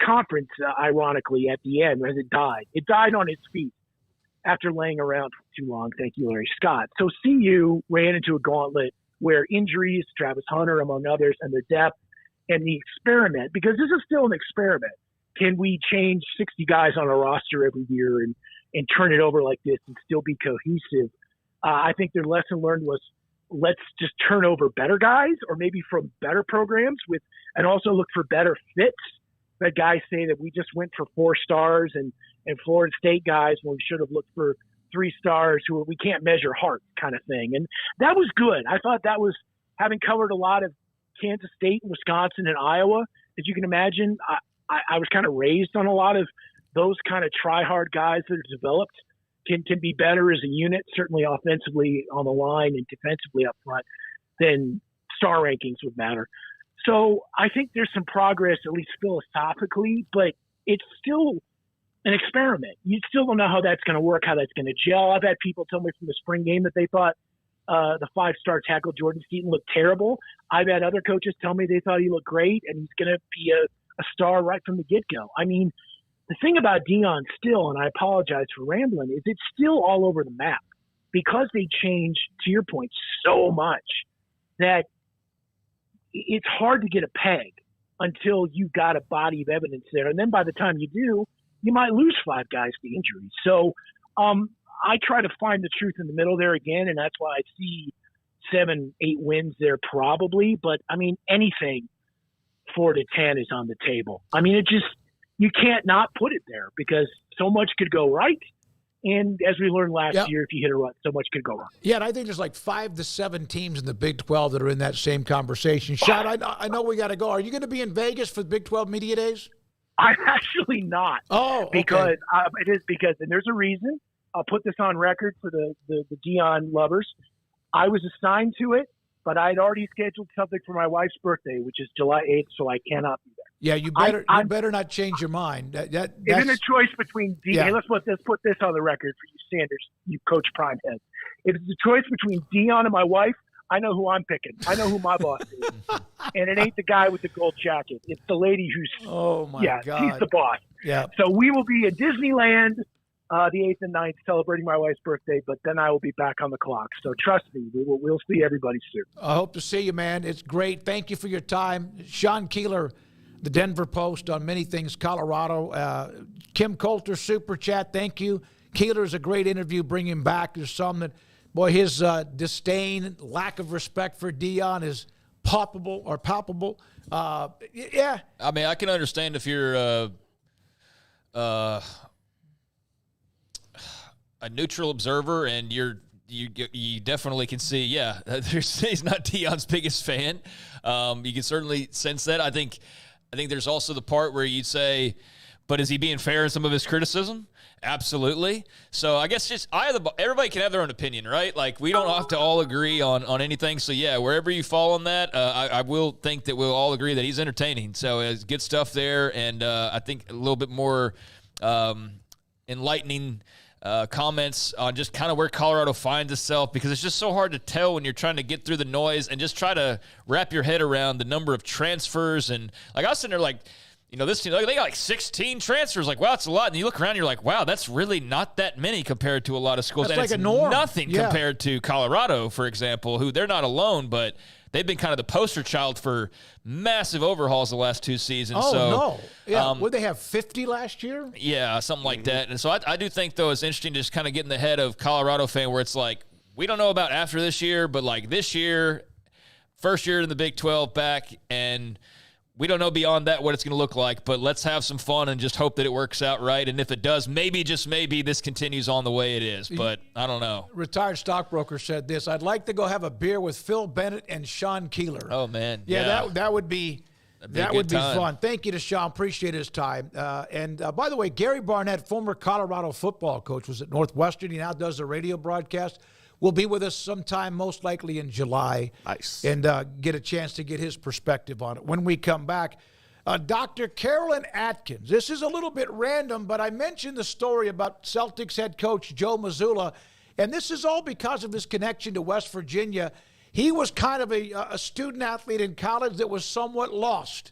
conference, ironically, at the end as it died. It died on its feet after laying around for too long. Thank you, Larry Scott. So CU ran into a gauntlet where injuries, Travis Hunter, among others, and their depth, and the experiment, because this is still an experiment. Can we change 60 guys on a roster every year and turn it over like this and still be cohesive. I think their lesson learned was let's just turn over better guys, or maybe from better programs and also look for better fits. That guys say that we just went for 4 stars and Florida State guys when we should have looked for 3 stars who we can't measure heart kind of thing. And that was good. I thought that was, having covered a lot of Kansas State and Wisconsin and Iowa, as you can imagine, I was kind of raised on a lot of those kind of try-hard guys that are developed can be better as a unit, certainly offensively on the line and defensively up front, than star rankings would matter. So I think there's some progress, at least philosophically, but it's still an experiment. You still don't know how that's going to work, how that's going to gel. I've had people tell me from the spring game that they thought the 5-star tackle Jordan Seaton looked terrible. I've had other coaches tell me they thought he looked great and he's going to be a star right from the get-go. I mean, the thing about Deion still, and I apologize for rambling, is it's still all over the map because they changed, to your point, so much that it's hard to get a peg until you've got a body of evidence there. And then by the time you do, you might lose 5 guys to injury. So I try to find the truth in the middle there again, and that's why I see 7-8 wins there probably. But, I mean, anything 4-10 is on the table. I mean, you can't not put it there because so much could go right. And as we learned last year, if you hit a rut, so much could go wrong. Yeah, and I think there's like 5 to 7 teams in the Big 12 that are in that same conversation. Sean, I know we got to go. Are you going to be in Vegas for the Big 12 Media Days? I'm actually not. Oh, okay. Because it is because, and there's a reason. I'll put this on record for the Deion lovers. I was assigned to it, but I'd already scheduled something for my wife's birthday, which is July 8th, so I cannot be there. Yeah, you better not change your mind. It's a choice between Deion. Yeah. Hey, let's put this on the record for you Sanders, you Coach Prime heads. If it's a choice between Deion and my wife, I know who I'm picking. I know who my boss is. And it ain't the guy with the gold jacket. It's the lady who's God. She's the boss. Yeah. So we will be at Disneyland the 8th and 9th celebrating my wife's birthday, but then I will be back on the clock. So trust me, we'll see everybody soon. I hope to see you, man. It's great. Thank you for your time. Sean Keeler, the Denver Post on many things, Colorado. Kim Coulter, Super Chat, thank you. Keeler's a great interview. Bring him back. There's some that, boy, his disdain, lack of respect for Deion is palpable. Yeah. I mean, I can understand if you're a neutral observer and you definitely can see, he's not Deion's biggest fan. You can certainly sense that. I think there's also the part where you'd say, but is he being fair in some of his criticism? Absolutely. So I guess everybody can have their own opinion, right? Like, we don't have to all agree on anything. So, yeah, wherever you fall on that, I will think that we'll all agree that he's entertaining. So it's good stuff there, and I think a little bit more enlightening comments on just kind of where Colorado finds itself, because it's just so hard to tell when you're trying to get through the noise and just try to wrap your head around the number of transfers. And, like, I was sitting there like, this team, they got like 16 transfers. Like, wow, that's a lot. And you look around, you're like, wow, that's really not that many compared to a lot of schools. That's and like it's a norm. Nothing compared to Colorado, for example, who they're not alone, but they've been kind of the poster child for massive overhauls the last 2 seasons. Oh, so, no. Yeah. Would they have 50 last year? Yeah, something like that. And so I do think, though, it's interesting to just kind of get in the head of Colorado fan where it's like, we don't know about after this year, but like this year, first year in the Big 12 back, and we don't know beyond that what it's going to look like, but let's have some fun and just hope that it works out right. And if it does, maybe, just maybe, this continues on the way it is. But I don't know. Retired stockbroker said this: I'd like to go have a beer with Phil Bennett and Sean Keeler. Oh, man. Yeah. That would be time. fun. Thank you to Sean. Appreciate his time. And by the way, Gary Barnett, former Colorado football coach, was at Northwestern. He now does a radio broadcast. Will be with us sometime, most likely in July. Nice. And get a chance to get his perspective on it. When we come back, Dr. Carolyn Atkins. This is a little bit random, but I mentioned the story about Celtics head coach Joe Missoula, and this is all because of his connection to West Virginia. He was kind of a student athlete in college that was somewhat lost.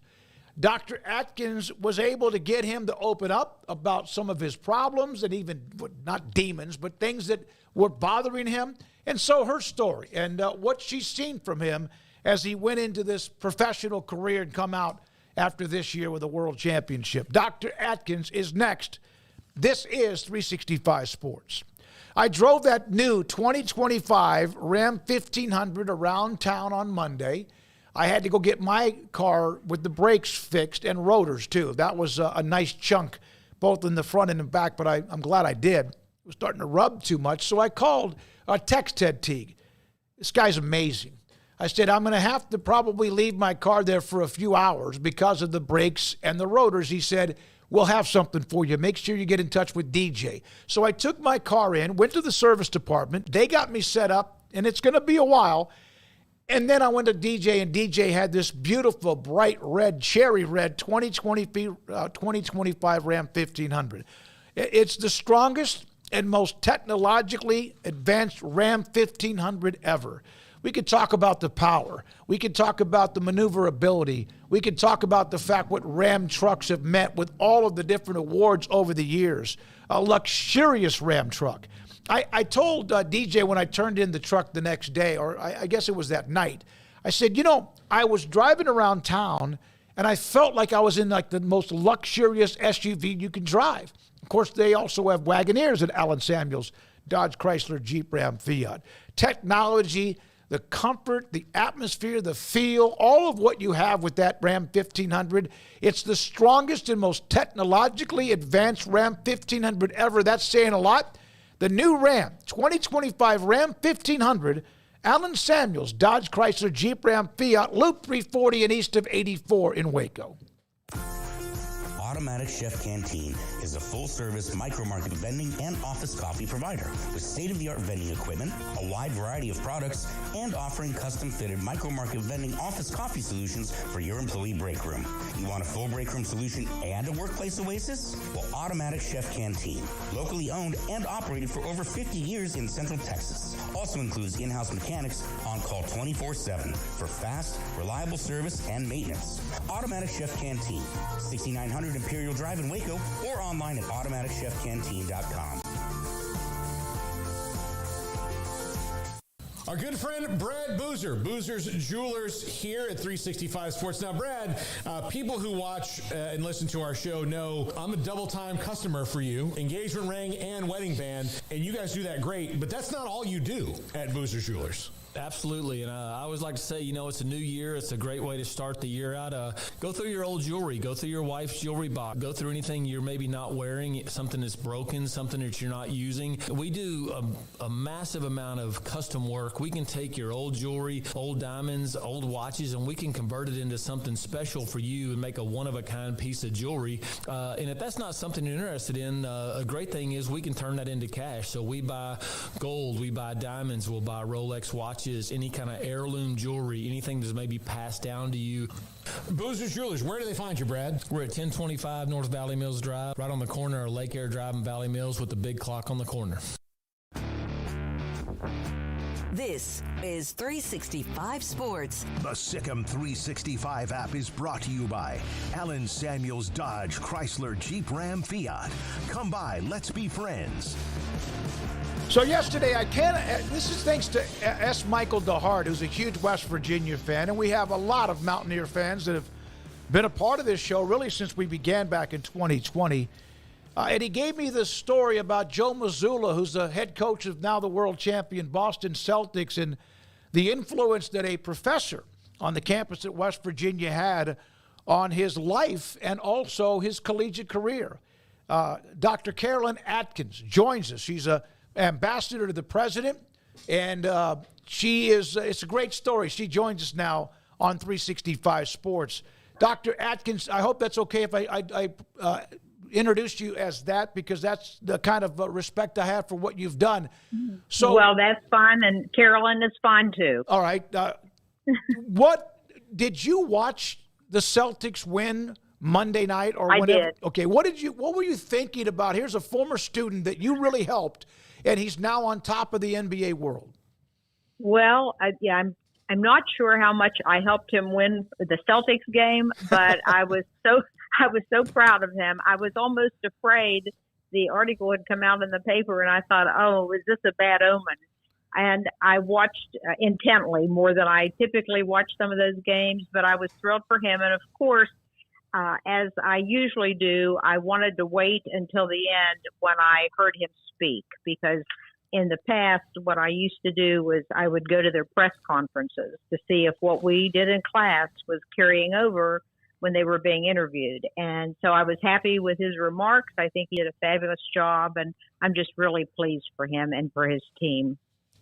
Dr. Atkins was able to get him to open up about some of his problems and even, not demons, but things that were bothering him. And so her story and what she's seen from him as he went into this professional career and come out after this year with a world championship. Dr. Atkins is next This is 365 Sports. I drove that new 2025 Ram 1500 around town on Monday. I had to go get my car with the brakes fixed and rotors too. That was a nice chunk, both in the front and the back, but I'm glad I did. It was starting to rub too much, so I called Ted Teague. This guy's amazing. I said, I'm going to have to probably leave my car there for a few hours because of the brakes and the rotors. He said, we'll have something for you. Make sure you get in touch with DJ. So I took my car in, went to the service department. They got me set up, and it's going to be a while. And then I went to DJ, and DJ had this beautiful, bright red, cherry red 2025 Ram 1500. It's the strongest and most technologically advanced Ram 1500 ever. We could talk about the power. We could talk about the maneuverability. We could talk about the fact what Ram trucks have meant with all of the different awards over the years. A luxurious Ram truck. I told DJ when I turned in the truck the next day, or I guess it was that night, I said, I was driving around town and I felt like I was in like the most luxurious SUV you can drive. Of course, they also have Wagoneers at Allen Samuels, Dodge, Chrysler, Jeep, Ram, Fiat. Technology, the comfort, the atmosphere, the feel, all of what you have with that Ram 1500. It's the strongest and most technologically advanced Ram 1500 ever. That's saying a lot. The new Ram, 2025 Ram 1500, Allen Samuels, Dodge, Chrysler, Jeep, Ram, Fiat, Loop 340 and east of 84 in Waco. Automatic Chef Canteen is a full-service micro-market vending and office coffee provider with state-of-the-art vending equipment, a wide variety of products, and offering custom-fitted micro-market vending office coffee solutions for your employee break room. You want a full break room solution and a workplace oasis? Well, Automatic Chef Canteen, locally owned and operated for over 50 years in Central Texas, also includes in-house mechanics on call 24/7 for fast, reliable service and maintenance. Automatic Chef Canteen, 6900 Imperial Drive in Waco, or online at automaticchefcanteen.com. Our good friend Brad Boozer, Boozer's Jewelers here at 365 Sports. Now, Brad, people who watch and listen to our show know I'm a double-time customer for you, engagement ring and wedding band, and you guys do that great, but that's not all you do at Boozer's Jewelers. Absolutely, and I always like to say, it's a new year. It's a great way to start the year out. Go through your old jewelry. Go through your wife's jewelry box. Go through anything you're maybe not wearing, something that's broken, something that you're not using. We do a massive amount of custom work. We can take your old jewelry, old diamonds, old watches, and we can convert it into something special for you and make a one-of-a-kind piece of jewelry. And if that's not something you're interested in, a great thing is we can turn that into cash. So we buy gold, we buy diamonds, we'll buy Rolex watches, any kind of heirloom jewelry, anything that's maybe passed down to you. Boozer's Jewelers, where do they find you, Brad? We're at 1025 North Valley Mills Drive, right on the corner of Lake Air Drive and Valley Mills with the big clock on the corner. This is 365 Sports. The Sikkim 365 app is brought to you by Allen Samuels Dodge, Chrysler, Jeep, Ram, Fiat. Come by, let's be friends. So yesterday, this is thanks to S. Michael DeHart, who's a huge West Virginia fan, and we have a lot of Mountaineer fans that have been a part of this show really since we began back in 2020. And he gave me this story about Joe Missoula, who's the head coach of now the world champion Boston Celtics, and the influence that a professor on the campus at West Virginia had on his life and also his collegiate career. Dr. Carolyn Atkins joins us. She's an ambassador to the president, and it's a great story. She joins us now on 365 Sports. Dr. Atkins, I hope that's okay if I introduced you as that, because that's the kind of respect I have for what you've done. So, well, that's fine, and Carolyn is fine too. All right. What did you watch the Celtics win Monday night or I whenever? Did. Okay. What were you thinking about? Here's a former student that you really helped, and he's now on top of the NBA world. Well, I'm not sure how much I helped him win the Celtics game, but I was so proud of him. I was almost afraid the article had come out in the paper, and I thought, oh, is this a bad omen? And I watched intently, more than I typically watch some of those games, but I was thrilled for him. And of course, as I usually do, I wanted to wait until the end when I heard him speak, because in the past, what I used to do was I would go to their press conferences to see if what we did in class was carrying over when they were being interviewed. And so I was happy with his remarks. I think he did a fabulous job, and I'm just really pleased for him and for his team.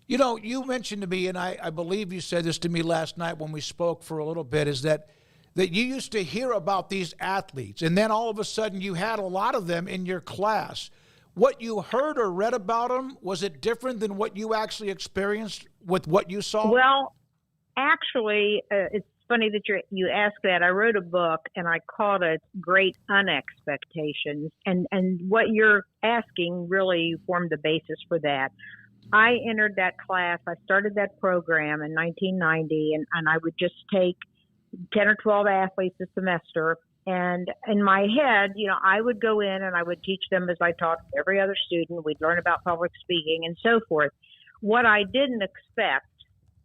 You know, you mentioned to me, and I believe you said this to me last night when we spoke for a little bit, is that you used to hear about these athletes, and then all of a sudden you had a lot of them in your class. What you heard or read about them, was it different than what you actually experienced with what you saw? Well, actually, it's funny that you asked that. I wrote a book, and I called it Great Unexpectations, and what you're asking really formed the basis for that. I entered that class. I started that program in 1990, and I would just take 10 or 12 athletes a semester. And in my head, you know, I would go in and I would teach them as I taught every other student. We'd learn about public speaking and so forth. What I didn't expect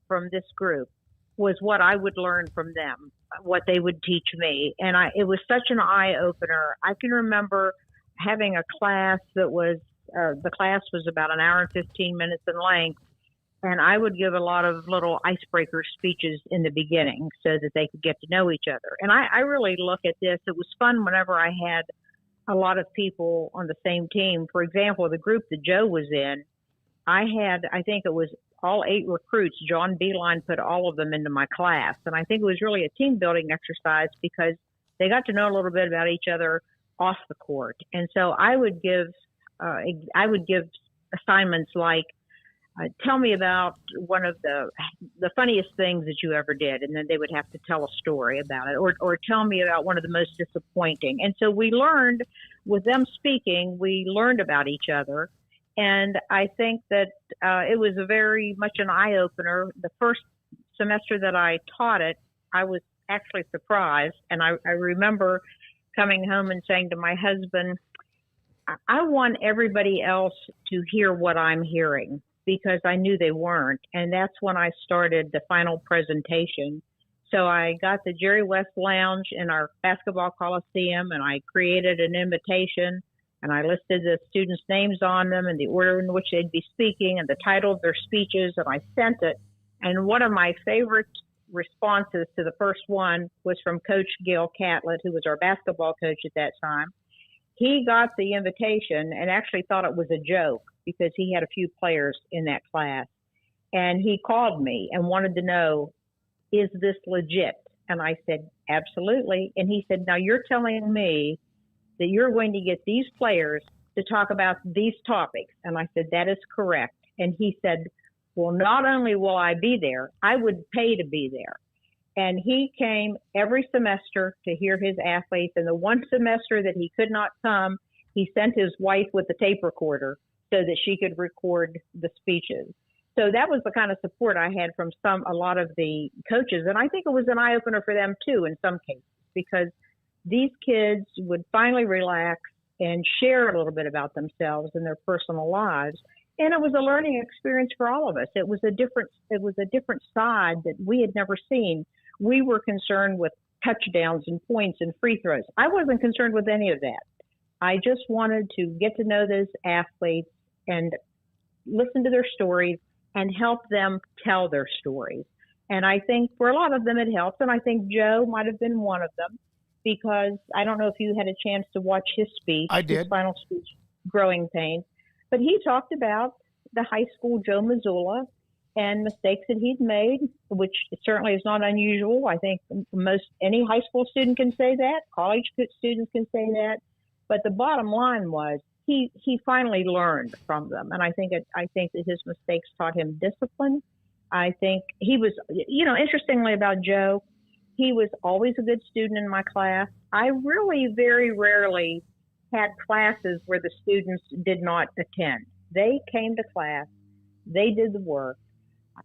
from this group was what I would learn from them, what they would teach me. And it was such an eye-opener. I can remember having a class that was, the class was about an hour and 15 minutes in length. And I would give a lot of little icebreaker speeches in the beginning so that they could get to know each other. And I really look at this. It was fun whenever I had a lot of people on the same team. For example, the group that Joe was in, I think it was all 8 recruits. John Beeline put all of them into my class. And I think it was really a team building exercise because they got to know a little bit about each other off the court. And so I would give assignments like, tell me about one of the funniest things that you ever did, and then they would have to tell a story about it, or tell me about one of the most disappointing. And so we learned, with them speaking, we learned about each other, and I think that it was a very much an eye-opener. The first semester that I taught it, I was actually surprised, and I remember coming home and saying to my husband, I want everybody else to hear what I'm hearing, because I knew they weren't. And that's when I started the final presentation. So I got the Jerry West Lounge in our basketball coliseum, and I created an invitation, and I listed the students' names on them and the order in which they'd be speaking and the title of their speeches, and I sent it. And one of my favorite responses to the first one was from Coach Gail Catlett, who was our basketball coach at that time. He got the invitation and actually thought it was a joke because he had a few players in that class. And he called me and wanted to know, is this legit? And I said, absolutely. And he said, now you're telling me that you're going to get these players to talk about these topics. And I said, that is correct. And he said, well, not only will I be there, I would pay to be there. And he came every semester to hear his athletes. And the one semester that he could not come, he sent his wife with the tape recorder so that she could record the speeches. So that was the kind of support I had from a lot of the coaches. And I think it was an eye-opener for them, too, in some cases, because these kids would finally relax and share a little bit about themselves and their personal lives. And it was a learning experience for all of us. It was a different side that we had never seen. We were concerned with touchdowns and points and free throws. I wasn't concerned with any of that. I just wanted to get to know those athletes and listen to their stories and help them tell their stories. And I think for a lot of them it helped. And I think Joe might have been one of them, because I don't know if you had a chance to watch his speech. I did. His final speech, Growing Pains. But he talked about the high school Joe Missoula and mistakes that he'd made, which certainly is not unusual. I think any high school student can say that. College students can say that. But the bottom line was he finally learned from them. And I think that his mistakes taught him discipline. I think he was, interestingly about Joe, he was always a good student in my class. I really very rarely had classes where the students did not attend. They came to class. They did the work.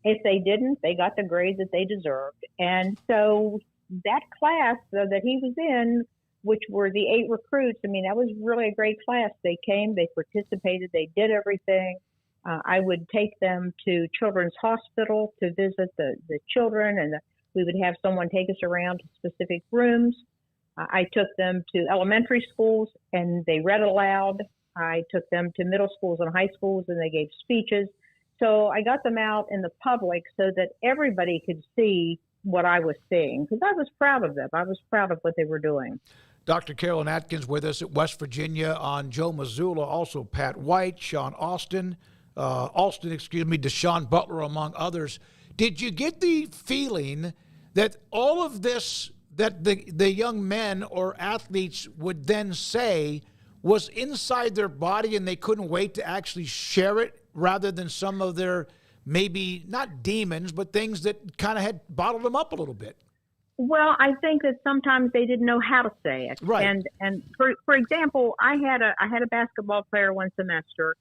If they didn't, they got the grade that they deserved. And so that class that he was in, which were the 8 recruits, I mean, that was really a great class. They came, they participated, they did everything. I would take them to Children's Hospital to visit the children, and we would have someone take us around to specific rooms. I took them to elementary schools and they read aloud. I took them to middle schools and high schools and they gave speeches. So I got them out in the public so that everybody could see what I was seeing, because I was proud of them. I was proud of what they were doing. Dr. Carolyn Atkins with us at West Virginia on Joe Missoula, also Pat White, Deshaun Butler, among others. Did you get the feeling that all of this that the young men or athletes would then say was inside their body and they couldn't wait to actually share it, rather than some of their maybe not demons, but things that kind of had bottled them up a little bit? Well, I think that sometimes they didn't know how to say it. Right. And for example, I had a basketball player one semester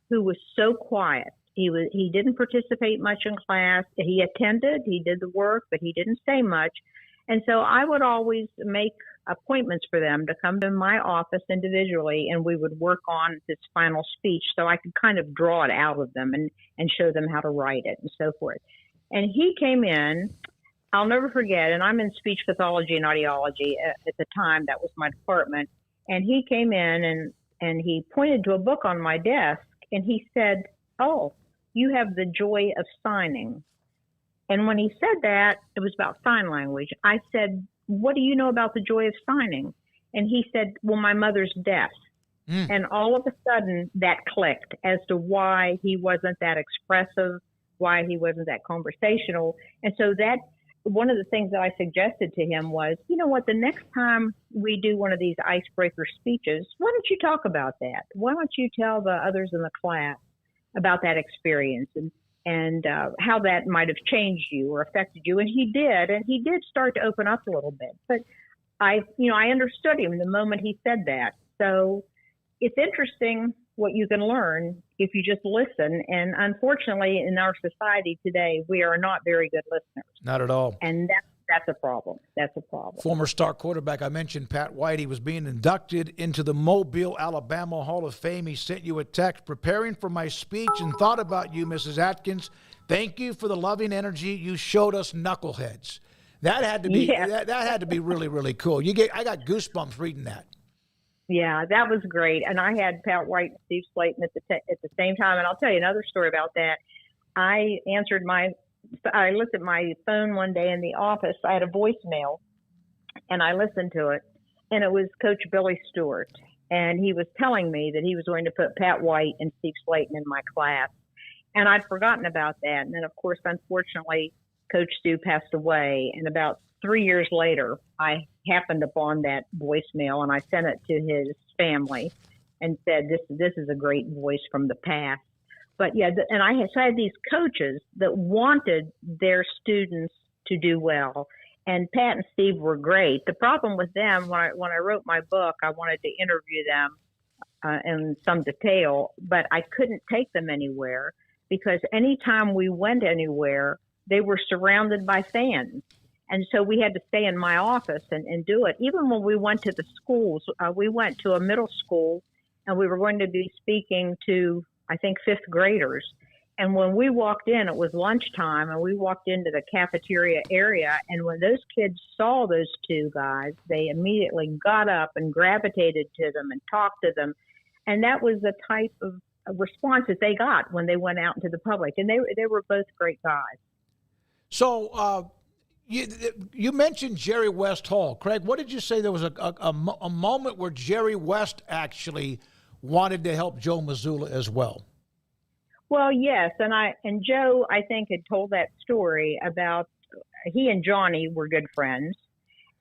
who was so quiet. He didn't participate much in class. He attended, he did the work, but he didn't say much. And so I would always make appointments for them to come to my office individually, and we would work on this final speech so I could kind of draw it out of them and show them how to write it and so forth. And he came in, I'll never forget, and I'm in speech pathology and audiology at the time. That was my department. And he came in and he pointed to a book on my desk and he said, "Oh, you have the joy of signing." And when he said that, it was about sign language. I said, "What do you know about the joy of signing?" And he said, "Well, my mother's deaf." And all of a sudden that clicked as to why he wasn't that expressive, why he wasn't that conversational. And so that one of the things that I suggested to him was, you know what, the next time we do one of these icebreaker speeches, why don't you talk about that? Why don't you tell the others in the class about that experience and how that might have changed you or affected you? And he did start to open up a little bit. But I understood him the moment he said that. So it's interesting what you can learn if you just listen. And unfortunately, in our society today, we are not very good listeners. Not at all. And that's a problem. That's a problem. Former star quarterback, I mentioned Pat White. He was being inducted into the Mobile, Alabama Hall of Fame. He sent you a text, "Preparing for my speech and thought about you, Mrs. Atkins. Thank you for the loving energy you showed us knuckleheads." That had to be that had to be really, really cool. I got goosebumps reading that. Yeah, that was great. And I had Pat White and Steve Slayton at the same time. And I'll tell you another story about that. I looked at my phone one day in the office. I had a voicemail, and I listened to it. And it was Coach Billy Stewart. And he was telling me that he was going to put Pat White and Steve Slayton in my class. And I'd forgotten about that. And then, of course, unfortunately, Coach Stu passed away. And about 3 years later, I happened upon that voicemail, and I sent it to his family and said, this is a great voice from the past. But yeah, and I had these coaches that wanted their students to do well. And Pat and Steve were great. The problem with them, when I wrote my book, I wanted to interview them in some detail, but I couldn't take them anywhere because anytime we went anywhere, they were surrounded by fans. And so we had to stay in my office and do it. Even when we went to the schools, we went to a middle school and we were going to be speaking to, I think, fifth graders. And when we walked in, it was lunchtime, and we walked into the cafeteria area. And when those kids saw those two guys, they immediately got up and gravitated to them and talked to them. And that was the type of responses they got when they went out into the public. And they were both great guys. So, you mentioned Jerry West Hall. Craig, what did you say? There was a moment where Jerry West actually wanted to help Joe Missoula as well. Well, yes, and Joe, I think, had told that story about he and Johnny were good friends,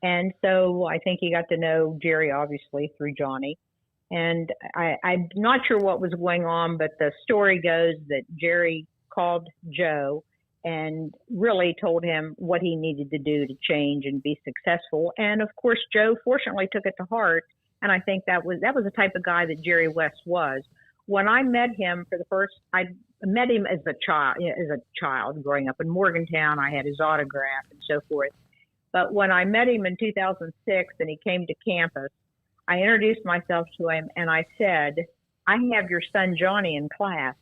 and so I think he got to know Jerry obviously through Johnny. And I'm not sure what was going on, but the story goes that Jerry called Joe and really told him what he needed to do to change and be successful. And of course, Joe fortunately took it to heart. And I think that was the type of guy that Jerry West was. When I met him I met him as a child growing up in Morgantown. I had his autograph and so forth. But when I met him in 2006 and he came to campus, I introduced myself to him and I said, "I have your son Johnny in class."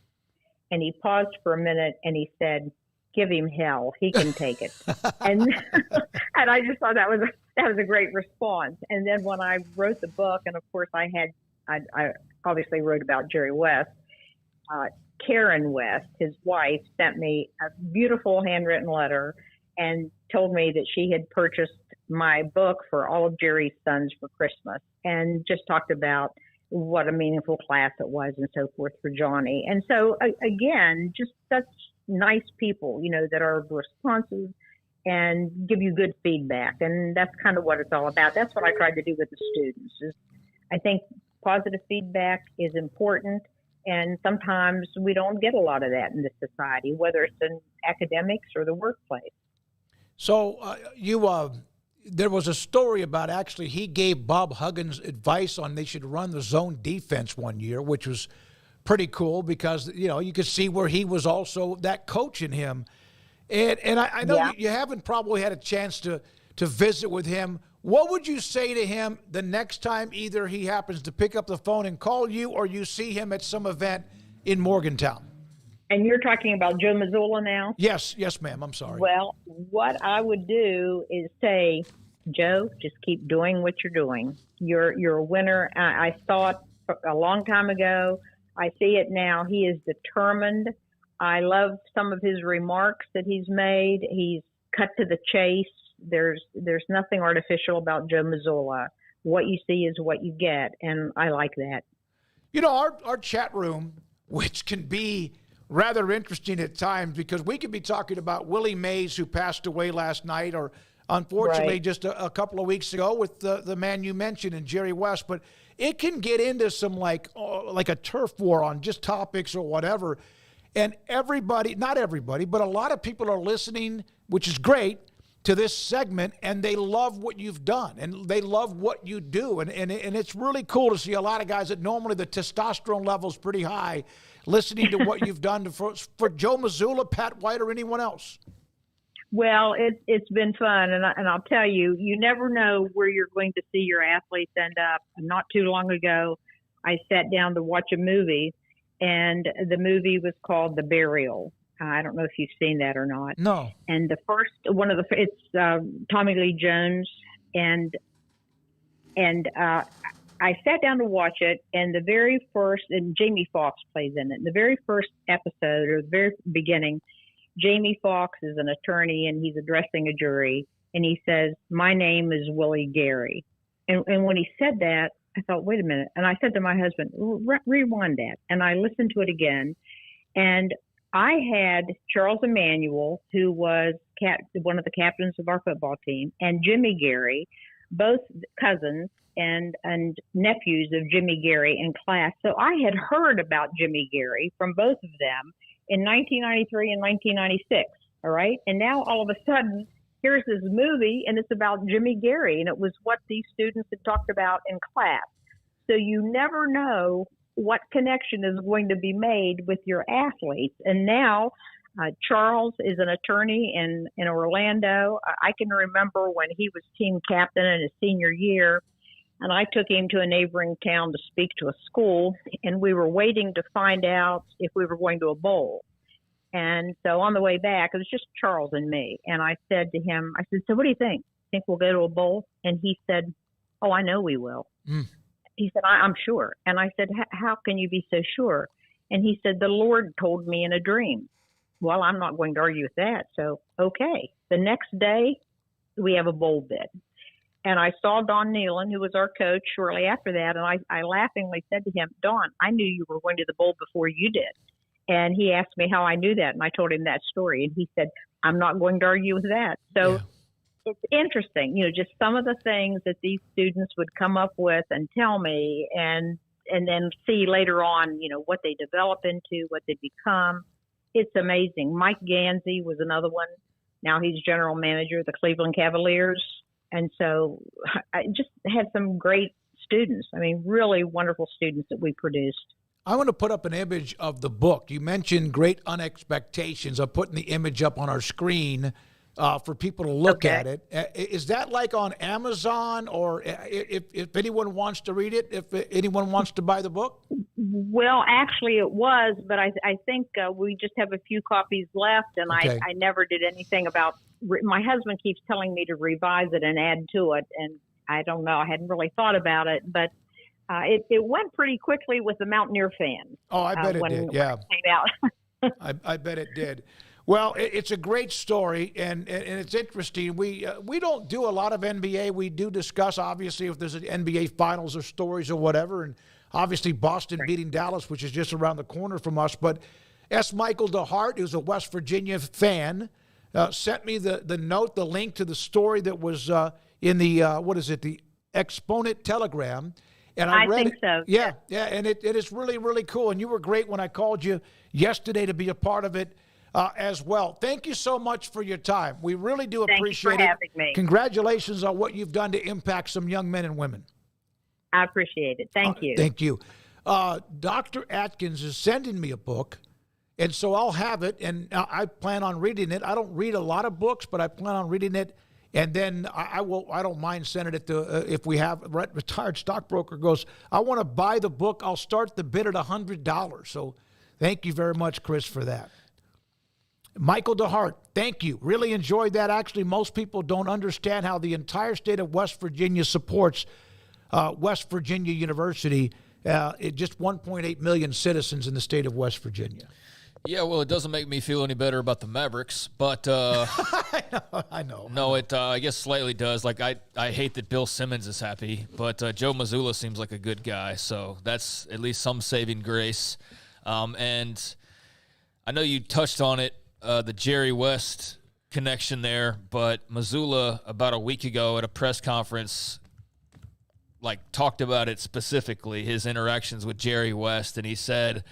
And he paused for a minute and he said, "Give him hell. He can take it." and I just thought that was that was a great response. And then when I wrote the book, and of course I obviously wrote about Jerry West, Karen West, his wife, sent me a beautiful handwritten letter and told me that she had purchased my book for all of Jerry's sons for Christmas, and just talked about what a meaningful class it was and so forth for Johnny. And so, again, just such nice people, that are responsive and give you good feedback. And that's kind of what it's all about. That's what I tried to do with the students. I think positive feedback is important, and sometimes we don't get a lot of that in this society, whether it's in academics or the workplace. So there was a story about actually he gave Bob Huggins advice on they should run the zone defense one year, which was pretty cool because, you could see where he was also that coach in him. And I know you haven't probably had a chance to visit with him. What would you say to him the next time either he happens to pick up the phone and call you or you see him at some event in Morgantown? And you're talking about Joe Missoula now? Yes, ma'am. I'm sorry. Well, what I would do is say, Joe, just keep doing what you're doing. You're a winner. I saw it a long time ago. I see it now. He is determined. I love some of his remarks that he's made. He's cut to the chase. There's nothing artificial about Joe Missoula. What you see is what you get, and I like that. Our chat room, which can be rather interesting at times because we could be talking about Willie Mays, who passed away last night, or unfortunately just a couple of weeks ago with the man you mentioned and Jerry West, but it can get into some like a turf war on just topics or whatever. And everybody, not everybody, but a lot of people are listening, which is great, to this segment, and they love what you've done and they love what you do. And it's really cool to see a lot of guys that normally the testosterone level is pretty high listening to what you've done for Joe Missoula, Pat White, or anyone else. Well, it's been fun, and I'll tell you, you never know where you're going to see your athletes end up. Not too long ago, I sat down to watch a movie, and the movie was called The Burial. I don't know if you've seen that or not. No. And it's Tommy Lee Jones, and I sat down to watch it, and and Jamie Foxx plays in it. The very first episode, or the very beginning, Jamie Foxx is an attorney, and he's addressing a jury, and he says, "My name is Willie Gary." And when he said that, I thought, wait a minute. And I said to my husband, rewind that. And I listened to it again, and I had Charles Emanuel, who was one of the captains of our football team, and Jimmy Gary, both cousins and nephews of Jimmy Gary in class. So I had heard about Jimmy Gary from both of them in 1993 and 1996. All right. And now all of a sudden, here's this movie, and it's about Jimmy Gary, and it was what these students had talked about in class. So you never know what connection is going to be made with your athletes. And now Charles is an attorney in Orlando. I can remember when he was team captain in his senior year, and I took him to a neighboring town to speak to a school, and we were waiting to find out if we were going to a bowl. And so on the way back, it was just Charles and me. And I said to him, so what do you think? Think we'll go to a bowl? And he said, oh, I know we will. He said, I'm sure. And I said, how can you be so sure? And he said, the Lord told me in a dream. Well, I'm not going to argue with that. So, okay. The next day, we have a bowl bid. And I saw Don Nealon, who was our coach, shortly after that. And I laughingly said to him, Don, I knew you were going to the bowl before you did. And he asked me how I knew that. And I told him that story. And he said, I'm not going to argue with that. So it's interesting, just some of the things that these students would come up with and tell me, and then see later on, what they develop into, what they become. It's amazing. Mike Gansey was another one. Now he's general manager of the Cleveland Cavaliers. And so I just had some great students. I mean, really wonderful students that we produced. I want to put up an image of the book. You mentioned Great Unexpectations. I'm putting the image up on our screen. for people to look at it. Is that like on Amazon, or if anyone wants to read it, if anyone wants to buy the book? Well, actually it was, but I think we just have a few copies left, and Okay. I never did anything about my husband keeps telling me to revise it and add to it, and I don't know. I hadn't really thought about it, but it went pretty quickly with the Mountaineer fans. Oh, I bet it did. Yeah. When it came out. I bet it did. Well, it's a great story, and it's interesting. We don't do a lot of NBA. We do discuss, obviously, if there's an NBA Finals or stories or whatever, and obviously Boston beating Dallas, which is just around the corner from us. But S. Michael DeHart, who's a West Virginia fan, sent me the note, the link to the story that was in the, the Exponent Telegram. And I read think it. so. Yeah, and it is really, really cool. And you were great when I called you yesterday to be a part of it as well. Thank you so much for your time. We really do appreciate it. Thank you for having me. Congratulations on what you've done to impact some young men and women. I appreciate it. Thank you. Thank you. Dr. Atkins is sending me a book, and so I'll have it, and I plan on reading it. I don't read a lot of books, but I plan on reading it, and then I don't mind sending it to, if we have, retired stockbroker goes, I want to buy the book. I'll start the bid at $100. So thank you very much, Chris, for that. Michael DeHart, thank you. Really enjoyed that. Actually, most people don't understand how the entire state of West Virginia supports West Virginia University. Just 1.8 million citizens in the state of West Virginia. Yeah, well, it doesn't make me feel any better about the Mavericks, but I know. No, it I guess slightly does. Like I hate that Bill Simmons is happy, but Joe Missoula seems like a good guy, so that's at least some saving grace. And I know you touched on it, the Jerry West connection there, but Missoula about a week ago at a press conference talked about it specifically, his interactions with Jerry West, and he said,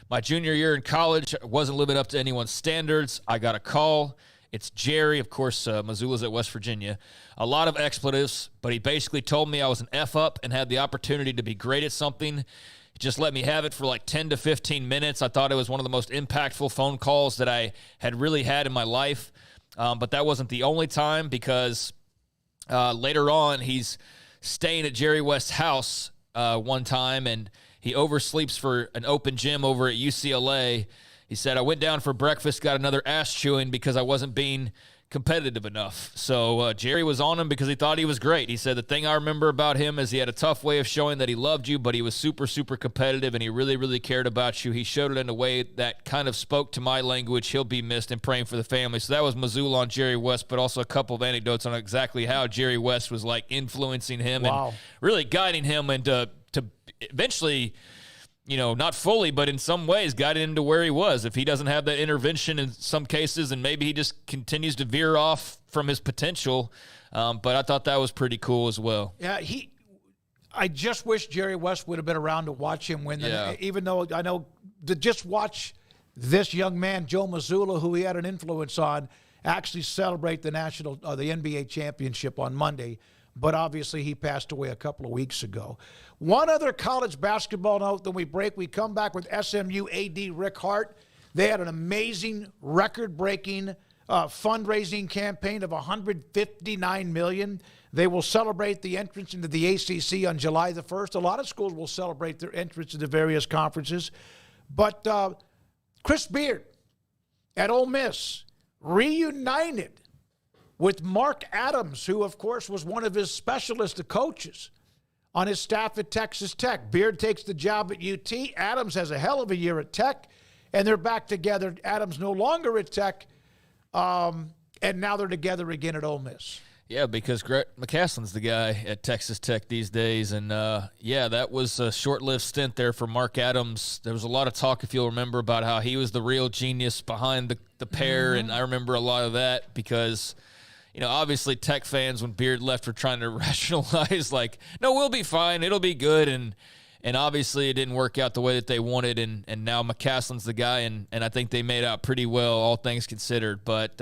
my junior year in college, I wasn't living up to anyone's standards. I got a call. It's Jerry. Of course, Missoula's at West Virginia. A lot of expletives, but he basically told me I was an F-up and had the opportunity to be great at something. He just let me have it for 10 to 15 minutes. I thought it was one of the most impactful phone calls that I had really had in my life. But that wasn't the only time, because later on he's staying at Jerry West's house one time, and he oversleeps for an open gym over at UCLA. He said, I went down for breakfast, got another ass chewing because I wasn't being competitive enough. So Jerry was on him because he thought he was great. He said, the thing I remember about him is he had a tough way of showing that he loved you, but he was super, super competitive, and he really, really cared about you. He showed it in a way that kind of spoke to my language. He'll be missed, and praying for the family. So that was Missoula on Jerry West, but also a couple of anecdotes on exactly how Jerry West was influencing him and really guiding him, and to eventually, not fully, but in some ways guided him to where he was. If he doesn't have that intervention in some cases, and maybe he just continues to veer off from his potential. But I thought that was pretty cool as well. Yeah, I just wish Jerry West would have been around to watch him win. Yeah. Even though I know to just watch this young man, Joe Missoula, who he had an influence on, actually celebrate the the NBA championship on Monday. But obviously he passed away a couple of weeks ago. One other college basketball note, then we break. We come back with SMU AD Rick Hart. They had an amazing record-breaking fundraising campaign of $159 million. They will celebrate the entrance into the ACC on July the 1st. A lot of schools will celebrate their entrance into various conferences. But Chris Beard at Ole Miss reunited with Mark Adams, who, of course, was one of his specialist coaches on his staff at Texas Tech. Beard takes the job at UT. Adams has a hell of a year at Tech, and they're back together. Adams no longer at Tech, and now they're together again at Ole Miss. Yeah, because Greg McCaslin's the guy at Texas Tech these days. And, that was a short-lived stint there for Mark Adams. There was a lot of talk, if you'll remember, about how he was the real genius behind the pair, and I remember a lot of that because – obviously Tech fans, when Beard left, were trying to rationalize, no, we'll be fine. It'll be good. And obviously it didn't work out the way that they wanted. And now McCaslin's the guy. And I think they made out pretty well, all things considered. But,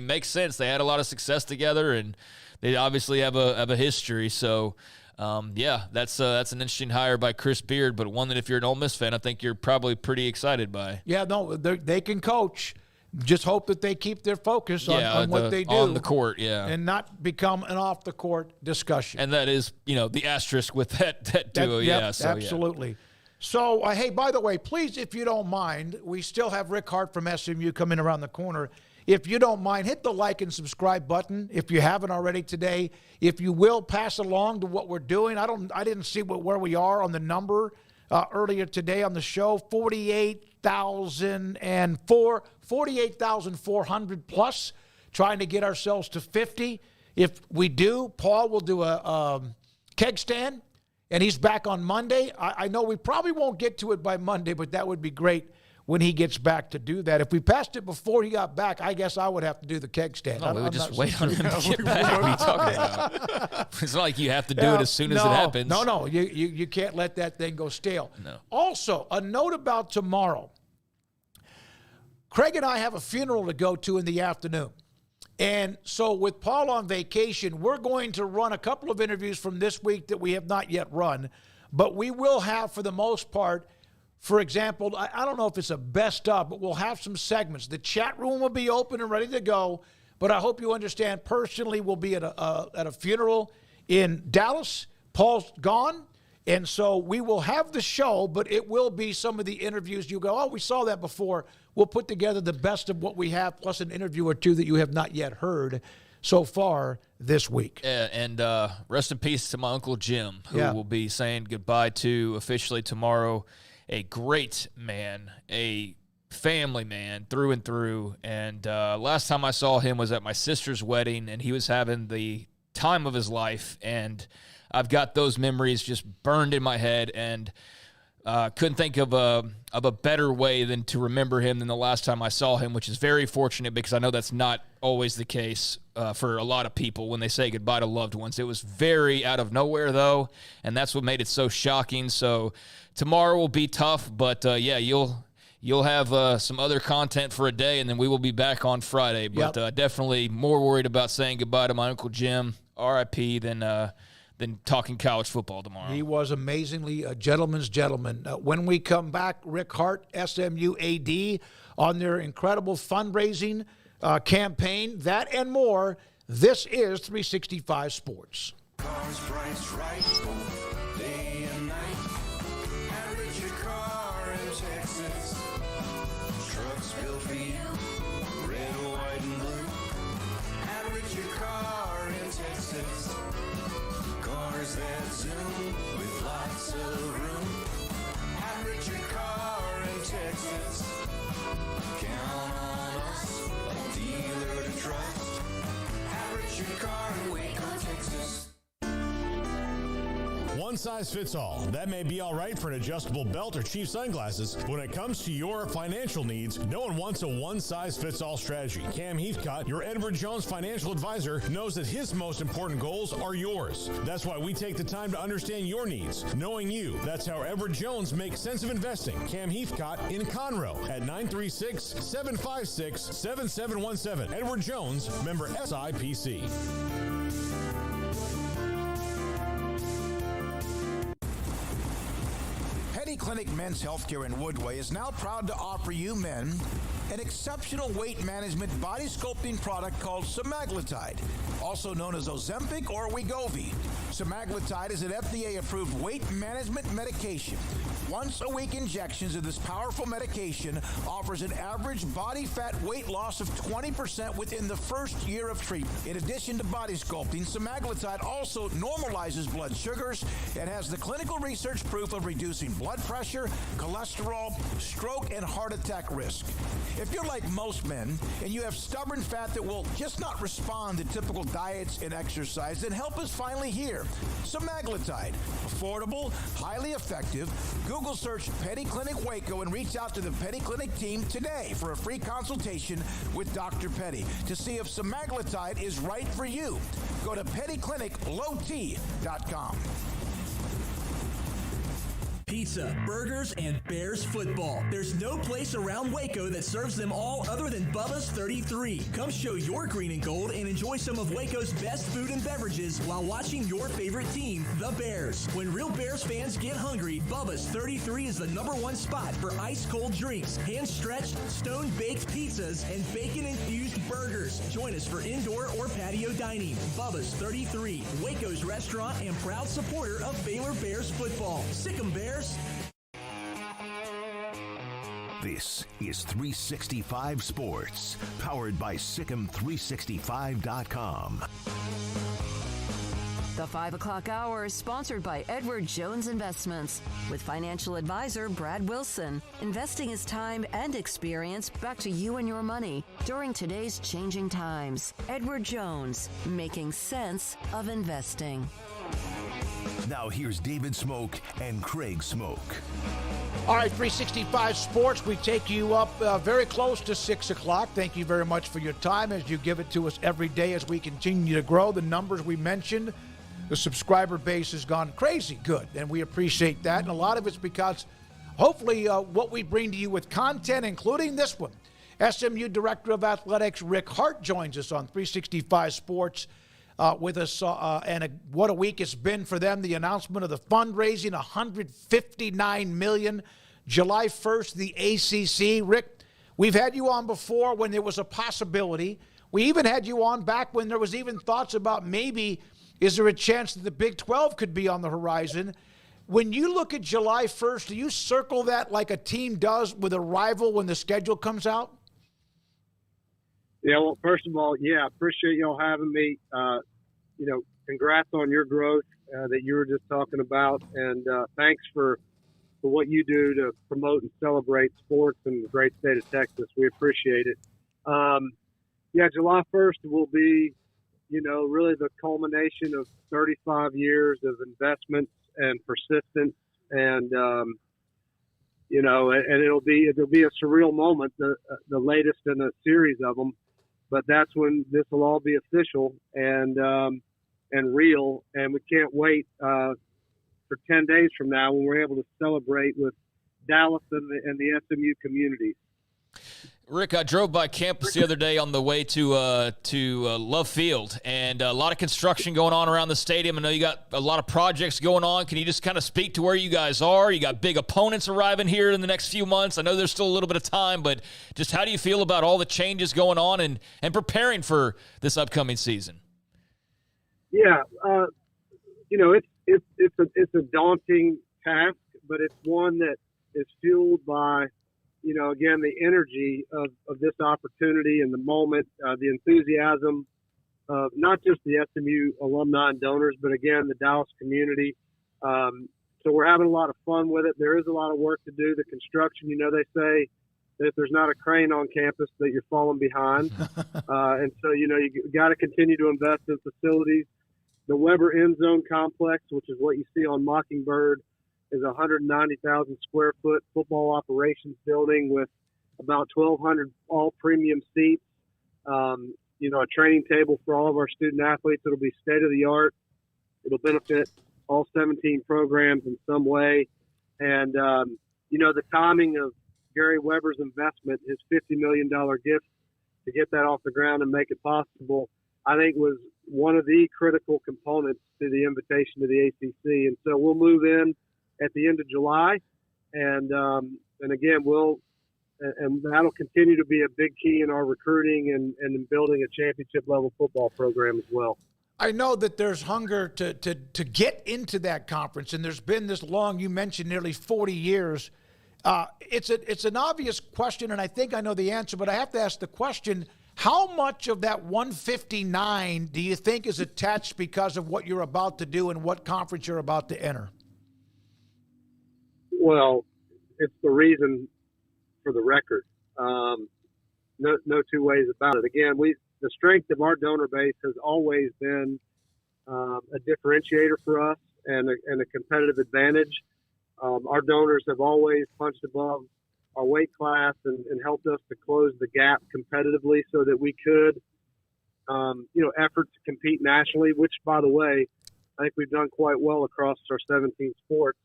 makes sense. They had a lot of success together, and they obviously have a history. So, that's an interesting hire by Chris Beard, but one that if you're an Ole Miss fan, I think you're probably pretty excited by. Yeah, no, they can coach. just hope that they keep their focus on what they do on the court, and not become an off the court discussion. And that is, the asterisk with that duo. Absolutely. So, hey, by the way, please, if you don't mind, we still have Rick Hart from SMU coming around the corner. If you don't mind, hit the like and subscribe button if you haven't already today. If you will, pass along to what we're doing. I didn't see where we are on the number earlier today on the show. 48,400 plus, trying to get ourselves to 50. If we do, Paul will do a keg stand, and he's back on Monday. I know we probably won't get to it by Monday, but that would be great when he gets back to do that. If we passed it before he got back, I guess I would have to do the keg stand. No, we would just wait on him to get back. What are you talking about? It's not like you have to do it as soon as it happens. No, you can't let that thing go stale. No. Also, a note about tomorrow. Craig and I have a funeral to go to in the afternoon. And so with Paul on vacation, we're going to run a couple of interviews from this week that we have not yet run. But we will have, for the most part, for example, I don't know if it's a best of, but we'll have some segments. The chat room will be open and ready to go. But I hope you understand, personally, we'll be at a funeral in Dallas. Paul's gone. And so we will have the show, but it will be some of the interviews. You go, oh, we saw that before. We'll put together the best of what we have, plus an interview or two that you have not yet heard so far this week. Yeah, and rest in peace to my Uncle Jim, who will be saying goodbye to officially tomorrow. A great man, a family man through and through. And last time I saw him was at my sister's wedding, and he was having the time of his life. And I've got those memories just burned in my head, and couldn't think of a better way than to remember him than the last time I saw him, which is very fortunate because I know that's not always the case for a lot of people when they say goodbye to loved ones. It was very out of nowhere, though, and that's what made it so shocking. So tomorrow will be tough, but you'll have some other content for a day, and then we will be back on Friday. But definitely more worried about saying goodbye to my Uncle Jim, R.I.P., than talking college football tomorrow. He was amazingly a gentleman's gentleman. When we come back, Rick Hart, SMU AD, on their incredible fundraising campaign, that and more. This is 365 Sports. Cars priced right, day and night. Average your car in Texas. Trucks built for you, red, white, and blue. Average your car in Texas. Cars that zoom with lots of room. Average your car in Texas. Count on us, a dealer to trust. Average your car in Waco, Texas. One size fits all. That may be all right for an adjustable belt or cheap sunglasses. When it comes to your financial needs, no one wants a one-size-fits-all strategy. Cam Heathcott, your Edward Jones financial advisor, knows that his most important goals are yours. That's why we take the time to understand your needs. Knowing you, that's how Edward Jones makes sense of investing. Cam Heathcott in Conroe at 936-756-7717. Edward Jones, member SIPC. Clinic Men's Healthcare in Woodway is now proud to offer you men an exceptional weight management body sculpting product called semaglutide, also known as Ozempic or Wegovy. Semaglutide is an FDA-approved weight management medication. Once-a-week injections of this powerful medication offers an average body fat weight loss of 20% within the first year of treatment. In addition to body sculpting, semaglutide also normalizes blood sugars and has the clinical research proof of reducing blood pressure, cholesterol, stroke, and heart attack risk. If you're like most men and you have stubborn fat that will just not respond to typical diets and exercise, then help is finally here. Semaglutide, affordable, highly effective. Google search Petty Clinic Waco and reach out to the Petty Clinic team today for a free consultation with Dr. Petty to see if semaglutide is right for you. Go to pettycliniclowt.com. pizza, burgers, and Bears football. There's no place around Waco that serves them all other than Bubba's 33. Come show your green and gold and enjoy some of Waco's best food and beverages while watching your favorite team, the Bears. When real Bears fans get hungry, Bubba's 33 is the #1 spot for ice-cold drinks, hand-stretched, stone-baked pizzas, and bacon-infused burgers. Join us for indoor or patio dining. Bubba's 33, Waco's restaurant and proud supporter of Baylor Bears football. Sick 'em, Bears. This is 365 Sports, powered by Sikkim365.com. The 5 o'clock hour is sponsored by Edward Jones Investments with financial advisor Brad Wilson. Investing is time and experience back to you and your money during today's changing times. Edward Jones, making sense of investing. Now here's David Smoke and Craig Smoke. All right, 365 Sports, we take you up very close to 6 o'clock. Thank you very much for your time as you give it to us every day as we continue to grow. The numbers we mentioned, the subscriber base has gone crazy good, and we appreciate that. And a lot of it's because hopefully what we bring to you with content, including this one. SMU Director of Athletics Rick Hart joins us on 365 Sports with us, what a week it's been for them. The announcement of the fundraising, $159 million, July 1st, the ACC. Rick, we've had you on before when there was a possibility. We even had you on back when there was even thoughts about maybe, is there a chance that the Big 12 could be on the horizon? When you look at July 1st, do you circle that like a team does with a rival when the schedule comes out? Yeah, well, first of all, I appreciate y'all having me. Congrats on your growth that you were just talking about, and thanks for what you do to promote and celebrate sports in the great state of Texas. We appreciate it. July 1st will be, really the culmination of 35 years of investments and persistence, and and it'll be a surreal moment, the latest in a series of them. But that's when this will all be official and real, and we can't wait for 10 days from now when we're able to celebrate with Dallas and the SMU communities. Rick, I drove by campus the other day on the way to Love Field, and a lot of construction going on around the stadium. I know you got a lot of projects going on. Can you just kind of speak to where you guys are? You got big opponents arriving here in the next few months. I know there's still a little bit of time, but just how do you feel about all the changes going on and preparing for this upcoming season? Yeah, it's a daunting task, but it's one that is fueled by again, the energy of this opportunity and the moment, the enthusiasm of not just the SMU alumni and donors, but again, the Dallas community. So we're having a lot of fun with it. There is a lot of work to do. The construction, they say that if there's not a crane on campus that you're falling behind. And so, you got to continue to invest in facilities. The Weber End Zone Complex, which is what you see on Mockingbird, is a 190,000 square foot football operations building with about 1,200 all premium seats. A training table for all of our student athletes. It'll be state of the art. It'll benefit all 17 programs in some way. And, the timing of Gary Weber's investment, his $50 million gift to get that off the ground and make it possible, I think was one of the critical components to the invitation to the ACC. And so we'll move in at the end of July, and again, and that'll continue to be a big key in our recruiting and in building a championship level football program as well. I know that there's hunger to get into that conference, and there's been this long. You mentioned nearly 40 years. It's an obvious question, and I think I know the answer, but I have to ask the question: how much of that 159 do you think is attached because of what you're about to do and what conference you're about to enter? Well, it's the reason for the record. No two ways about it. Again, the strength of our donor base has always been a differentiator for us and a competitive advantage. Our donors have always punched above our weight class and helped us to close the gap competitively so that we could, effort to compete nationally, which, by the way, I think we've done quite well across our 17 sports.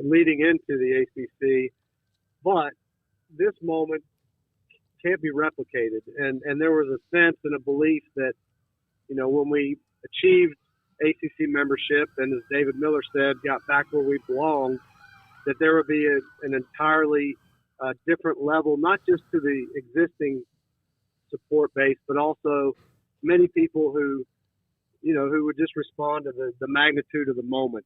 leading into the ACC. But this moment can't be replicated. And there was a sense and a belief that, when we achieved ACC membership and, as David Miller said, got back where we belonged, that there would be an entirely different level, not just to the existing support base, but also many people who would just respond to the magnitude of the moment.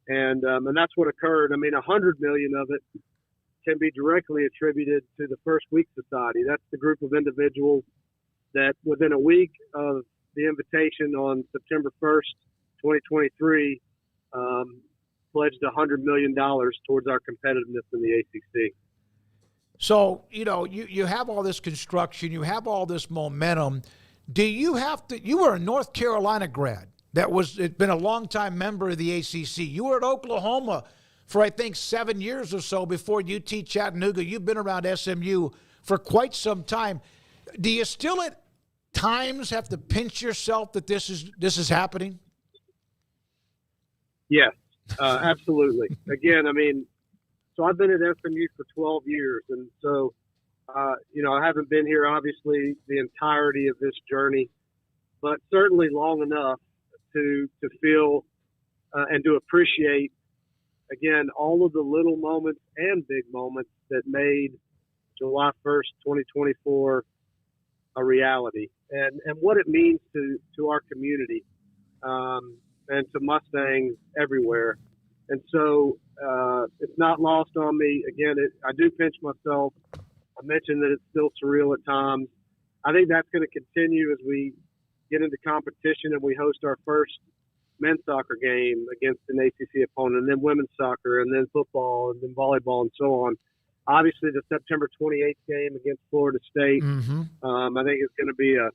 And that's what occurred. I mean, 100 million of it can be directly attributed to the First Week Society. That's the group of individuals that within a week of the invitation on September 1st, 2023, pledged $100 million towards our competitiveness in the ACC. So, you have all this construction, you have all this momentum. Do you have to – you were a North Carolina grad it's been a long-time member of the ACC. You were at Oklahoma for, I think, 7 years or so before UT Chattanooga. You've been around SMU for quite some time. Do you still at times have to pinch yourself that this is happening? Yes, absolutely. Again, I mean, so I've been at SMU for 12 years, and so I haven't been here obviously the entirety of this journey, but certainly long enough to feel and to appreciate, again, all of the little moments and big moments that made July 1st, 2024 a reality, and what it means to our community and to Mustangs everywhere. And so it's not lost on me. Again, I do pinch myself. I mentioned that it's still surreal at times. I think that's going to continue as we get into competition and we host our first men's soccer game against an ACC opponent, and then women's soccer, and then football, and then volleyball, and so on. Obviously, the September 28th game against Florida State, I think it's going to be a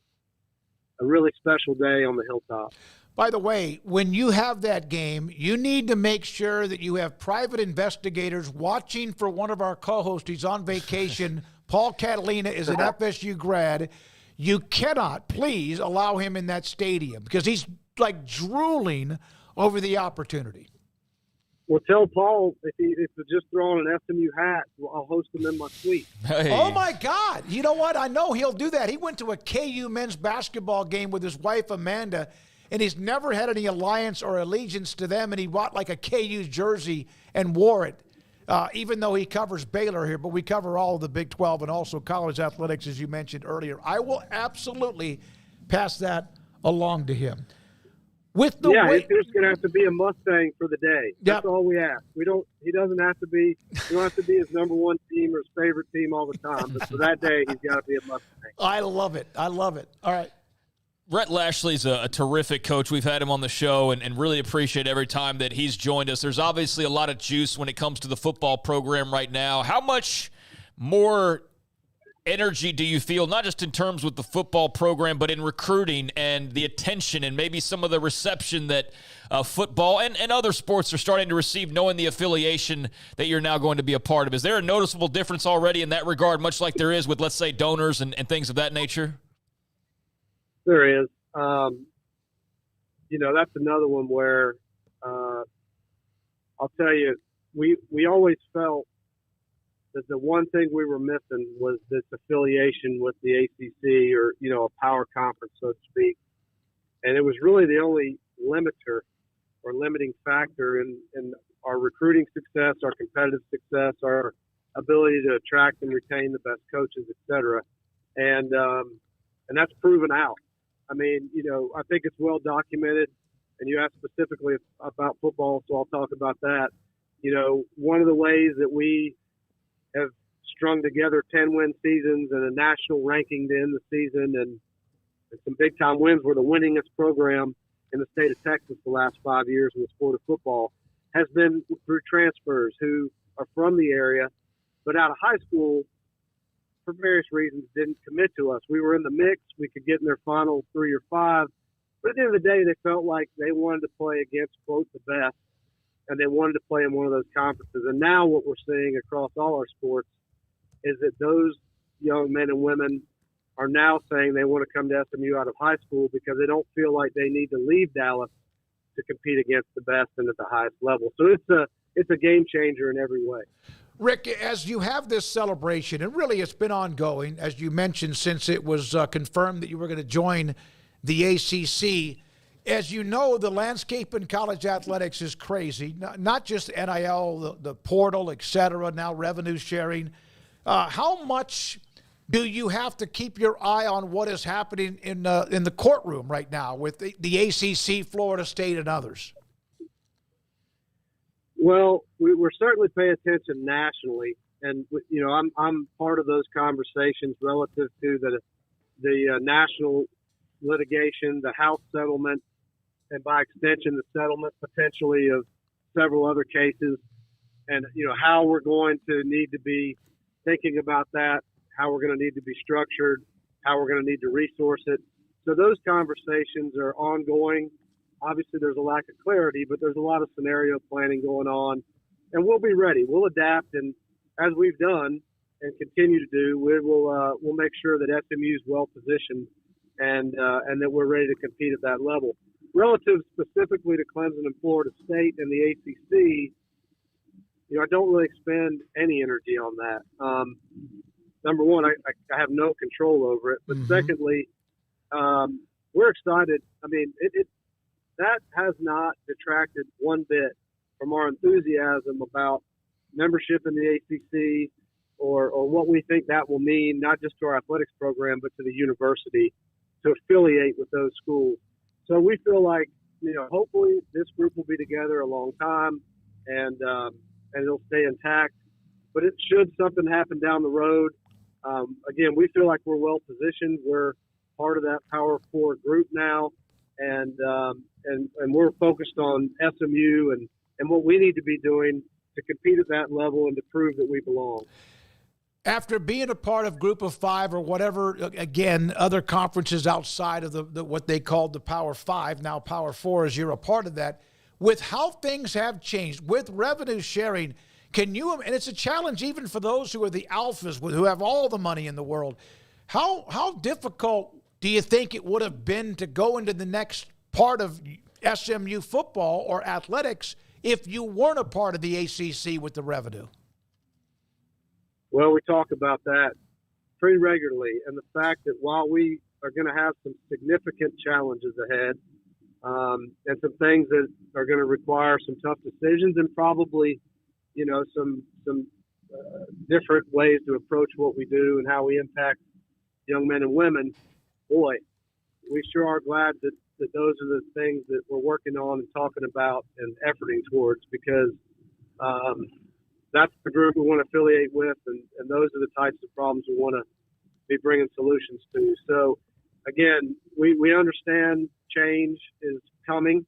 really special day on the hilltop. By the way, when you have that game, you need to make sure that you have private investigators watching for one of our co-hosts. He's on vacation. Paul Catalina is an FSU grad. You cannot, please, allow him in that stadium because he's like drooling over the opportunity. Well, tell Paul if he's just throwing an SMU hat, I'll host him in my suite. Hey. Oh, my God. You know what? I know he'll do that. He went to a KU men's basketball game with his wife, Amanda, and he's never had any alliance or allegiance to them, and he bought like a KU jersey and wore it, even though he covers Baylor here, but we cover all of the Big 12 and also college athletics, as you mentioned earlier. I will absolutely pass that along to him. It's just going to have to be a Mustang for the day. That's all we ask. We don't have to be his number one team or his favorite team all the time, but for that day, he's got to be a Mustang. I love it. All right. Rhett Lashley's a terrific coach. We've had him on the show and really appreciate every time that he's joined us. There's obviously a lot of juice when it comes to the football program right now. How much more energy do you feel, not just in terms with the football program, but in recruiting and the attention and maybe some of the reception that football and other sports are starting to receive, knowing the affiliation that you're now going to be a part of? Is there a noticeable difference already in that regard, much like there is with, let's say, donors and things of that nature? There is. That's another one where I'll tell you, we always felt that the one thing we were missing was this affiliation with the ACC or, a power conference, so to speak. And it was really the only limiter or limiting factor in our recruiting success, our competitive success, our ability to attract and retain the best coaches, et cetera. And that's proven out. I mean, I think it's well documented, and you asked specifically about football, so I'll talk about that. One of the ways that we have strung together 10-win seasons and a national ranking to end the season and some big-time wins. We're the winningest program in the state of Texas the last 5 years in the sport of football, has been through transfers who are from the area, but out of high school, for various reasons, didn't commit to us. We were in the mix. We could get in their final 3 or 5. But at the end of the day, they felt like they wanted to play against, quote, the best, and they wanted to play in one of those conferences. And now what we're seeing across all our sports is that those young men and women are now saying they want to come to SMU out of high school because they don't feel like they need to leave Dallas to compete against the best and at the highest level. So it's a game changer in every way. Rick, as you have this celebration, and really it's been ongoing, as you mentioned, since it was confirmed that you were going to join the ACC. As you know, the landscape in college athletics is crazy, not just NIL, the portal, et cetera, now revenue sharing. How much do you have to keep your eye on what is happening in the courtroom right now with the ACC, Florida State, and others? Well, we're certainly paying attention nationally, and I'm part of those conversations relative to the national litigation, the House settlement, and by extension, the settlement potentially of several other cases, and how we're going to need to be thinking about that, how we're going to need to be structured, how we're going to need to resource it. So those conversations are ongoing. Obviously, there's a lack of clarity, but there's a lot of scenario planning going on, and we'll be ready. We'll adapt, and as we've done and continue to do, we'll make sure that SMU is well positioned and that we're ready to compete at that level. Relative specifically to Clemson and Florida State and the ACC, I don't really expend any energy on that. Number one, I have no control over it. But secondly, we're excited. I mean, that has not detracted one bit from our enthusiasm about membership in the ACC or what we think that will mean, not just to our athletics program, but to the university to affiliate with those schools. So we feel like, hopefully this group will be together a long time and it'll stay intact. But should something happen down the road, again, we feel like we're well positioned. We're part of that Power Four group now, and we're focused on SMU and what we need to be doing to compete at that level and to prove that we belong. After being a part of Group of Five or whatever, again, other conferences outside of the what they called the Power Five, now Power Four, as you're a part of that, with how things have changed, with revenue sharing, can you, and it's a challenge even for those who are the alphas, who have all the money in the world, how difficult do you think it would have been to go into the next part of SMU football or athletics if you weren't a part of the ACC with the revenue? Well, we talk about that pretty regularly, and the fact that while we are going to have some significant challenges ahead and some things that are going to require some tough decisions and probably, some different ways to approach what we do and how we impact young men and women, boy, we sure are glad that those are the things that we're working on and talking about and efforting towards, because that's the group we want to affiliate with, and those are the types of problems we want to be bringing solutions to. So, again, we understand change is coming.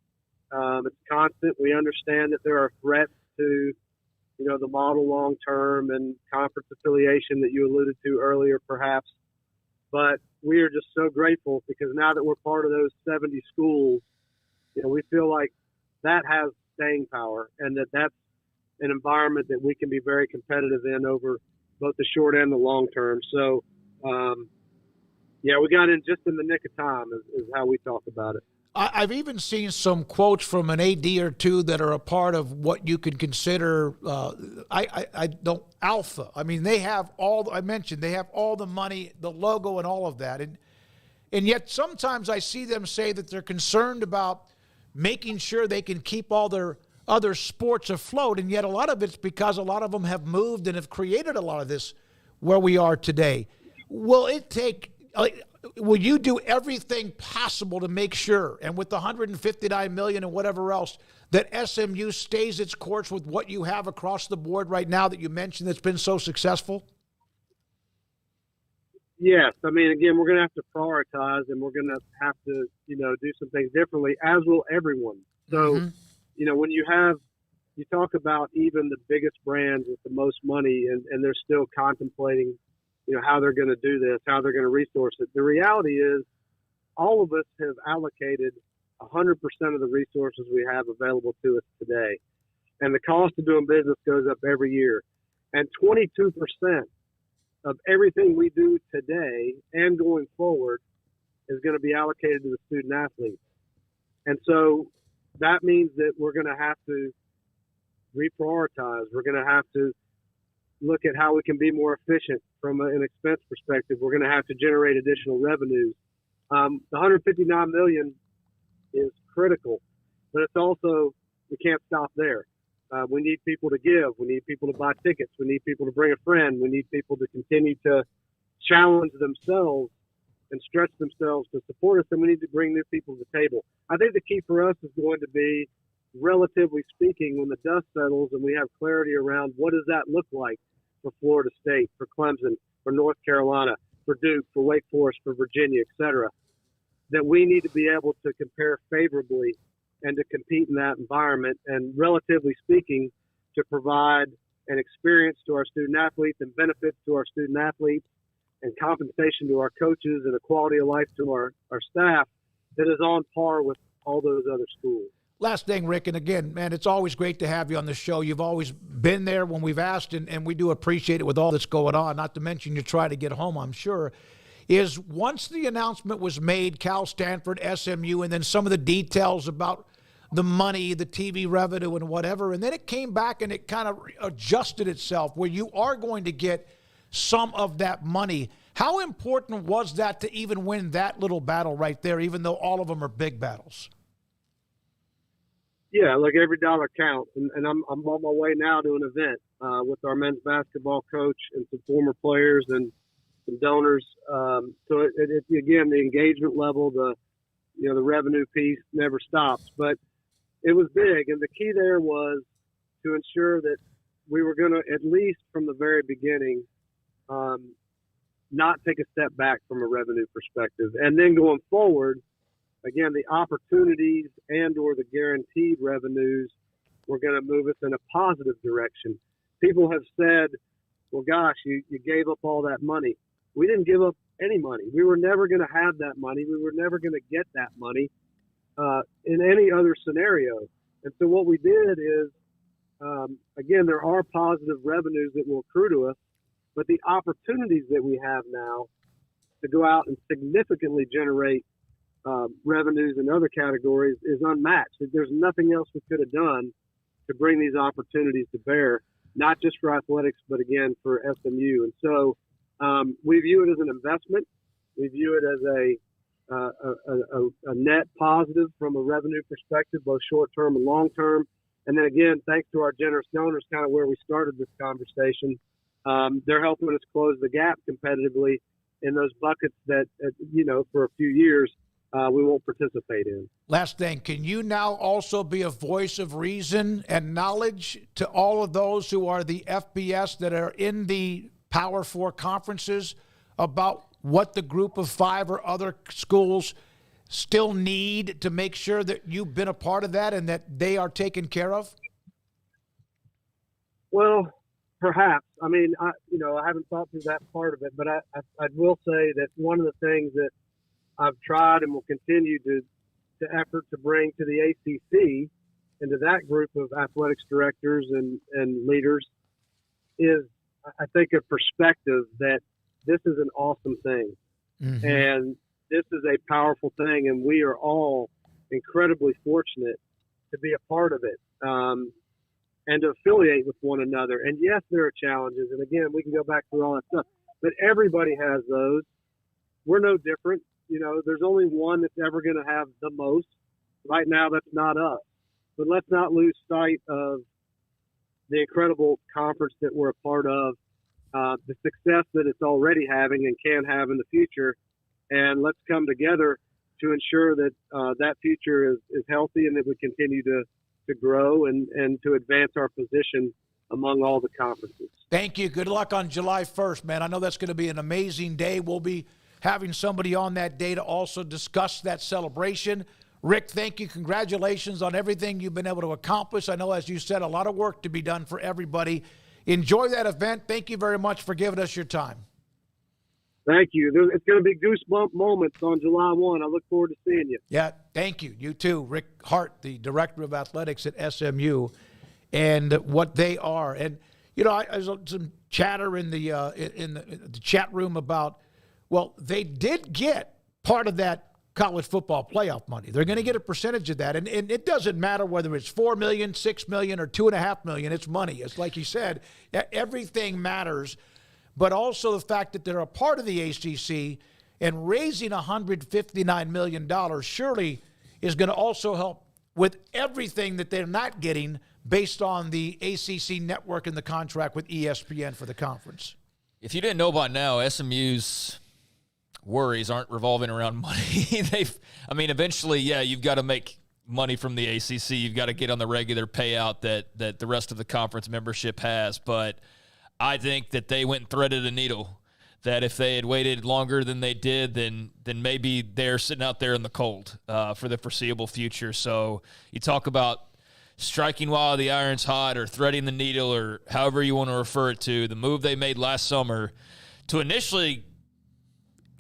It's constant. We understand that there are threats to, the model long term and conference affiliation that you alluded to earlier, perhaps. But we are just so grateful because now that we're part of those 70 schools, we feel like that has staying power and that's an environment that we can be very competitive in over both the short and the long term. So, we got in just in the nick of time is how we talk about it. I've even seen some quotes from an AD or two that are a part of what you could consider, alpha. I mean, they have they have all the money, the logo and all of that. And yet sometimes I see them say that they're concerned about making sure they can keep all their other sports afloat. And yet a lot of it's because a lot of them have moved and have created a lot of this where we are today. Will you do everything possible to make sure, and with the $159 million and whatever else, that SMU stays its course with what you have across the board right now that you mentioned that's been so successful? Yes. I mean, again, we're going to have to prioritize, and we're going to have to, do some things differently, as will everyone. So, when you talk about even the biggest brands with the most money, and they're still contemplating how they're going to do this, how they're going to resource it. The reality is all of us have allocated 100% of the resources we have available to us today. And the cost of doing business goes up every year. And 22% of everything we do today and going forward is going to be allocated to the student athletes. And so that means that we're going to have to reprioritize. We're going to have to look at how we can be more efficient from an expense perspective. We're going to have to generate additional revenues. The $159 million is critical, but it's also, we can't stop there. We need people to give. We need people to buy tickets. We need people to bring a friend. We need people to continue to challenge themselves and stretch themselves to support us, and we need to bring new people to the table. I think the key for us is going to be, relatively speaking, when the dust settles and we have clarity around what does that look like for Florida State, for Clemson, for North Carolina, for Duke, for Wake Forest, for Virginia, et cetera, that we need to be able to compare favorably and to compete in that environment, and relatively speaking, to provide an experience to our student athletes and benefits to our student athletes and compensation to our coaches and a quality of life to our staff that is on par with all those other schools. Last thing, Rick, and again, man, it's always great to have you on the show. You've always been there when we've asked, and we do appreciate it with all that's going on, not to mention you try to get home, I'm sure, is once the announcement was made, Cal, Stanford, SMU, and then some of the details about the money, the TV revenue, and whatever, and then it came back and it kind of adjusted itself where you are going to get some of that money. How important was that to even win that little battle right there, even though all of them are big battles? Yeah, like every dollar counts, and I'm on my way now to an event with our men's basketball coach and some former players and some donors. So it again, the engagement level, the revenue piece never stops. But it was big, and the key there was to ensure that we were going to, at least from the very beginning, not take a step back from a revenue perspective. And then going forward, again, the opportunities and or the guaranteed revenues were going to move us in a positive direction. People have said, well, gosh, you gave up all that money. We didn't give up any money. We were never going to have that money. We were never going to get that money in any other scenario. And so what we did is, again, there are positive revenues that will accrue to us, but the opportunities that we have now to go out and significantly generate revenues in other categories is unmatched. There's nothing else we could have done to bring these opportunities to bear, not just for athletics, but again, for SMU. And so we view it as an investment. We view it as a net positive from a revenue perspective, both short-term and long-term. And then again, thanks to our generous donors, kind of where we started this conversation, they're helping us close the gap competitively in those buckets that, for a few years, we won't participate in. Last thing, can you now also be a voice of reason and knowledge to all of those who are the FBS that are in the Power Four conferences about what the Group of Five or other schools still need to make sure that you've been a part of that and that they are taken care of? Well, perhaps. I mean, I haven't thought through that part of it, but I will say that one of the things that I've tried and will continue to effort to bring to the ACC and to that group of athletics directors and leaders is, I think, a perspective that this is an awesome thing. Mm-hmm. And this is a powerful thing, and we are all incredibly fortunate to be a part of it and to affiliate with one another. And yes, there are challenges, and again, we can go back through all that stuff, but everybody has those. We're no different. There's only one that's ever going to have the most. Right now, that's not us. But let's not lose sight of the incredible conference that we're a part of, the success that it's already having and can have in the future. And let's come together to ensure that that future is healthy and that we continue to grow and to advance our position among all the conferences. Thank you. Good luck on July 1st, man. I know that's going to be an amazing day. We'll be having somebody on that day to also discuss that celebration. Rick, thank you. Congratulations on everything you've been able to accomplish. I know, as you said, a lot of work to be done for everybody. Enjoy that event. Thank you very much for giving us your time. Thank you. It's going to be goosebump moments on July 1. I look forward to seeing you. Yeah, thank you. You too. Rick Hart, the Director of Athletics at SMU, and what they are. And, I was some chatter in the chat room about, well, they did get part of that college football playoff money. They're going to get a percentage of that. And it doesn't matter whether it's $4 million, $6 million, or $2.5 million. It's money. It's like you said, everything matters. But also the fact that they're a part of the ACC and raising $159 million surely is going to also help with everything that they're not getting based on the ACC network and the contract with ESPN for the conference. If you didn't know by now, SMU's worries aren't revolving around money. Eventually, you've got to make money from the ACC. You've got to get on the regular payout that the rest of the conference membership has. But I think that they went and threaded a needle, that if they had waited longer than they did, then maybe they're sitting out there in the cold for the foreseeable future. So you talk about striking while the iron's hot or threading the needle or however you want to refer it to, the move they made last summer to initially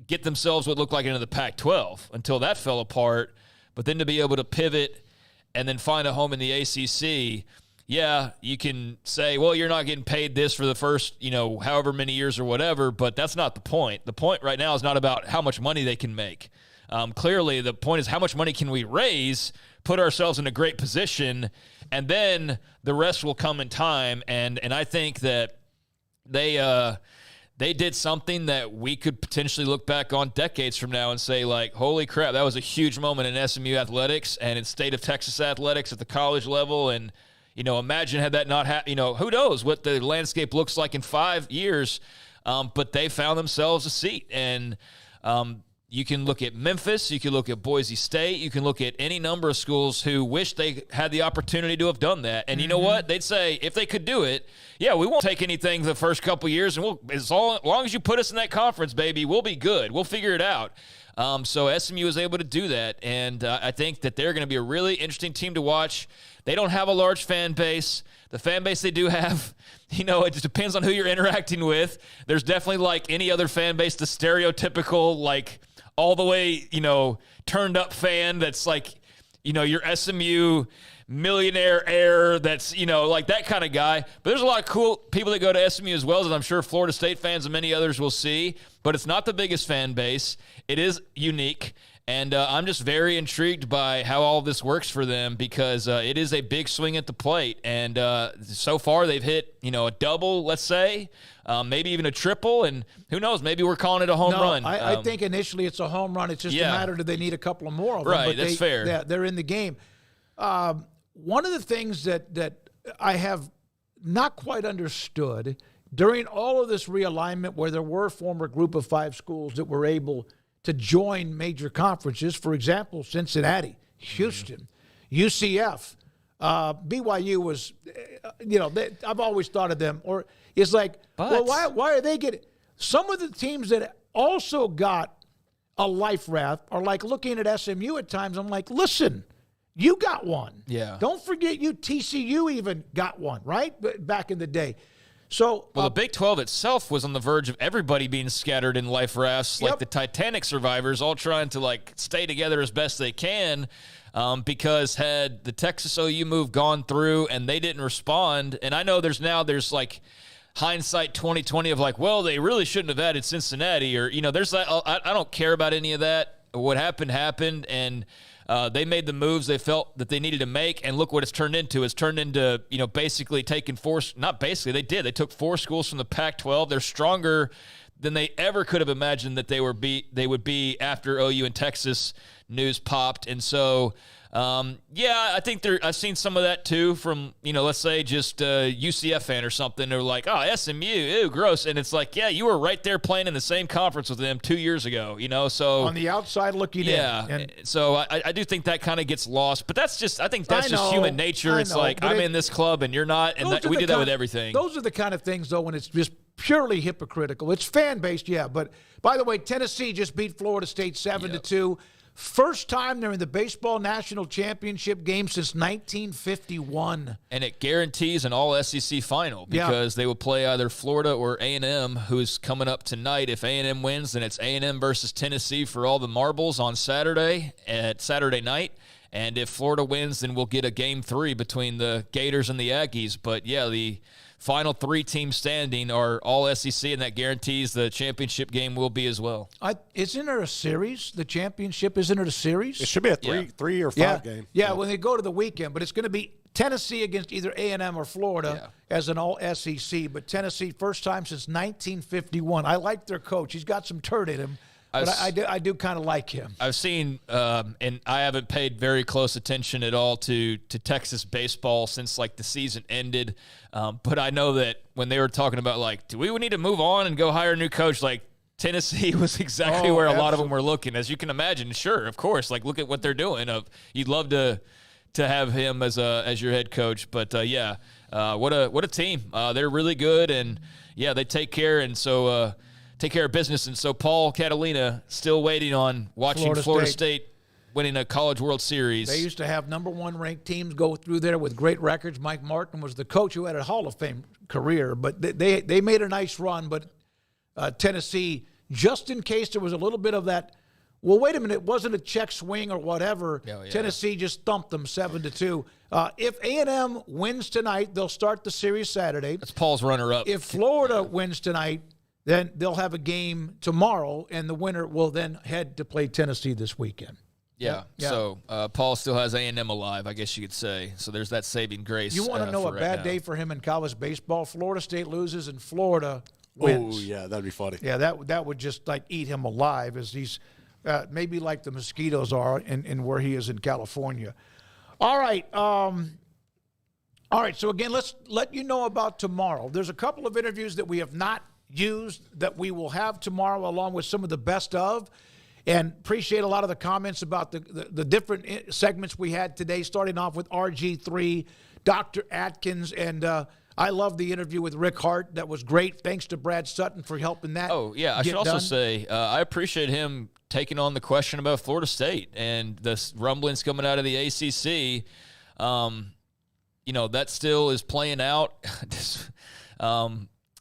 get themselves what looked like into the Pac-12 until that fell apart, but then to be able to pivot and then find a home in the ACC. Yeah, you can say, well, you're not getting paid this for the first, however many years or whatever, but that's not the point. The point right now is not about how much money they can make. Clearly, the point is how much money can we raise, put ourselves in a great position, and then the rest will come in time. And I think that they did something that we could potentially look back on decades from now and say, like, holy crap, that was a huge moment in SMU athletics and in state of Texas athletics at the college level. And imagine had that not happened, who knows what the landscape looks like in 5 years. But they found themselves a seat. And you can look at Memphis, you can look at Boise State, you can look at any number of schools who wish they had the opportunity to have done that. And you know what? They'd say, if they could do it, yeah, we won't take anything the first couple of years, and as long as you put us in that conference, baby, we'll be good. We'll figure it out. So SMU was able to do that, and I think that they're going to be a really interesting team to watch. They don't have a large fan base. The fan base they do have, it just depends on who you're interacting with. There's definitely, like any other fan base, the stereotypical, like, all the way, turned up fan that's like, your SMU millionaire heir that's, like that kind of guy. But there's a lot of cool people that go to SMU as well, as I'm sure Florida State fans and many others will see. But it's not the biggest fan base. It is unique. And I'm just very intrigued by how all of this works for them because it is a big swing at the plate. And so far they've hit, a double, let's say, maybe even a triple. And who knows, maybe we're calling it a home run. I think initially it's a home run. It's just a matter that they need a couple of more of them. Right, but that's fair. They're in the game. One of the things that I have not quite understood during all of this realignment where there were former Group of Five schools that were able to join major conferences, for example, Cincinnati, Houston, UCF, BYU was, I've always thought of them, or it's like, well, why are they getting, some of the teams that also got a life raft are like looking at SMU at times, I'm like, listen, you got one. Yeah. Don't forget TCU even got one, right? Back in the day. So, the Big 12 itself was on the verge of everybody being scattered in life rafts, like the Titanic survivors, all trying to like stay together as best they can, because had the Texas OU move gone through and they didn't respond, and I know there's like hindsight 2020 of like, well, they really shouldn't have added Cincinnati, or there's that. I don't care about any of that. What happened, and they made the moves they felt that they needed to make, and look what it's turned into. It's turned into, basically taking they did. They took 4 schools from the Pac-12. They're stronger than they ever could have imagined that they would be after OU and Texas news popped. And so, I think I've seen some of that too from, let's say just a UCF fan or something. They're like, oh, SMU, ew, gross. And it's like, yeah, you were right there playing in the same conference with them 2 years ago, so. On the outside looking in. Yeah, and so I do think that kind of gets lost. But I think that's just human nature. It's like, I'm in this club and you're not, and we do that with everything. Those are the kind of things, though, when it's just purely hypocritical. It's fan-based, yeah. But, by the way, Tennessee just beat Florida State 7-2. First time they're in the baseball national championship game since 1951. And it guarantees an all-SEC final because they will play either Florida or A&M, who's coming up tonight. If A&M wins, then it's A&M versus Tennessee for all the marbles on Saturday night. And if Florida wins, then we'll get a Game 3 between the Gators and the Aggies. But, yeah, the final 3 teams standing are all SEC, and that guarantees the championship game will be as well. Isn't there a series? The championship, isn't it a series? It should be a three or 5 game. Yeah, when they go to the weekend, but it's going to be Tennessee against either A&M or Florida as an all-SEC. But Tennessee, first time since 1951. I like their coach. He's got some turd in him. But I do kind of like him. I've seen, and I haven't paid very close attention at all to Texas baseball since, like, the season ended. But I know that when they were talking about, like, do we need to move on and go hire a new coach, like, Tennessee was exactly where a lot of them were looking. As you can imagine, sure, of course. Like, look at what they're doing. You'd love to have him as your head coach. But, what a team. They're really good, and, they take care. And so take care of business. And so Paul Catalina still waiting on watching Florida State winning a College World Series. They used to have number 1 ranked teams go through there with great records. Mike Martin was the coach who had a Hall of Fame career, but they made a nice run. But Tennessee, just in case there was a little bit of that, well, wait a minute, it wasn't a check swing or whatever. Tennessee just thumped them 7-2. If A&M wins tonight, they'll start the series Saturday. That's Paul's runner-up. If Florida wins tonight, then they'll have a game tomorrow, and the winner will then head to play Tennessee this weekend. Yeah. So Paul still has A&M alive, I guess you could say. So there's that saving grace. You want to know a bad day for him in college baseball? Florida State loses and Florida wins. Oh, yeah, that'd be funny. Yeah, that would just, like, eat him alive, as he's maybe like the mosquitoes are in where he is in California. All right. So, again, let's let you know about tomorrow. There's a couple of interviews that we have not used that we will have tomorrow, along with some of the best of, and appreciate a lot of the comments about the different segments we had today, starting off with RG3, Dr. Atkins, and I love the interview with Rick Hart. That was great. Thanks to Brad Sutton for helping that. Oh, yeah. I should also say I appreciate him taking on the question about Florida State and the rumblings coming out of the ACC. That still is playing out.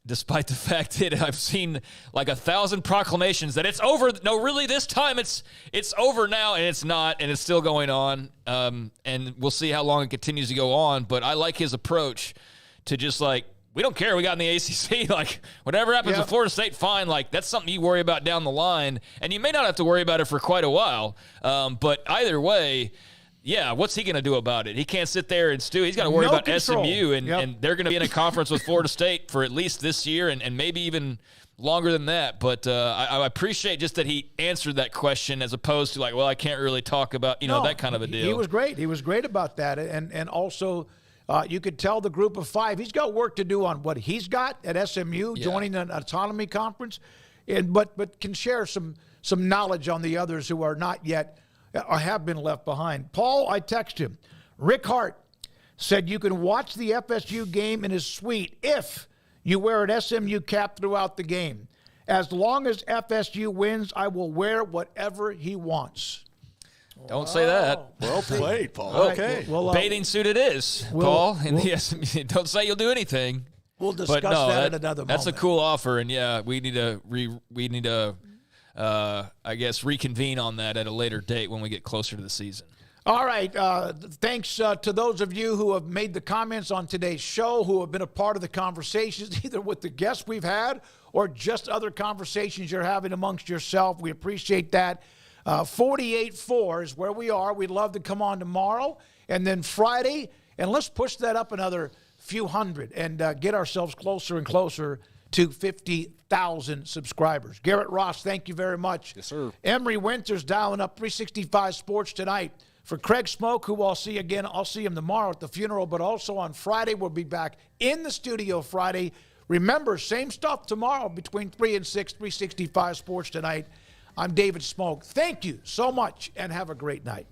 Despite the fact that I've seen like 1,000 proclamations that it's over. No, really, this time it's over now, and it's not, and it's still going on. And we'll see how long it continues to go on. But I like his approach to just like, we don't care. We got in the ACC. Like, whatever happens to Florida State, fine. Like, that's something you worry about down the line. And you may not have to worry about it for quite a while. But either way, what's he going to do about it? He can't sit there and stew. He's got to worry about SMU, and they're going to be in a conference with Florida State for at least this year and maybe even longer than that. But I appreciate just that he answered that question as opposed to like, well, I can't really talk about, that kind of a deal. He was great. He was great about that. And also you could tell the group of 5, he's got work to do on what he's got at SMU, joining an autonomy conference, but can share some knowledge on the others who are not yet or have been left behind. Paul, I text him. Rick Hart said you can watch the FSU game in his suite if you wear an SMU cap throughout the game. As long as FSU wins, I will wear whatever he wants. Don't say that. Well played, Paul. Okay. Well, bathing suit it is, Paul. Don't say you'll do anything. We'll discuss that at another moment. That's a cool offer, and we need to I guess reconvene on that at a later date when we get closer to the season. All right. Thanks to those of you who have made the comments on today's show, who have been a part of the conversations, either with the guests we've had or just other conversations you're having amongst yourself. We appreciate that. 48.4 is where we are. We'd love to come on tomorrow and then Friday, and let's push that up another few hundred and get ourselves closer and closer to 50,000 subscribers. Garrett Ross, thank you very much. Yes, sir. Emery Winters dialing up 365 Sports tonight. For Craig Smoke, who I'll see again, I'll see him tomorrow at the funeral, but also on Friday, we'll be back in the studio Friday. Remember, same stuff tomorrow between 3 and 6, 365 Sports tonight. I'm David Smoke. Thank you so much, and have a great night.